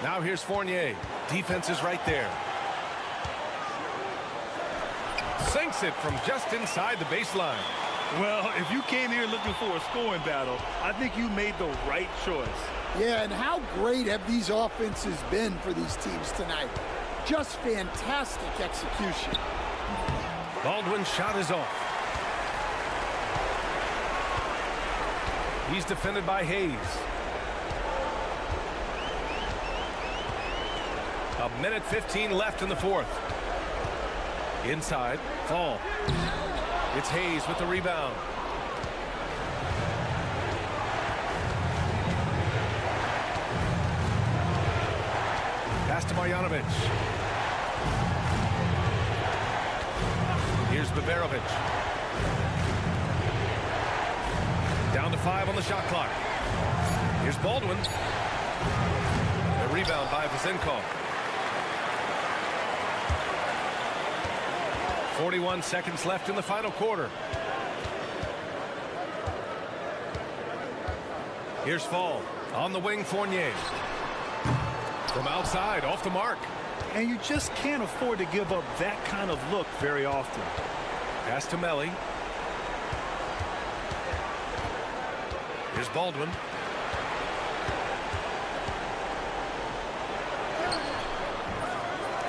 Now here's Fournier. Defense is right there. Sinks it from just inside the baseline. Well, if you came here looking for a scoring battle, I think you made the right choice. Yeah, and how great have these offenses been for these teams tonight? Just fantastic execution. Baldwin's shot is off. He's defended by Hayes. A minute 15 left in the fourth. Inside, Fall. It's Hayes with the rebound. Pass to Marjanovic. Here's Baberovic. Down to 5 on the shot clock. Here's Baldwin. The rebound by Vasenkov. 41 seconds left in the final quarter. Here's Fall. On the wing, Fournier. From outside, off the mark. And you just can't afford to give up that kind of look very often. Pass to Melly. Baldwin.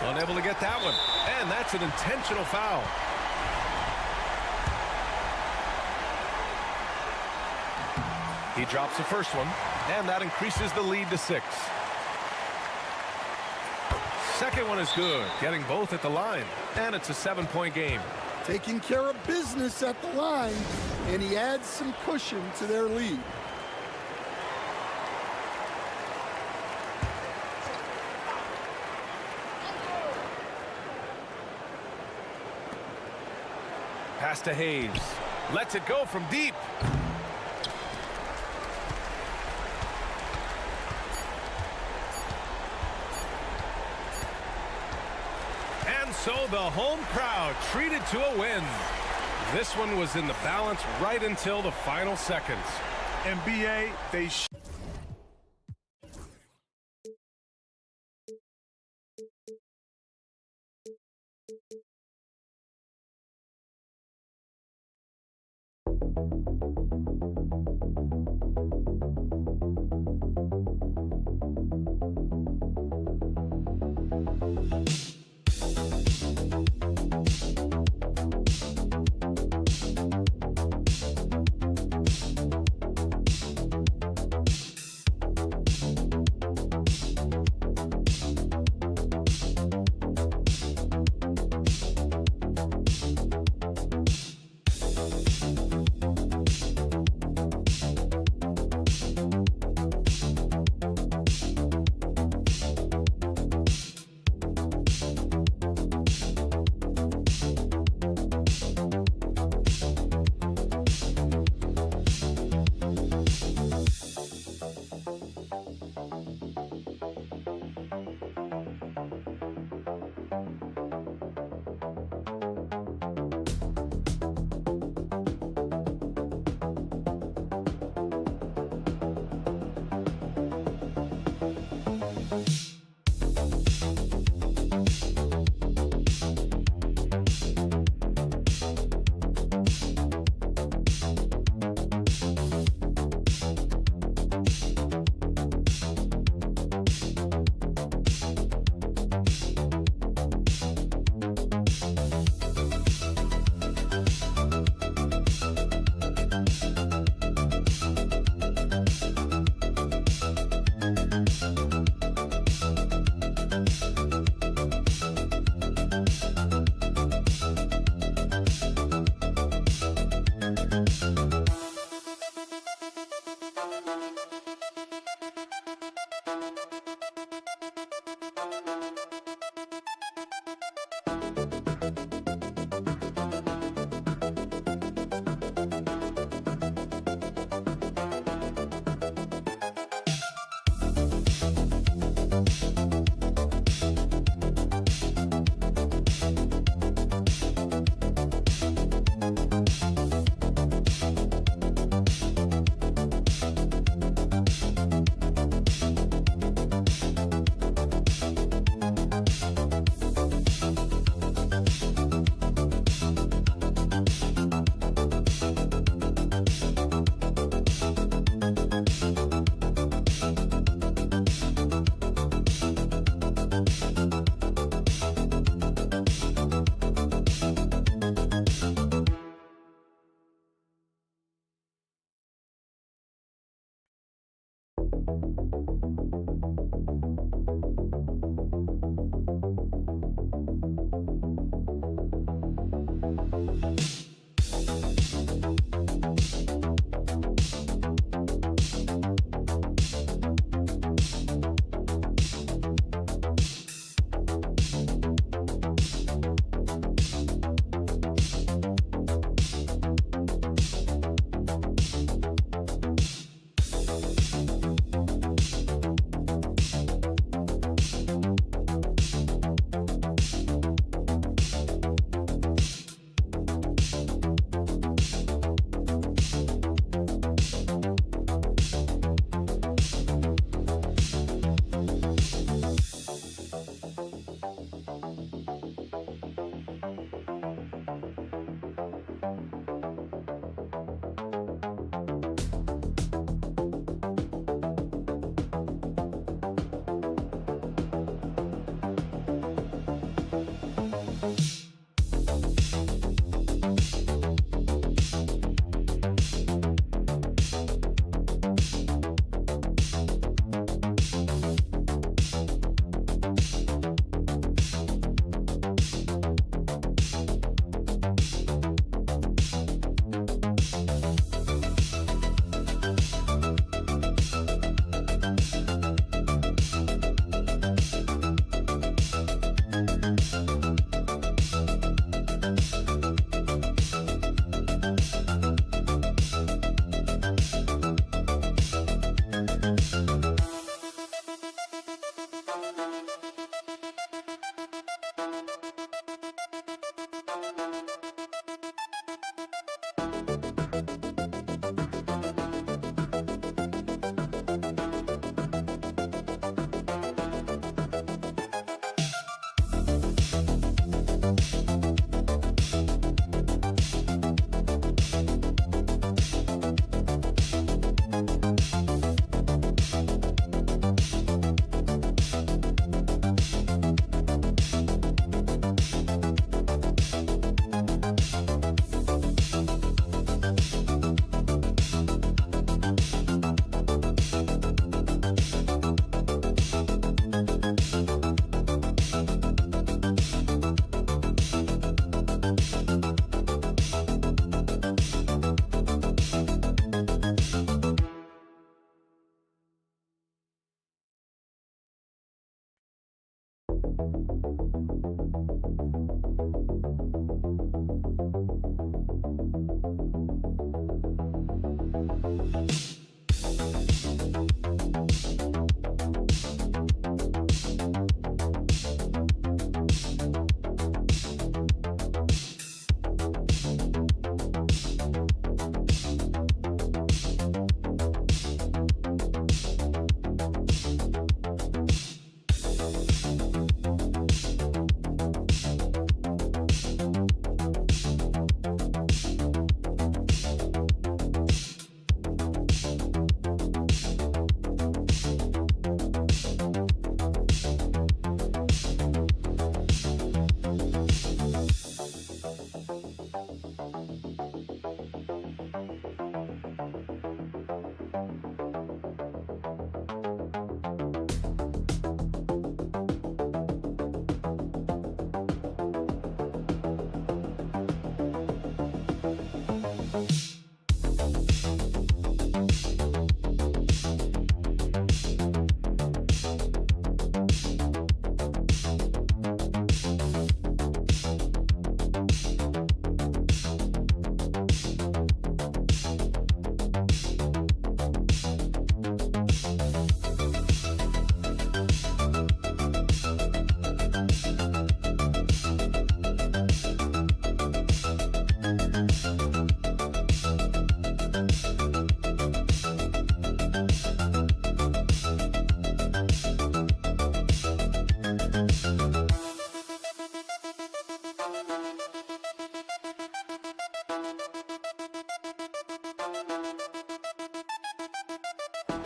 Unable to get that one. And that's an intentional foul. He drops the first one, and that increases the lead to 6. Second one is good, getting both at the line, and it's a 7-point game. Taking care of business at the line, and he adds some cushion to their lead. Pass to Hayes. Lets it go from deep. And so the home crowd treated to a win. This one was in the balance right until the final seconds. NBA, they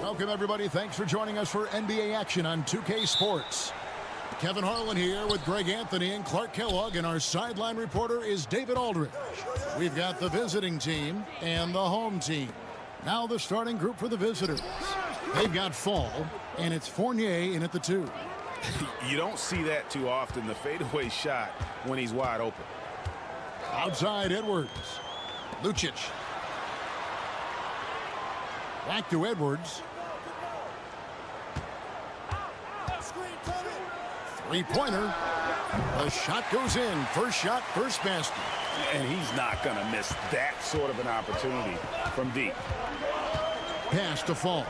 Welcome, everybody. Thanks for joining us for NBA action on 2K Sports. Kevin Harlan here with Greg Anthony and Clark Kellogg, and our sideline reporter is David Aldridge. We've got the visiting team and the home team. Now the starting group for the visitors. They've got Fall, and it's Fournier in at the 2. You don't see that too often, the fadeaway shot when he's wide open. Outside Edwards. Lucic. Back to Edwards. Three-pointer. The shot goes in. First shot, first basket. And he's not going to miss that sort of an opportunity from deep. Pass to Fall.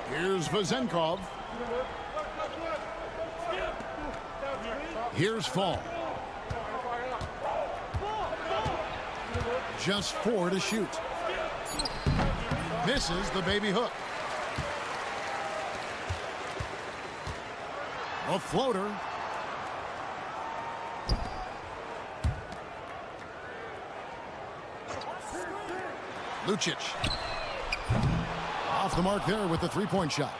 Here's Vezenkov. Here's Fall. Just 4 to shoot. Misses the baby hook. A floater. Lucic. Off the mark there with the three-point shot.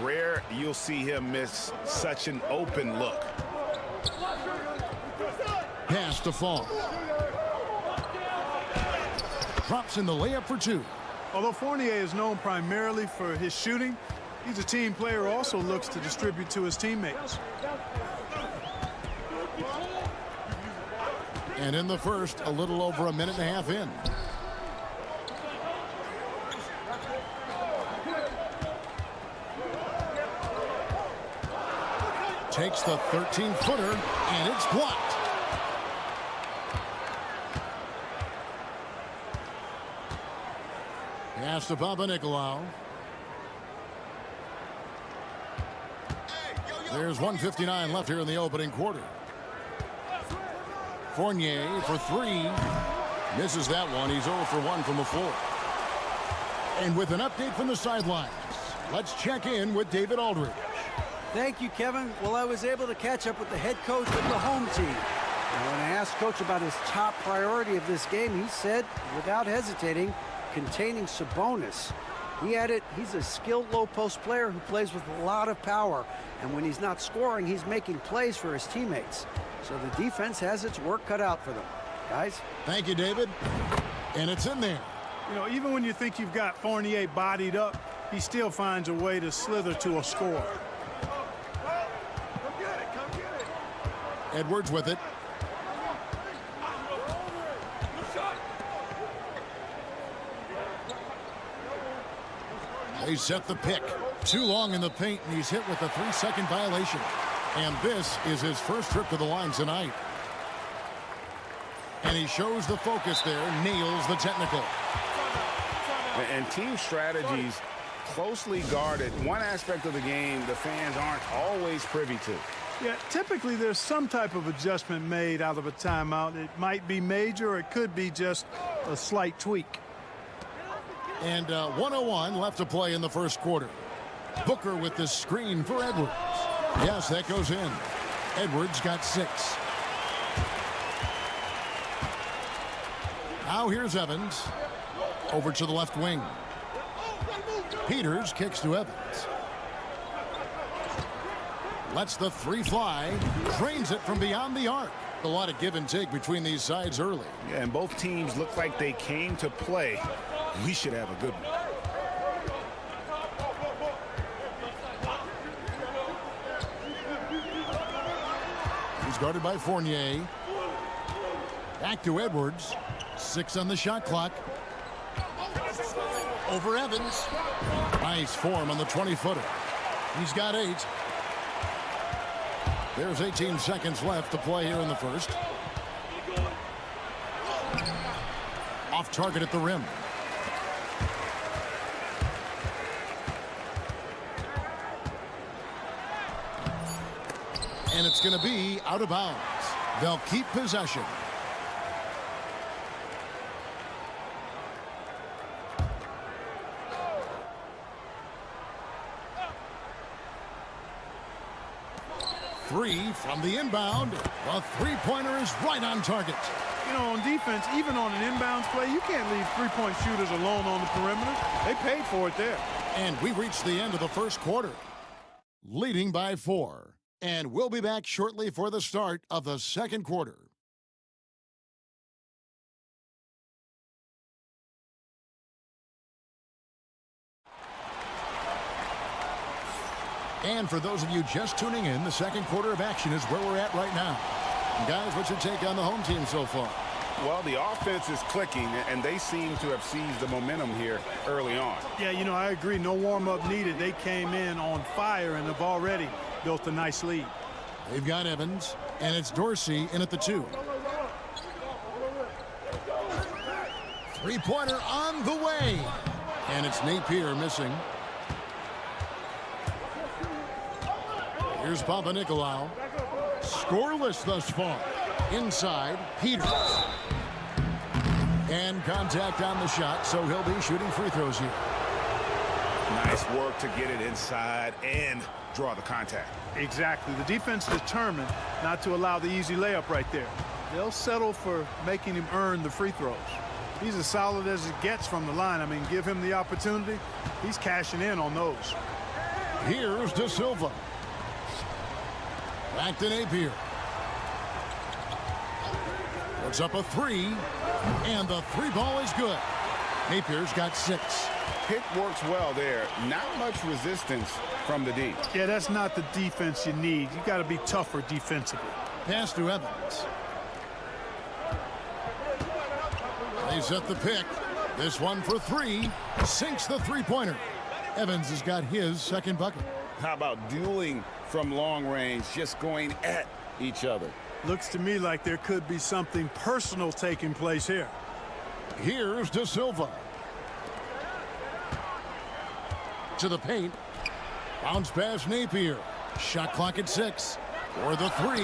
Rare you'll see him miss such an open look. Pass to Fall. Drops in the layup for 2. Although Fournier is known primarily for his shooting, he's a team player who also looks to distribute to his teammates. And in the first, a little over a minute and a half in. Takes the 13-footer, and it's blocked. Pass to Papanikolaou. There's 1:59 left here in the opening quarter. Fournier for 3. Misses that one. He's 0 for 1 from the floor. And with an update from the sidelines, let's check in with David Aldridge. Thank you, Kevin. Well, I was able to catch up with the head coach of the home team. And when I asked Coach about his top priority of this game, he said, without hesitating, containing Sabonis. He added, he's a skilled low-post player who plays with a lot of power. And when he's not scoring, he's making plays for his teammates. So the defense has its work cut out for them. Guys? Thank you, David. And it's in there. You know, even when you think you've got Fournier bodied up, he still finds a way to slither to a score. Edwards with it. They set the pick. Too long in the paint, and he's hit with a 3-second violation. And this is his first trip to the line tonight. And he shows the focus there, nails the technical. And team strategies closely guarded. One aspect of the game the fans aren't always privy to. Yeah, typically there's some type of adjustment made out of a timeout. It might be major, or it could be just a slight tweak. And 1:01 left to play in the first quarter. Booker with the screen for Edwards. Yes, that goes in. Edwards got 6. Now here's Evans. Over to the left wing. Peters kicks to Evans. Lets the 3 fly. Drains it from beyond the arc. A lot of give and take between these sides early. Yeah, and both teams look like they came to play. We should have a good one. He's guarded by Fournier. Back to Edwards. 6 on the shot clock. Over Evans. Nice form on the 20-footer. He's got 8. There's 18 seconds left to play here in the first. Off target at the rim. And it's going to be out of bounds. They'll keep possession. Three from the inbound. The three-pointer is right on target. You know, on defense, even on an inbounds play, you can't leave three-point shooters alone on the perimeter. They paid for it there. And we reached the end of the first quarter, leading by 4. And we'll be back shortly for the start of the second quarter. And for those of you just tuning in, the second quarter of action is where we're at right now. And guys, what's your take on the home team so far? Well, the offense is clicking, and they seem to have seized the momentum here early on. Yeah, you know, I agree. No warm-up needed. They came in on fire and have already built a nice lead. They've got Evans, and it's Dorsey in at the 2. Three-pointer on the way. And it's Napier missing. Here's Papanikolaou. Scoreless thus far. Inside, Peters. And contact on the shot, so he'll be shooting free throws here. Nice work to get it inside and draw the contact. Exactly. The defense determined not to allow the easy layup right there. They'll settle for making him earn the free throws. He's as solid as it gets from the line. I mean, give him the opportunity. He's cashing in on those. Here's De Silva. Back to Napier. Puts up a 3, and the 3 ball is good. Napier's got 6. Pick works well there. Not much resistance from the D. Yeah, that's not the defense you need. You got to be tougher defensively. Pass to Evans. They set the pick. This one for 3. Sinks the three-pointer. Evans has got his second bucket. How about dueling from long range, just going at each other? Looks to me like there could be something personal taking place here. Here's De Silva. To the paint. Bounce pass Napier. Shot clock at 6. For the 3.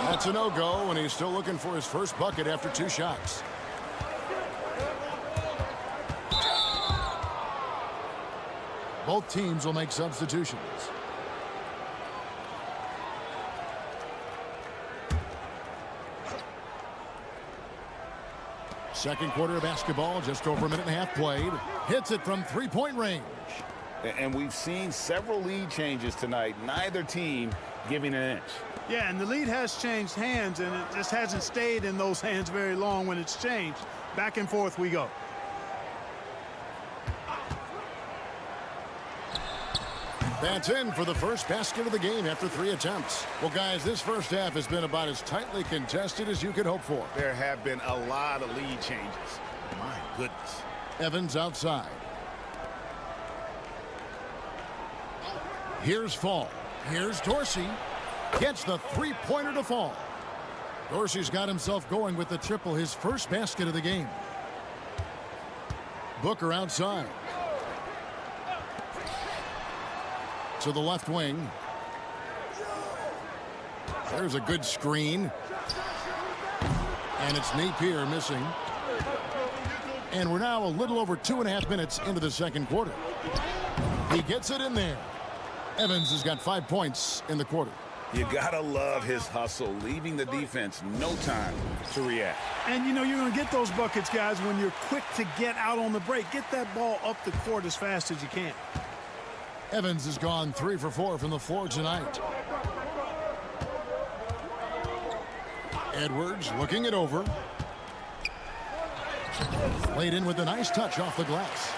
That's a no-go, and he's still looking for his first bucket after 2 shots. Both teams will make substitutions. Second quarter of basketball, just over a minute and a half played. Hits it from three-point range. And we've seen several lead changes tonight. Neither team giving an inch. Yeah, and the lead has changed hands, and it just hasn't stayed in those hands very long when it's changed. Back and forth we go. That's in for the first basket of the game after 3 attempts. Well, guys, this first half has been about as tightly contested as you could hope for. There have been a lot of lead changes. My goodness. Evans outside. Here's Fall. Here's Dorsey. Gets the three-pointer to fall. Dorsey's got himself going with the triple, his first basket of the game. Booker outside. To the left wing. There's a good screen. And it's Napier missing. And we're now a little over 2.5 minutes into the second quarter. He gets it in there. Evans has got 5 points in the quarter. You gotta love his hustle, leaving the defense no time to react. And you know you're going to get those buckets, guys, when you're quick to get out on the break. Get that ball up the court as fast as you can. Evans has gone 3 for 4 from the floor tonight. Edwards looking it over. Laid in with a nice touch off the glass.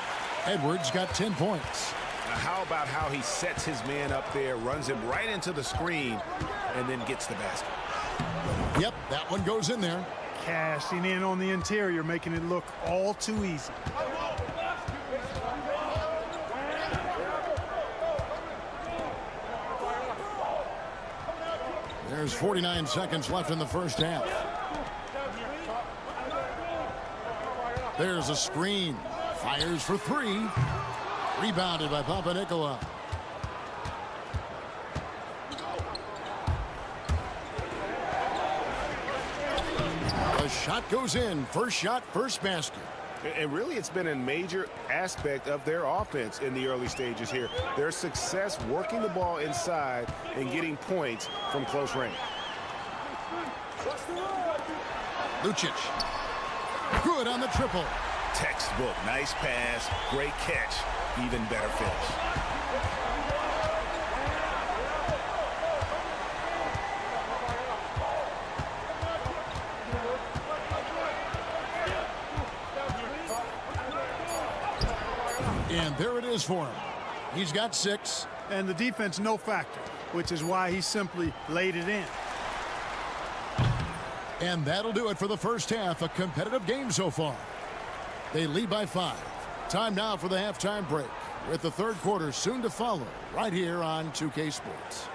Edwards got 10 points. Now how about how he sets his man up there, runs him right into the screen, and then gets the basket. Yep, that one goes in there. Cashing in on the interior, making it look all too easy. There's 49 seconds left in the first half. There's a screen. Fires for 3. Rebounded by Papanikolaou. The shot goes in. First shot, first basket. And really, it's been a major aspect of their offense in the early stages here. Their success working the ball inside and getting points from close range. Lucic. Good on the triple. Textbook. Nice pass. Great catch. Even better finish. And there it is for him. He's got 6. And the defense no factor, which is why he simply laid it in. And that'll do it for the first half. A competitive game so far. They lead by 5. Time now for the halftime break, with the third quarter soon to follow right here on 2K Sports.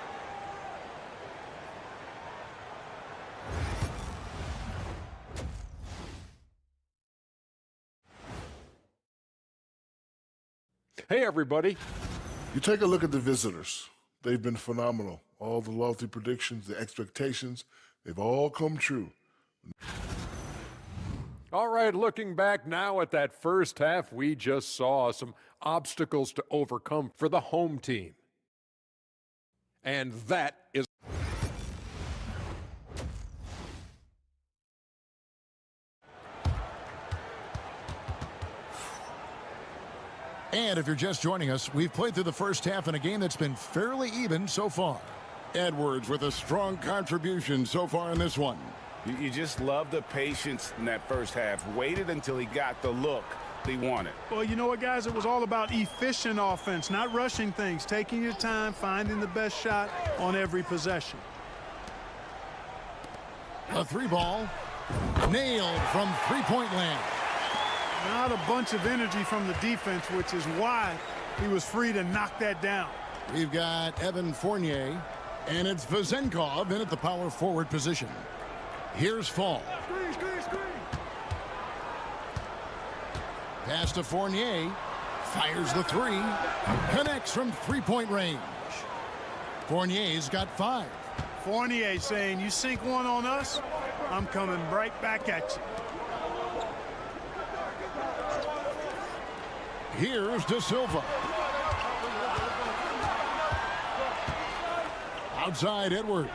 Hey, everybody. You take a look at the visitors. They've been phenomenal. All the lofty predictions, the expectations, they've all come true. All right, looking back now at that first half, we just saw some obstacles to overcome for the home team. And that is... And if you're just joining us, we've played through the first half in a game that's been fairly even so far. Edwards with a strong contribution so far in this one. You just love the patience in that first half. Waited until he got the look he wanted. Well, you know what, guys? It was all about efficient offense, not rushing things, taking your time, finding the best shot on every possession. A 3-ball. Nailed from three-point land. Not a bunch of energy from the defense, which is why he was free to knock that down. We've got Evan Fournier, and it's Vezenkov in at the power forward position. Here's Fall. Pass to Fournier. Fires the 3. Connects from three-point range. Fournier's got 5. Fournier saying, you sink one on us, I'm coming right back at you. Here's De Silva. Outside Edwards.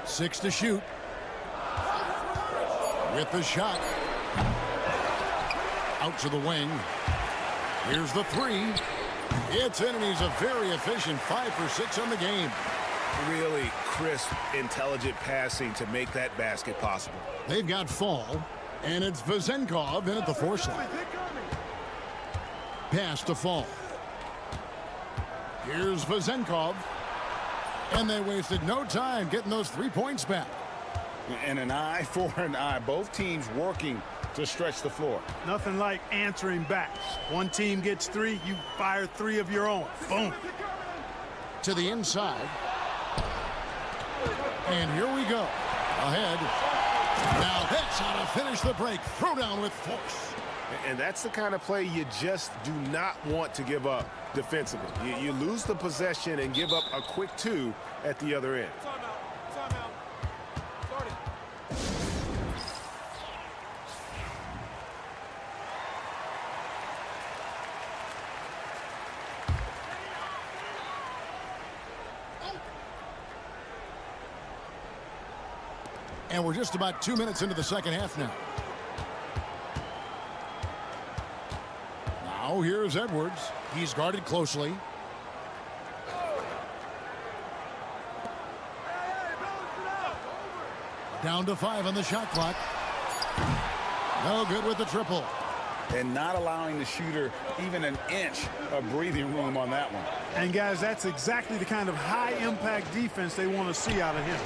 6 to shoot. With the shot. Out to the wing. Here's the 3. It's in, and he's a very efficient 5 for 6 on the game. Really crisp, intelligent passing to make that basket possible. They've got Fall, and it's Vezenkov in at the 4 slot. Pass to Fall. Here's Vezenkov. And they wasted no time getting those 3 points back. And an eye for an eye. Both teams working to stretch the floor. Nothing like answering back. One team gets 3, you fire 3 of your own. Boom. to the inside. And here we go. Ahead. Now that's how to finish the break. Throw down with force. And that's the kind of play you just do not want to give up defensively. You lose the possession and give up a quick 2 at the other end. And we're just about 2 minutes into the second half now. Now here's Edwards. He's guarded closely. Down to 5 on the shot clock. No good with the triple. And not allowing the shooter even an inch of breathing room on that one. And guys, that's exactly the kind of high-impact defense they want to see out of him.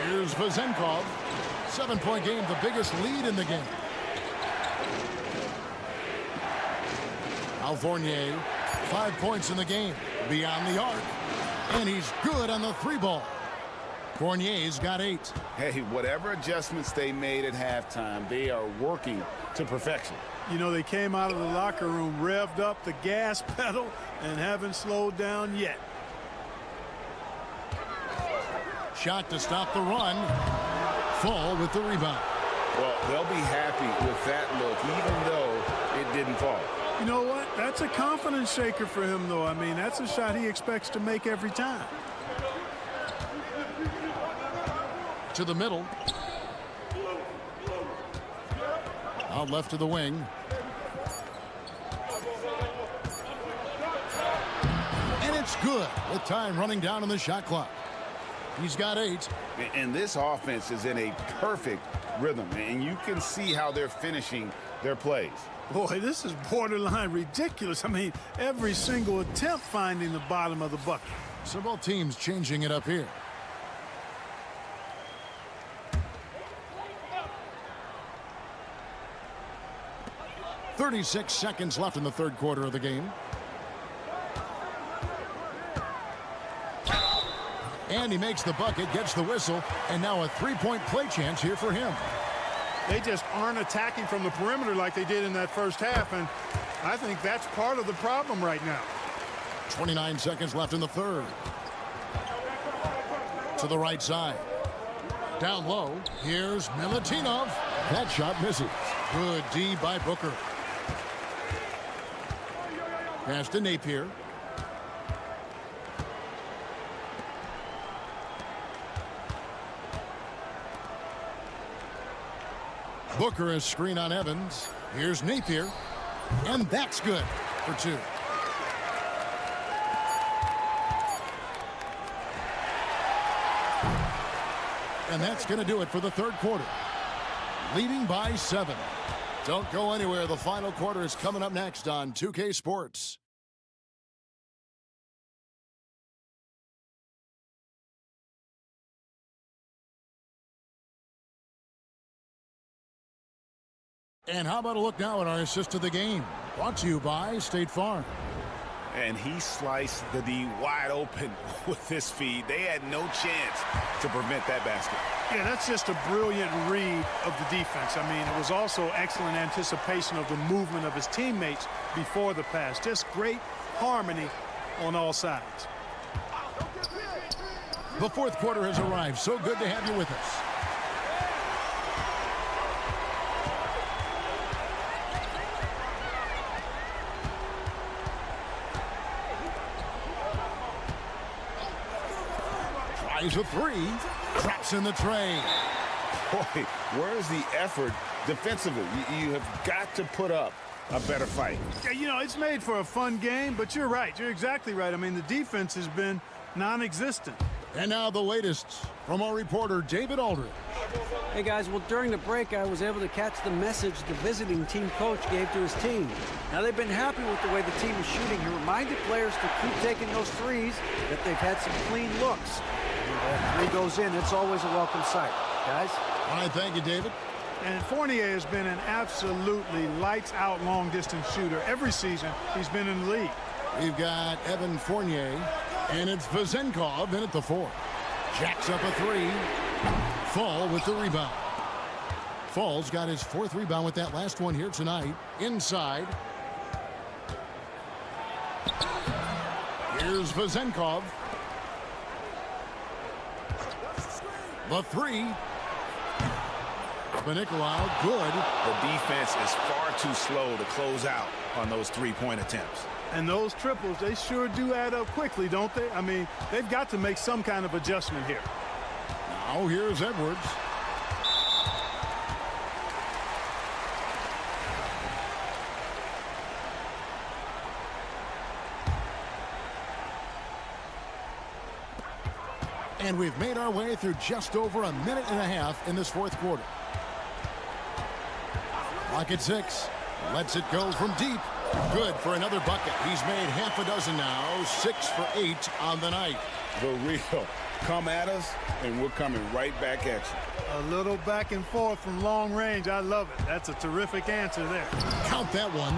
Here's Vazenkov. 7-point game, the biggest lead in the game. Al Fournier, 5 points in the game, beyond the arc. And he's good on the 3-ball. Fournier's got 8. Hey, whatever adjustments they made at halftime, they are working to perfection. You know, they came out of the locker room, revved up the gas pedal, and haven't slowed down yet. Shot to stop the run. Fall with the rebound. Well, they'll be happy with that look, even though it didn't fall. You know what? That's a confidence shaker for him, though. I mean, that's a shot he expects to make every time. To the middle. Out left to the wing. And it's good with time running down on the shot clock. He's got 8. And this offense is in a perfect rhythm, and you can see how they're finishing their plays. Boy, this is borderline ridiculous. I mean, every single attempt finding the bottom of the bucket. So both teams changing it up here. .36 seconds left in the third quarter of the game. And he makes the bucket, gets the whistle, and now a 3-point play chance here for him. They just aren't attacking from the perimeter like they did in that first half, and I think that's part of the problem right now. 29 seconds left in the third. To the right side. Down low, here's Milutinov. That shot misses. Good D by Booker. Pass to Napier. Booker is screen on Evans. Here's Napier. And that's good for 2. And that's going to do it for the third quarter. Leading by 7. Don't go anywhere. The final quarter is coming up next on 2K Sports. And how about a look now at our assist of the game? Brought to you by State Farm. And he sliced the D wide open with this feed. They had no chance to prevent that basket. Yeah, that's just a brilliant read of the defense. I mean, it was also excellent anticipation of the movement of his teammates before the pass. Just great harmony on all sides. The fourth quarter has arrived. So good to have you with us. Tries a 3. Traps in the tray. Boy, where's the effort defensively? You have got to put up a better fight. Yeah, you know, it's made for a fun game, but you're right. You're exactly right. I mean, the defense has been non-existent. And now the latest from our reporter, David Aldridge. Hey, guys, well, during the break, I was able to catch the message the visiting team coach gave to his team. Now, they've been happy with the way the team is shooting. He reminded players to keep taking those threes, that they've had some clean looks. When that 3 goes in, it's always a welcome sight. Guys? All right, thank you, David. And Fournier has been an absolutely lights-out long-distance shooter. Every season, he's been in the league. We've got Evan Fournier And it's Vezenkov in at the 4. Jacks up a 3. Fall with the rebound. Fall's got his 4th rebound with that last one here tonight. Inside. Here's Vezenkov. The 3. Nicolau, good. The defense is far too slow to close out on those three-point attempts. And those triples, they sure do add up quickly, don't they? I mean, they've got to make some kind of adjustment here. Now here's Edwards. And we've made our way through just over a minute and a half in this 4th quarter. Clock at 6. Lets it go from deep. Good for another bucket. He's made half a dozen now. 6 for 8 on the night. The real come at us, and we're coming right back at you. A little back and forth from long range. I love it. That's a terrific answer there. Count that one.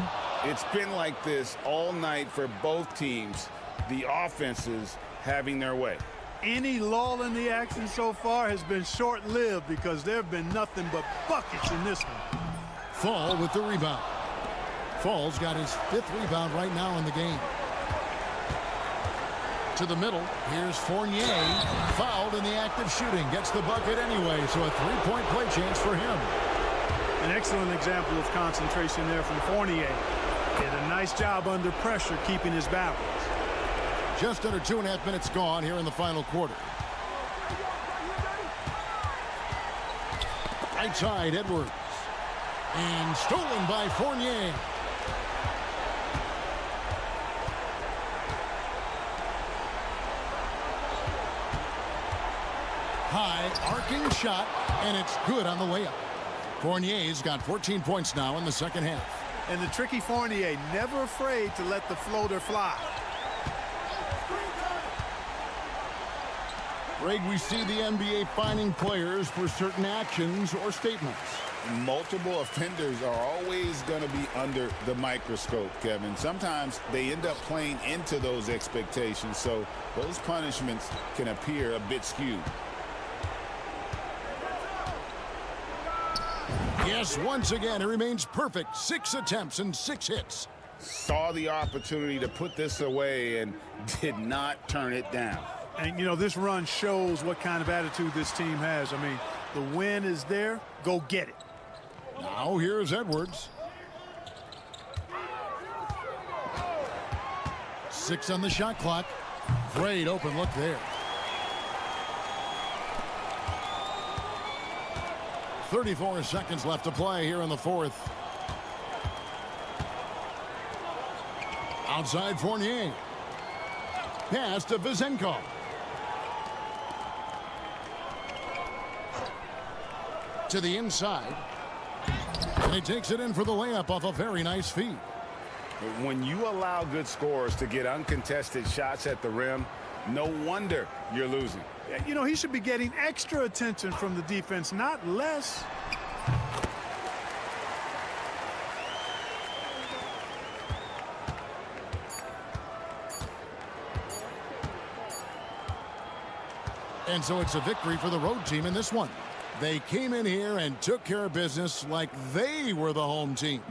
It's been like this all night for both teams. The offenses having their way. Any lull in the action so far has been short-lived because there have been nothing but buckets in this one. Fall with the rebound. Fall's got his 5th rebound right now in the game. To the middle. Here's Fournier. Fouled in the act of shooting. Gets the bucket anyway, so a 3-point play chance for him. An excellent example of concentration there from Fournier. Did a nice job under pressure keeping his balance. Just under 2.5 minutes gone here in the final quarter. Right side, Edwards. And stolen by Fournier. High arcing shot, and it's good on the layup. Fournier's got 14 points now in the second half. And the tricky Fournier, never afraid to let the floater fly. Greg, we see the NBA fining players for certain actions or statements. Multiple offenders are always going to be under the microscope, Kevin. Sometimes they end up playing into those expectations, so those punishments can appear a bit skewed. Yes, once again, it remains perfect. 6 attempts and 6 hits. Saw the opportunity to put this away and did not turn it down. And, you know, this run shows what kind of attitude this team has. I mean, the win is there. Go get it. Now here's Edwards. 6 on the shot clock. Great open look there. 34 seconds left to play here in the 4th. Outside Fournier. Pass to Vezenkov. To the inside. And he takes it in for the layup off a very nice feed. When you allow good scorers to get uncontested shots at the rim, no wonder you're losing. You know, he should be getting extra attention from the defense, not less. And so it's a victory for the road team in this one. They came in here and took care of business like they were the home team.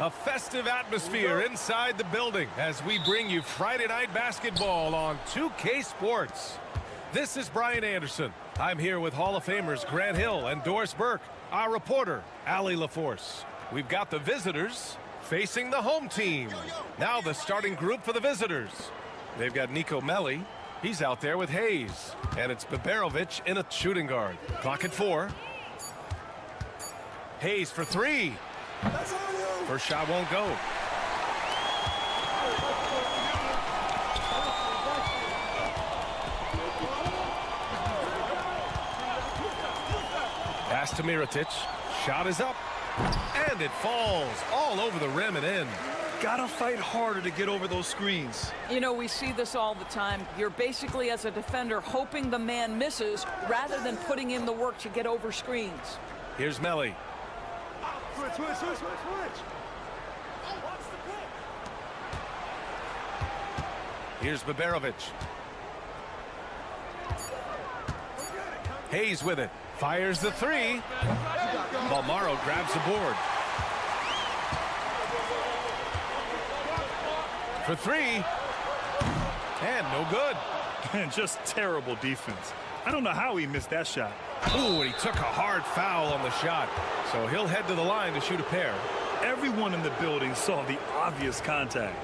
A festive atmosphere inside the building as we bring you Friday Night Basketball on 2K Sports. This is Brian Anderson. I'm here with Hall of Famers Grant Hill and Doris Burke, our reporter, Allie LaForce. We've got the visitors facing the home team. Now the starting group for the visitors. They've got Nico Melli. He's out there with Hayes. And it's Baberovic in a shooting guard. Clock at 4. Hayes for 3. First shot won't go. Pass to Mirotic. Shot is up. And it falls all over the rim and in. Gotta fight harder to get over those screens. You know, we see this all the time. You're basically, as a defender, hoping the man misses rather than putting in the work to get over screens. Here's Melli. Switch. Here's Baberovic. Hayes with it. Fires the 3. Balmaro grabs the board. For 3. And no good. And just terrible defense. I don't know how he missed that shot. Ooh, and he took a hard foul on the shot. So he'll head to the line to shoot a pair. Everyone in the building saw the obvious contact.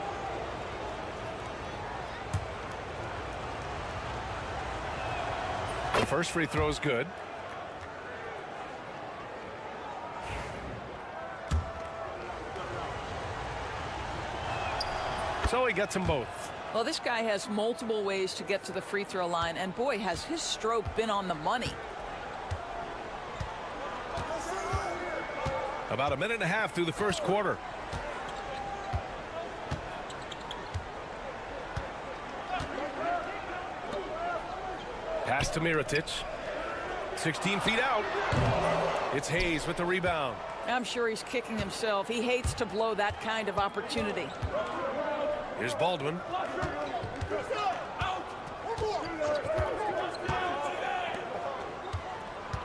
The first free throw is good. So he gets them both. Well, this guy has multiple ways to get to the free throw line, and boy, has his stroke been on the money. About a minute and a half through the first quarter. Pass to Mirotic. 16 feet out. It's Hayes with the rebound. I'm sure he's kicking himself. He hates to blow that kind of opportunity. Here's Baldwin.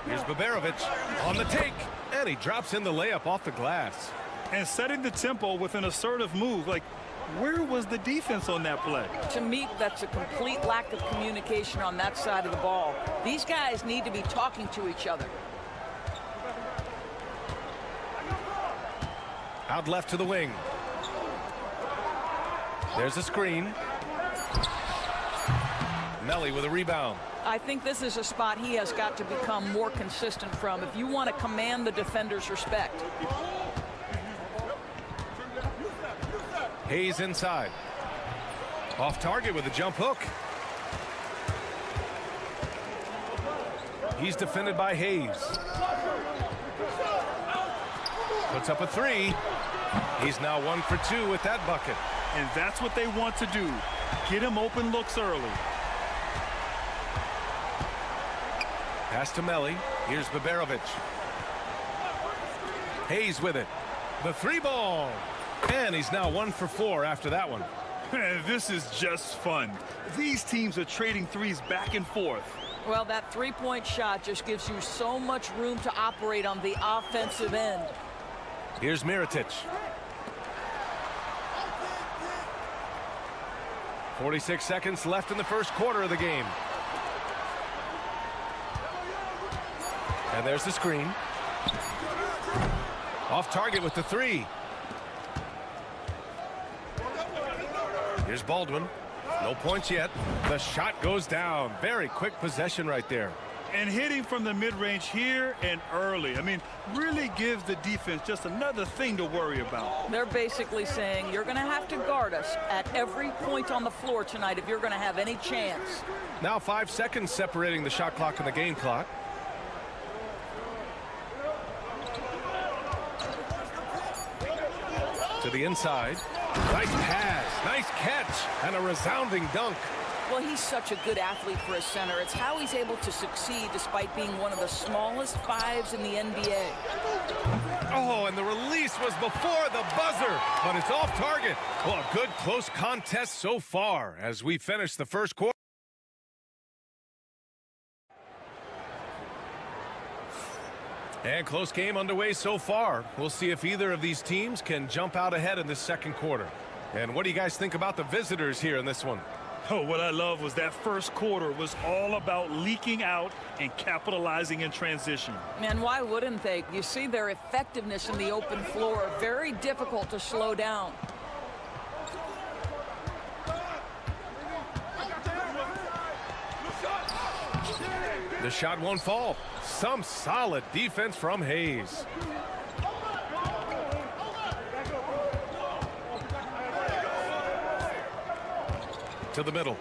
Here's Baberovic on the take. And he drops in the layup off the glass. And setting the tempo with an assertive move. Like, where was the defense on that play? To me, that's a complete lack of communication on that side of the ball. These guys need to be talking to each other. Out left to the wing. There's a screen. Melli with a rebound. I think this is a spot he has got to become more consistent from if you want to command the defender's respect. Hayes inside. Off target with a jump hook. He's defended by Hayes. Puts up a 3. He's now 1 for 2 with that bucket. And that's what they want to do. Get him open looks early. Pass to Melli. Here's Baberovic. Hayes with it. The 3 ball. And he's now 1 for 4 after that one. This is just fun. These teams are trading threes back and forth. Well, that three-point shot just gives you so much room to operate on the offensive end. Here's Mirotic. 46 seconds left in the first quarter of the game. And there's the screen. Off target with the 3. Here's Baldwin. No points yet. The shot goes down. Very quick possession right there. And hitting from the mid-range here and early. I mean, really gives the defense just another thing to worry about. They're basically saying you're going to have to guard us at every point on the floor tonight if you're going to have any chance. Now 5 seconds separating the shot clock and the game clock. To the inside. Nice pass, nice catch, and a resounding dunk. Well, he's such a good athlete for a center. It's how he's able to succeed despite being one of the smallest 5s in the NBA. Oh, and the release was before the buzzer, but it's off target. Well, a good close contest so far as we finish the first quarter. And close game underway so far. We'll see if either of these teams can jump out ahead in this second quarter. And what do you guys think about the visitors here in this one? Oh, what I love was that first quarter was all about leaking out and capitalizing in transition. And why wouldn't they? You see their effectiveness in the open floor. Very difficult to slow down. The shot won't fall. Some solid defense from Hayes. To the middle.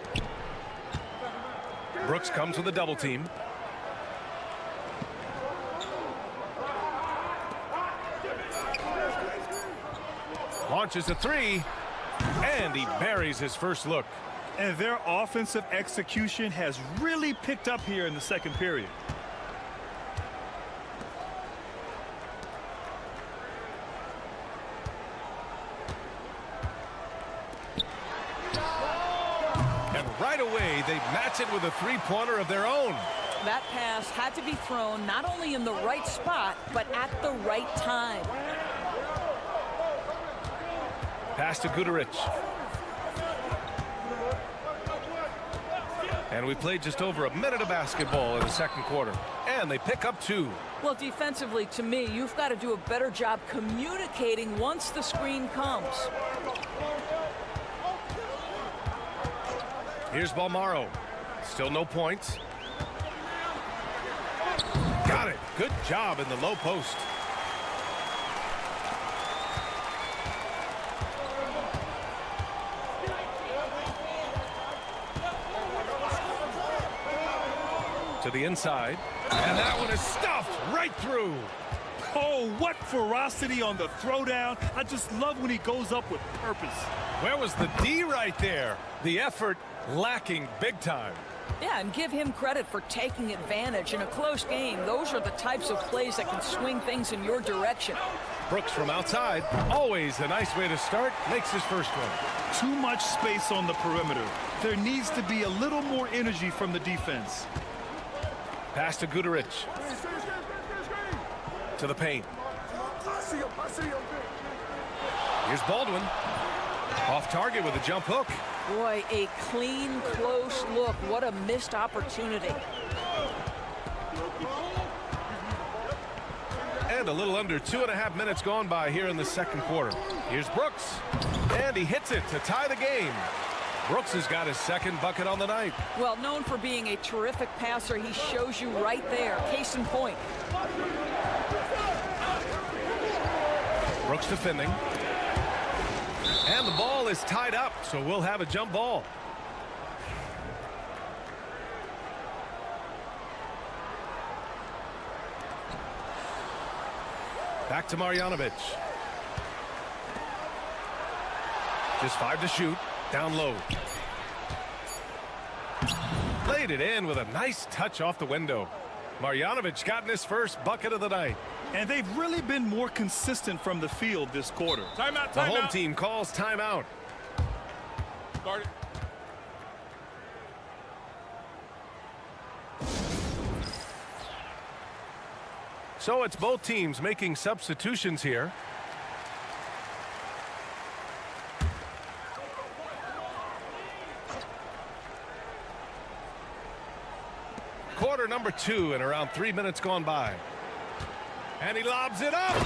Brooks comes with a double team. Launches a three, and he buries his first look. And their offensive execution has really picked up here in the second period. And right away, they match it with a three-pointer of their own. That pass had to be thrown not only in the right spot, but at the right time. Pass to Guduric. And we played just over a minute of basketball in the second quarter. And they pick up 2. Well, defensively, to me, you've got to do a better job communicating once the screen comes. Here's Balmaro. Still no points. Got it. Good job in the low post. To the inside. And that one is stuffed right through. Oh, what ferocity on the throwdown. I just love when he goes up with purpose. Where was the D right there? The effort lacking big time. Yeah, and give him credit for taking advantage in a close game. Those are the types of plays that can swing things in your direction. Brooks from outside. Always a nice way to start. Makes his first one. Too much space on the perimeter. There needs to be a little more energy from the defense. Pass to Guduric. To the paint. Here's Baldwin. Off target with a jump hook. Boy, a clean, close look. What a missed opportunity. And a little under 2.5 minutes gone by here in the second quarter. Here's Brooks. And he hits it to tie the game. Brooks has got his second bucket on the night. Well, known for being a terrific passer, he shows you right there. Case in point. Brooks defending. And the ball is tied up, so we'll have a jump ball. Back to Marjanovic. Just 5 to shoot. Down low. Laid it in with a nice touch off the window. Marjanovic gotten his first bucket of the night. And they've really been more consistent from the field this quarter. Timeout, the home team calls timeout. Start it. So it's both teams making substitutions here. Quarter number 2 and around 3 minutes gone by. And he lobs it up.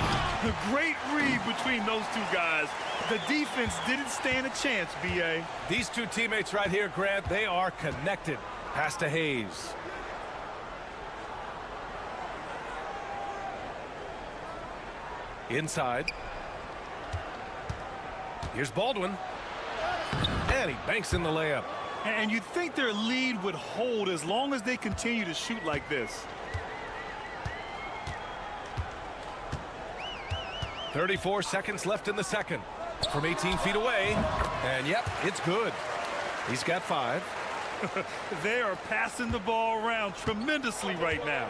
The great read between those two guys. The defense didn't stand a chance, B.A. These two teammates right here, Grant, they are connected. Pass to Hayes. Inside. Here's Baldwin. And he banks in the layup. And you'd think their lead would hold as long as they continue to shoot like this. 34 seconds left in the second. From 18 feet away. And yep, it's good. He's got 5. They are passing the ball around tremendously right now.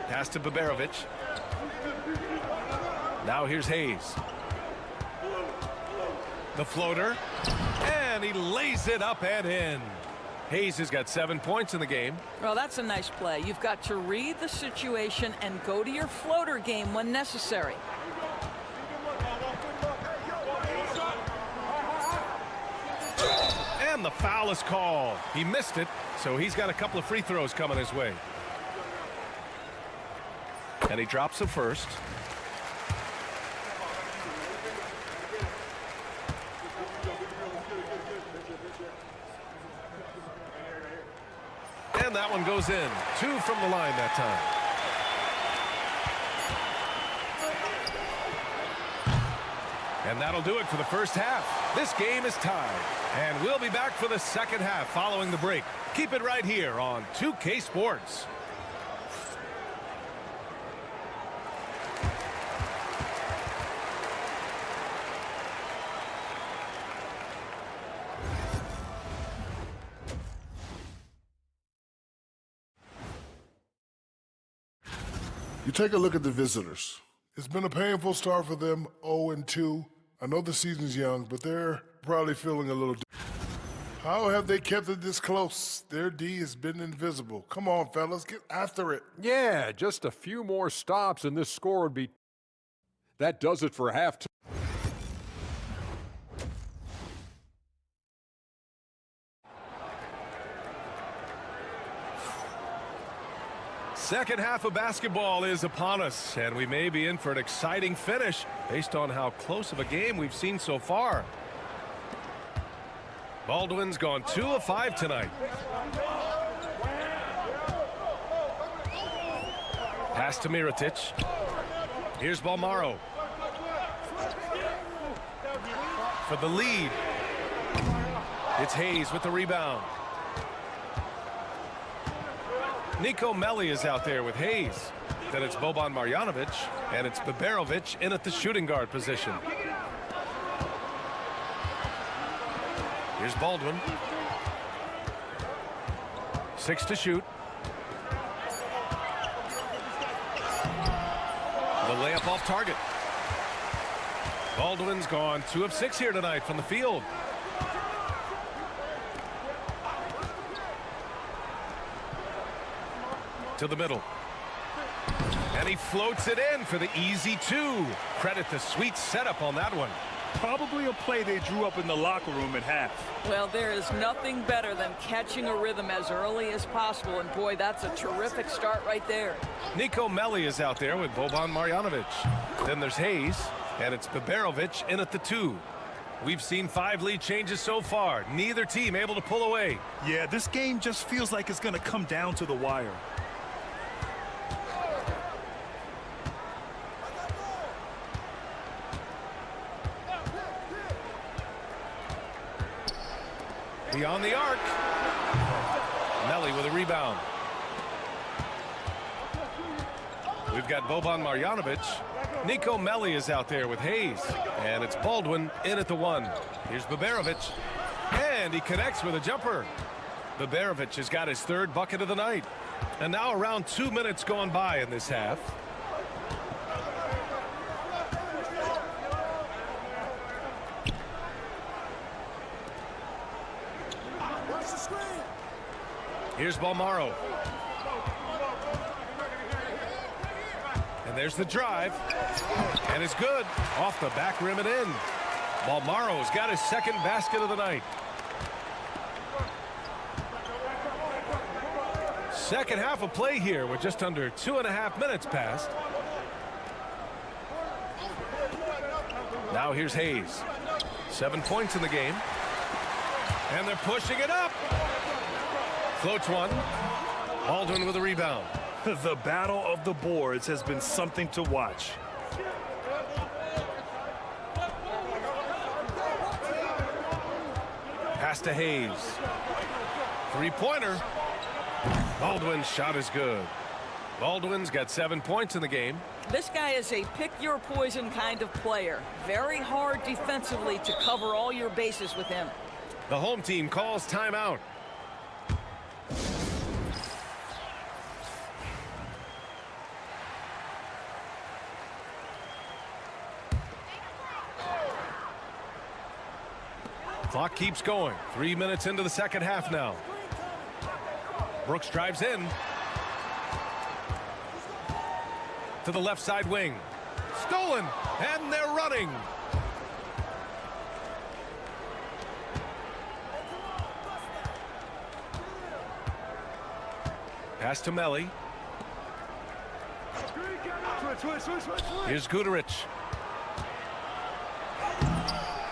Pass to Baberovic. Now here's Hayes. The floater. And he lays it up and in. Hayes has got 7 points in the game. Well, that's a nice play. You've got to read the situation and go to your floater game when necessary. And the foul is called. He missed it, so he's got a couple of free throws coming his way. And he drops the first. And that one goes in. 2 from the line that time. And that'll do it for the first half. This game is tied. And we'll be back for the second half following the break. Keep it right here on 2K Sports. You take a look at the visitors. It's been a painful start for them, 0-2. I know the season's young, but they're probably feeling a little. How have they kept it this close? Their D has been invisible. Come on, fellas, get after it. Yeah, just a few more stops and this score would be... That does it for halftime. Second half of basketball is upon us, and we may be in for an exciting finish based on how close of a game we've seen so far. Baldwin's gone 2 of 5 tonight. Pass to Mirotic. Here's Balmaro. For the lead. It's Hayes with the rebound. Nico Melli is out there with Hayes. Then it's Boban Marjanovic, and it's Baberovic in at the shooting guard position. Here's Baldwin. 6 to shoot. The layup off target. Baldwin's gone 2 of 6 here tonight from the field. To the middle. And he floats it in for the easy 2. Credit the sweet setup on that one. Probably a play they drew up in the locker room at half. Well, there is nothing better than catching a rhythm as early as possible, and boy, that's a terrific start right there. Nico Melli is out there with Boban Marjanovic. Then there's Hayes, and it's Baberovic in at the 2. We've seen 5 lead changes so far. Neither team able to pull away. Yeah, this game just feels like it's going to come down to the wire. Beyond the arc. Melli with a rebound. We've got Boban Marjanovic. Nico Melli is out there with Hayes. And it's Baldwin in at the 1. Here's Baberovic. And he connects with a jumper. Baberovic has got his 3rd bucket of the night. And now around 2 minutes gone by in this half. Here's Balmaro. And there's the drive. And it's good. Off the back rim and in. Balmaro's got his 2nd basket of the night. Second half of play here with just under 2.5 minutes passed. Now here's Hayes. 7 points in the game. And they're pushing it up. Floats one. Baldwin with a rebound. The battle of the boards has been something to watch. Pass to Hayes. 3-pointer. Baldwin's shot is good. Baldwin's got 7 points in the game. This guy is a pick-your-poison kind of player. Very hard defensively to cover all your bases with him. The home team calls timeout. Clock keeps going. 3 minutes into the second half now. Brooks drives in. To the left side wing. Stolen, and they're running. Pass to Melli. Here's Guduric.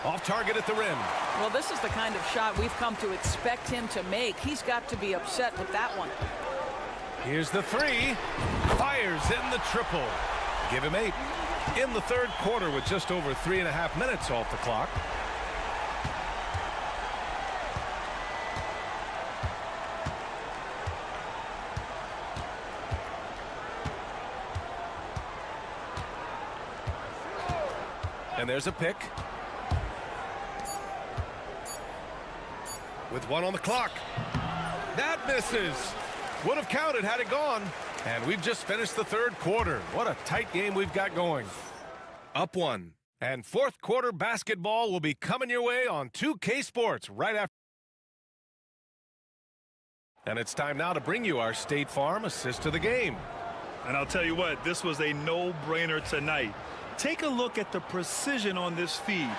Off target at the rim. Well, this is the kind of shot we've come to expect him to make. He's got to be upset with that one. Here's the three. Fires in the triple. Give him 8. In the third quarter with just over 3.5 minutes off the clock. And there's a pick. With 1 on the clock. That misses. Would have counted had it gone. And we've just finished the third quarter. What a tight game we've got going. Up 1. And fourth quarter basketball will be coming your way on 2K Sports right after. And it's time now to bring you our State Farm assist of the game. And I'll tell you what, this was a no-brainer tonight. Take a look at the precision on this feed.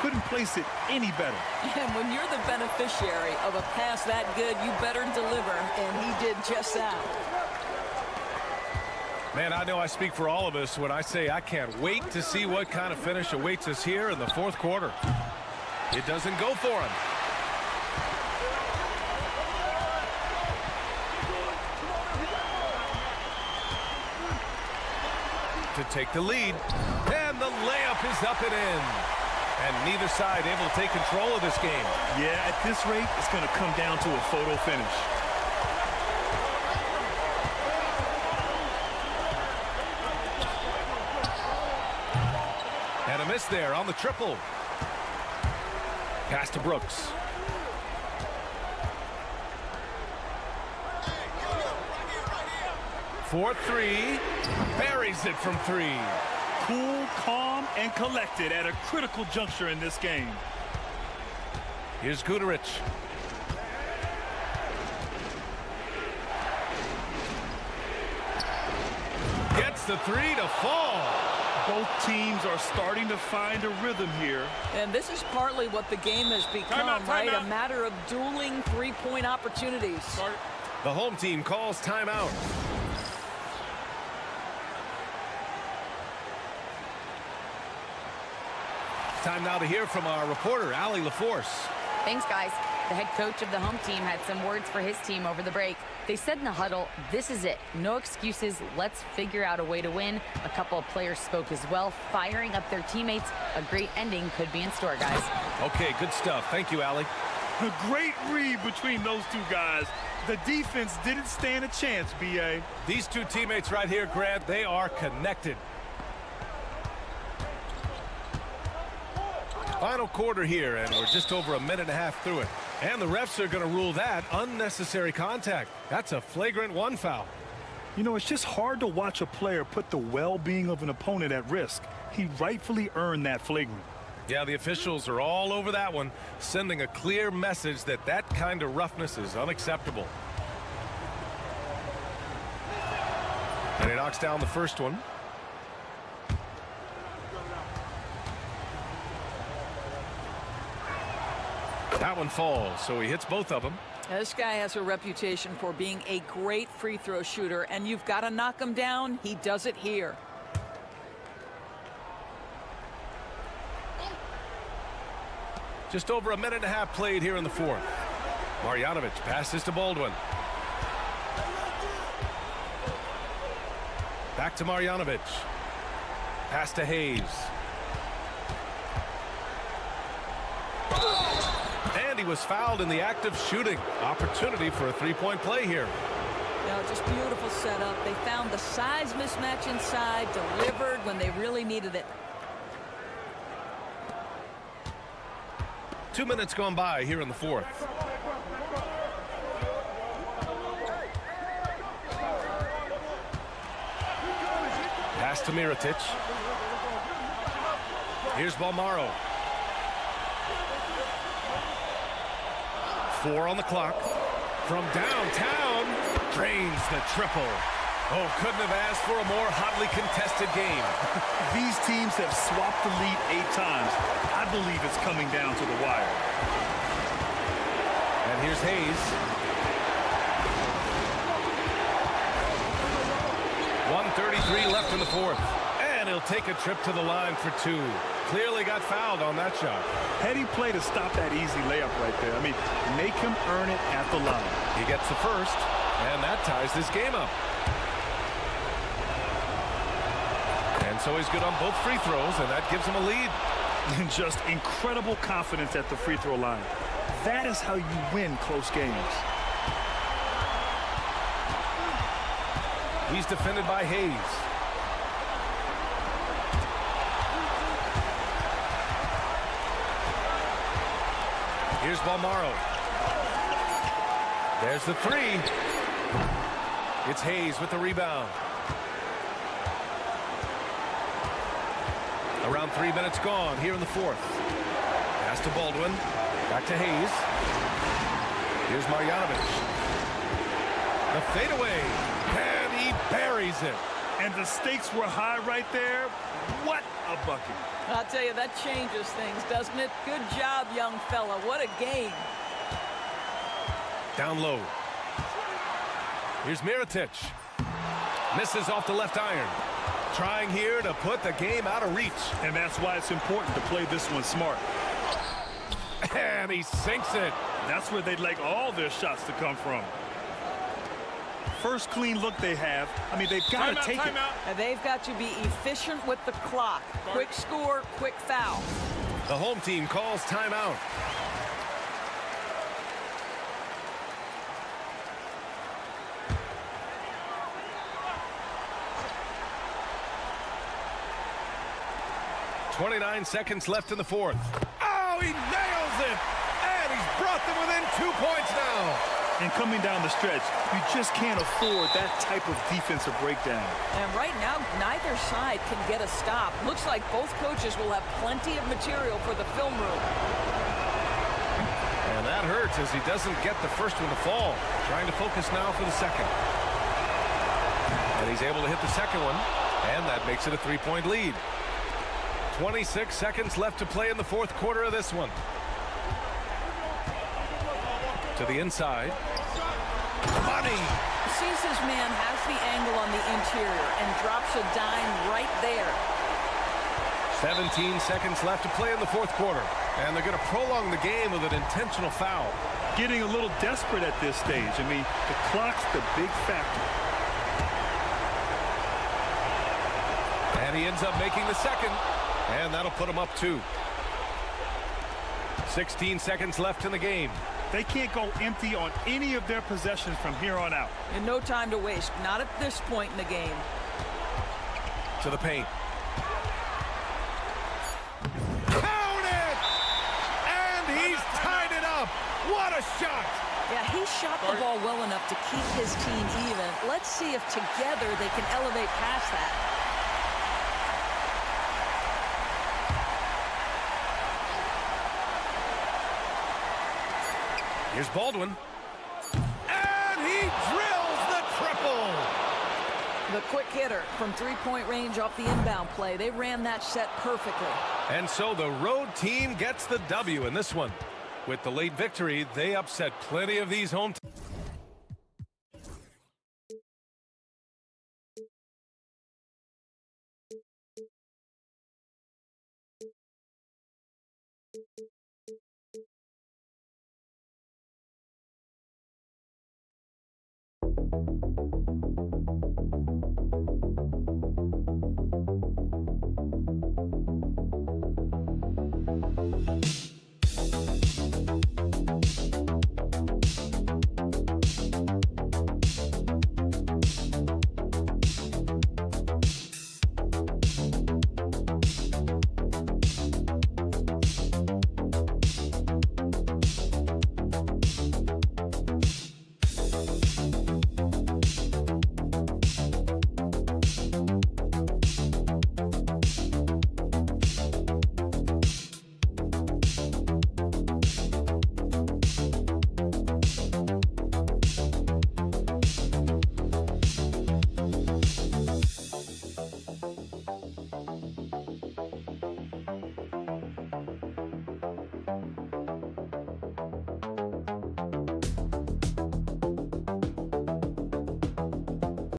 Couldn't place it any better. And when you're the beneficiary of a pass that good, you better deliver, and he did just that. Man, I know I speak for all of us when I say I can't wait to see what kind of finish awaits us here in the fourth quarter. It doesn't go for him. To take the lead, and the layup is up and in. And neither side able to take control of this game. Yeah, at this rate, it's going to come down to a photo finish. And a miss there on the triple. Pass to Brooks. For 3, buries it from 3. Cool, calm, and collected at a critical juncture in this game. Here's Guduric. Gets the 3 to fall. Both teams are starting to find a rhythm here. And this is partly what the game has become, right? A matter of dueling three-point opportunities. The home team calls timeout. Time now to hear from our reporter, Allie LaForce. Thanks, guys. The head coach of the home team had some words for his team over the break. They said in the huddle, this is it. No excuses. Let's figure out a way to win. A couple of players spoke as well, firing up their teammates. A great ending could be in store, guys. Okay, good stuff. Thank you, Allie. A great read between those two guys. The defense didn't stand a chance, B.A. These two teammates right here, Grant, they are connected. Final quarter here, and we're just over 1.5 minutes through it. And the refs are going to rule that unnecessary contact. That's a flagrant 1 foul. You know, it's just hard to watch a player put the well-being of an opponent at risk. He rightfully earned that flagrant. Yeah, the officials are all over that one, sending a clear message that that kind of roughness is unacceptable. And he knocks down the first one. That one falls, so he hits both of them. This guy has a reputation for being a great free throw shooter, and you've got to knock him down. He does it here. Just over 1.5 minutes played here in the fourth. Marjanovic passes to Baldwin. Back to Marjanovic. Pass to Hayes. And he was fouled in the act of shooting. Opportunity for a three-point play here. No, just beautiful setup. They found the size mismatch inside, delivered when they really needed it. 2 minutes gone by here in the fourth. Pass to Mirotic. Here's Balmaro. 4 on the clock. From downtown, drains the triple. Oh, couldn't have asked for a more hotly contested game. These teams have swapped the lead 8 times. I believe it's coming down to the wire. And here's Hayes. 1:33 left in the fourth. And he'll take a trip to the line for 2. Clearly got fouled on that shot. Heady play to stop that easy layup right there. I mean, make him earn it at the line. He gets the first, and that ties this game up. And so he's good on both free throws, and that gives him a lead. And just incredible confidence at the free throw line. That is how you win close games. He's defended by Hayes. Here's Balmaro. There's the 3. It's Hayes with the rebound. Around 3 minutes gone here in the fourth. Pass to Baldwin. Back to Hayes. Here's Marjanovic. The fadeaway. And he buries it. And the stakes were high right there. What a bucket. I'll tell you, that changes things, doesn't it? Good job, young fella. What a game. Down low. Here's Mirotic. Misses off the left iron. Trying here to put the game out of reach. And that's why it's important to play this one smart. And he sinks it. That's where they'd like all their shots to come from. First clean look they have. I mean, they've got to take it. And they've got to be efficient with the clock. Quick score, quick foul. The home team calls timeout. .29 seconds left in the fourth. Oh, he nails it! And he's brought them within 2 points now. And coming down the stretch, you just can't afford that type of defensive breakdown. And right now, neither side can get a stop. Looks like both coaches will have plenty of material for the film room. And that hurts as he doesn't get the first one to fall. Trying to focus now for the second. And he's able to hit the second one. And that makes it a 3-point lead. 26 seconds left to play in the fourth quarter of this one. To the inside. Money! Sees his man has the angle on the interior and drops a dime right there. 17 seconds left to play in the fourth quarter. And they're going to prolong the game with an intentional foul. Getting a little desperate at this stage. I mean, the clock's the big factor. And he ends up making the second. And that'll put him up 2. 16 seconds left in the game. They can't go empty on any of their possessions from here on out. And no time to waste. Not at this point in the game. To the paint. Count it! And he's tied it up. What a shot! Yeah, he shot the ball well enough to keep his team even. Let's see if together they can elevate past that. Here's Baldwin. And he drills the triple. The quick hitter from three-point range off the inbound play. They ran that set perfectly. And so the road team gets the W in this one. With the late victory, they upset plenty of these home teams.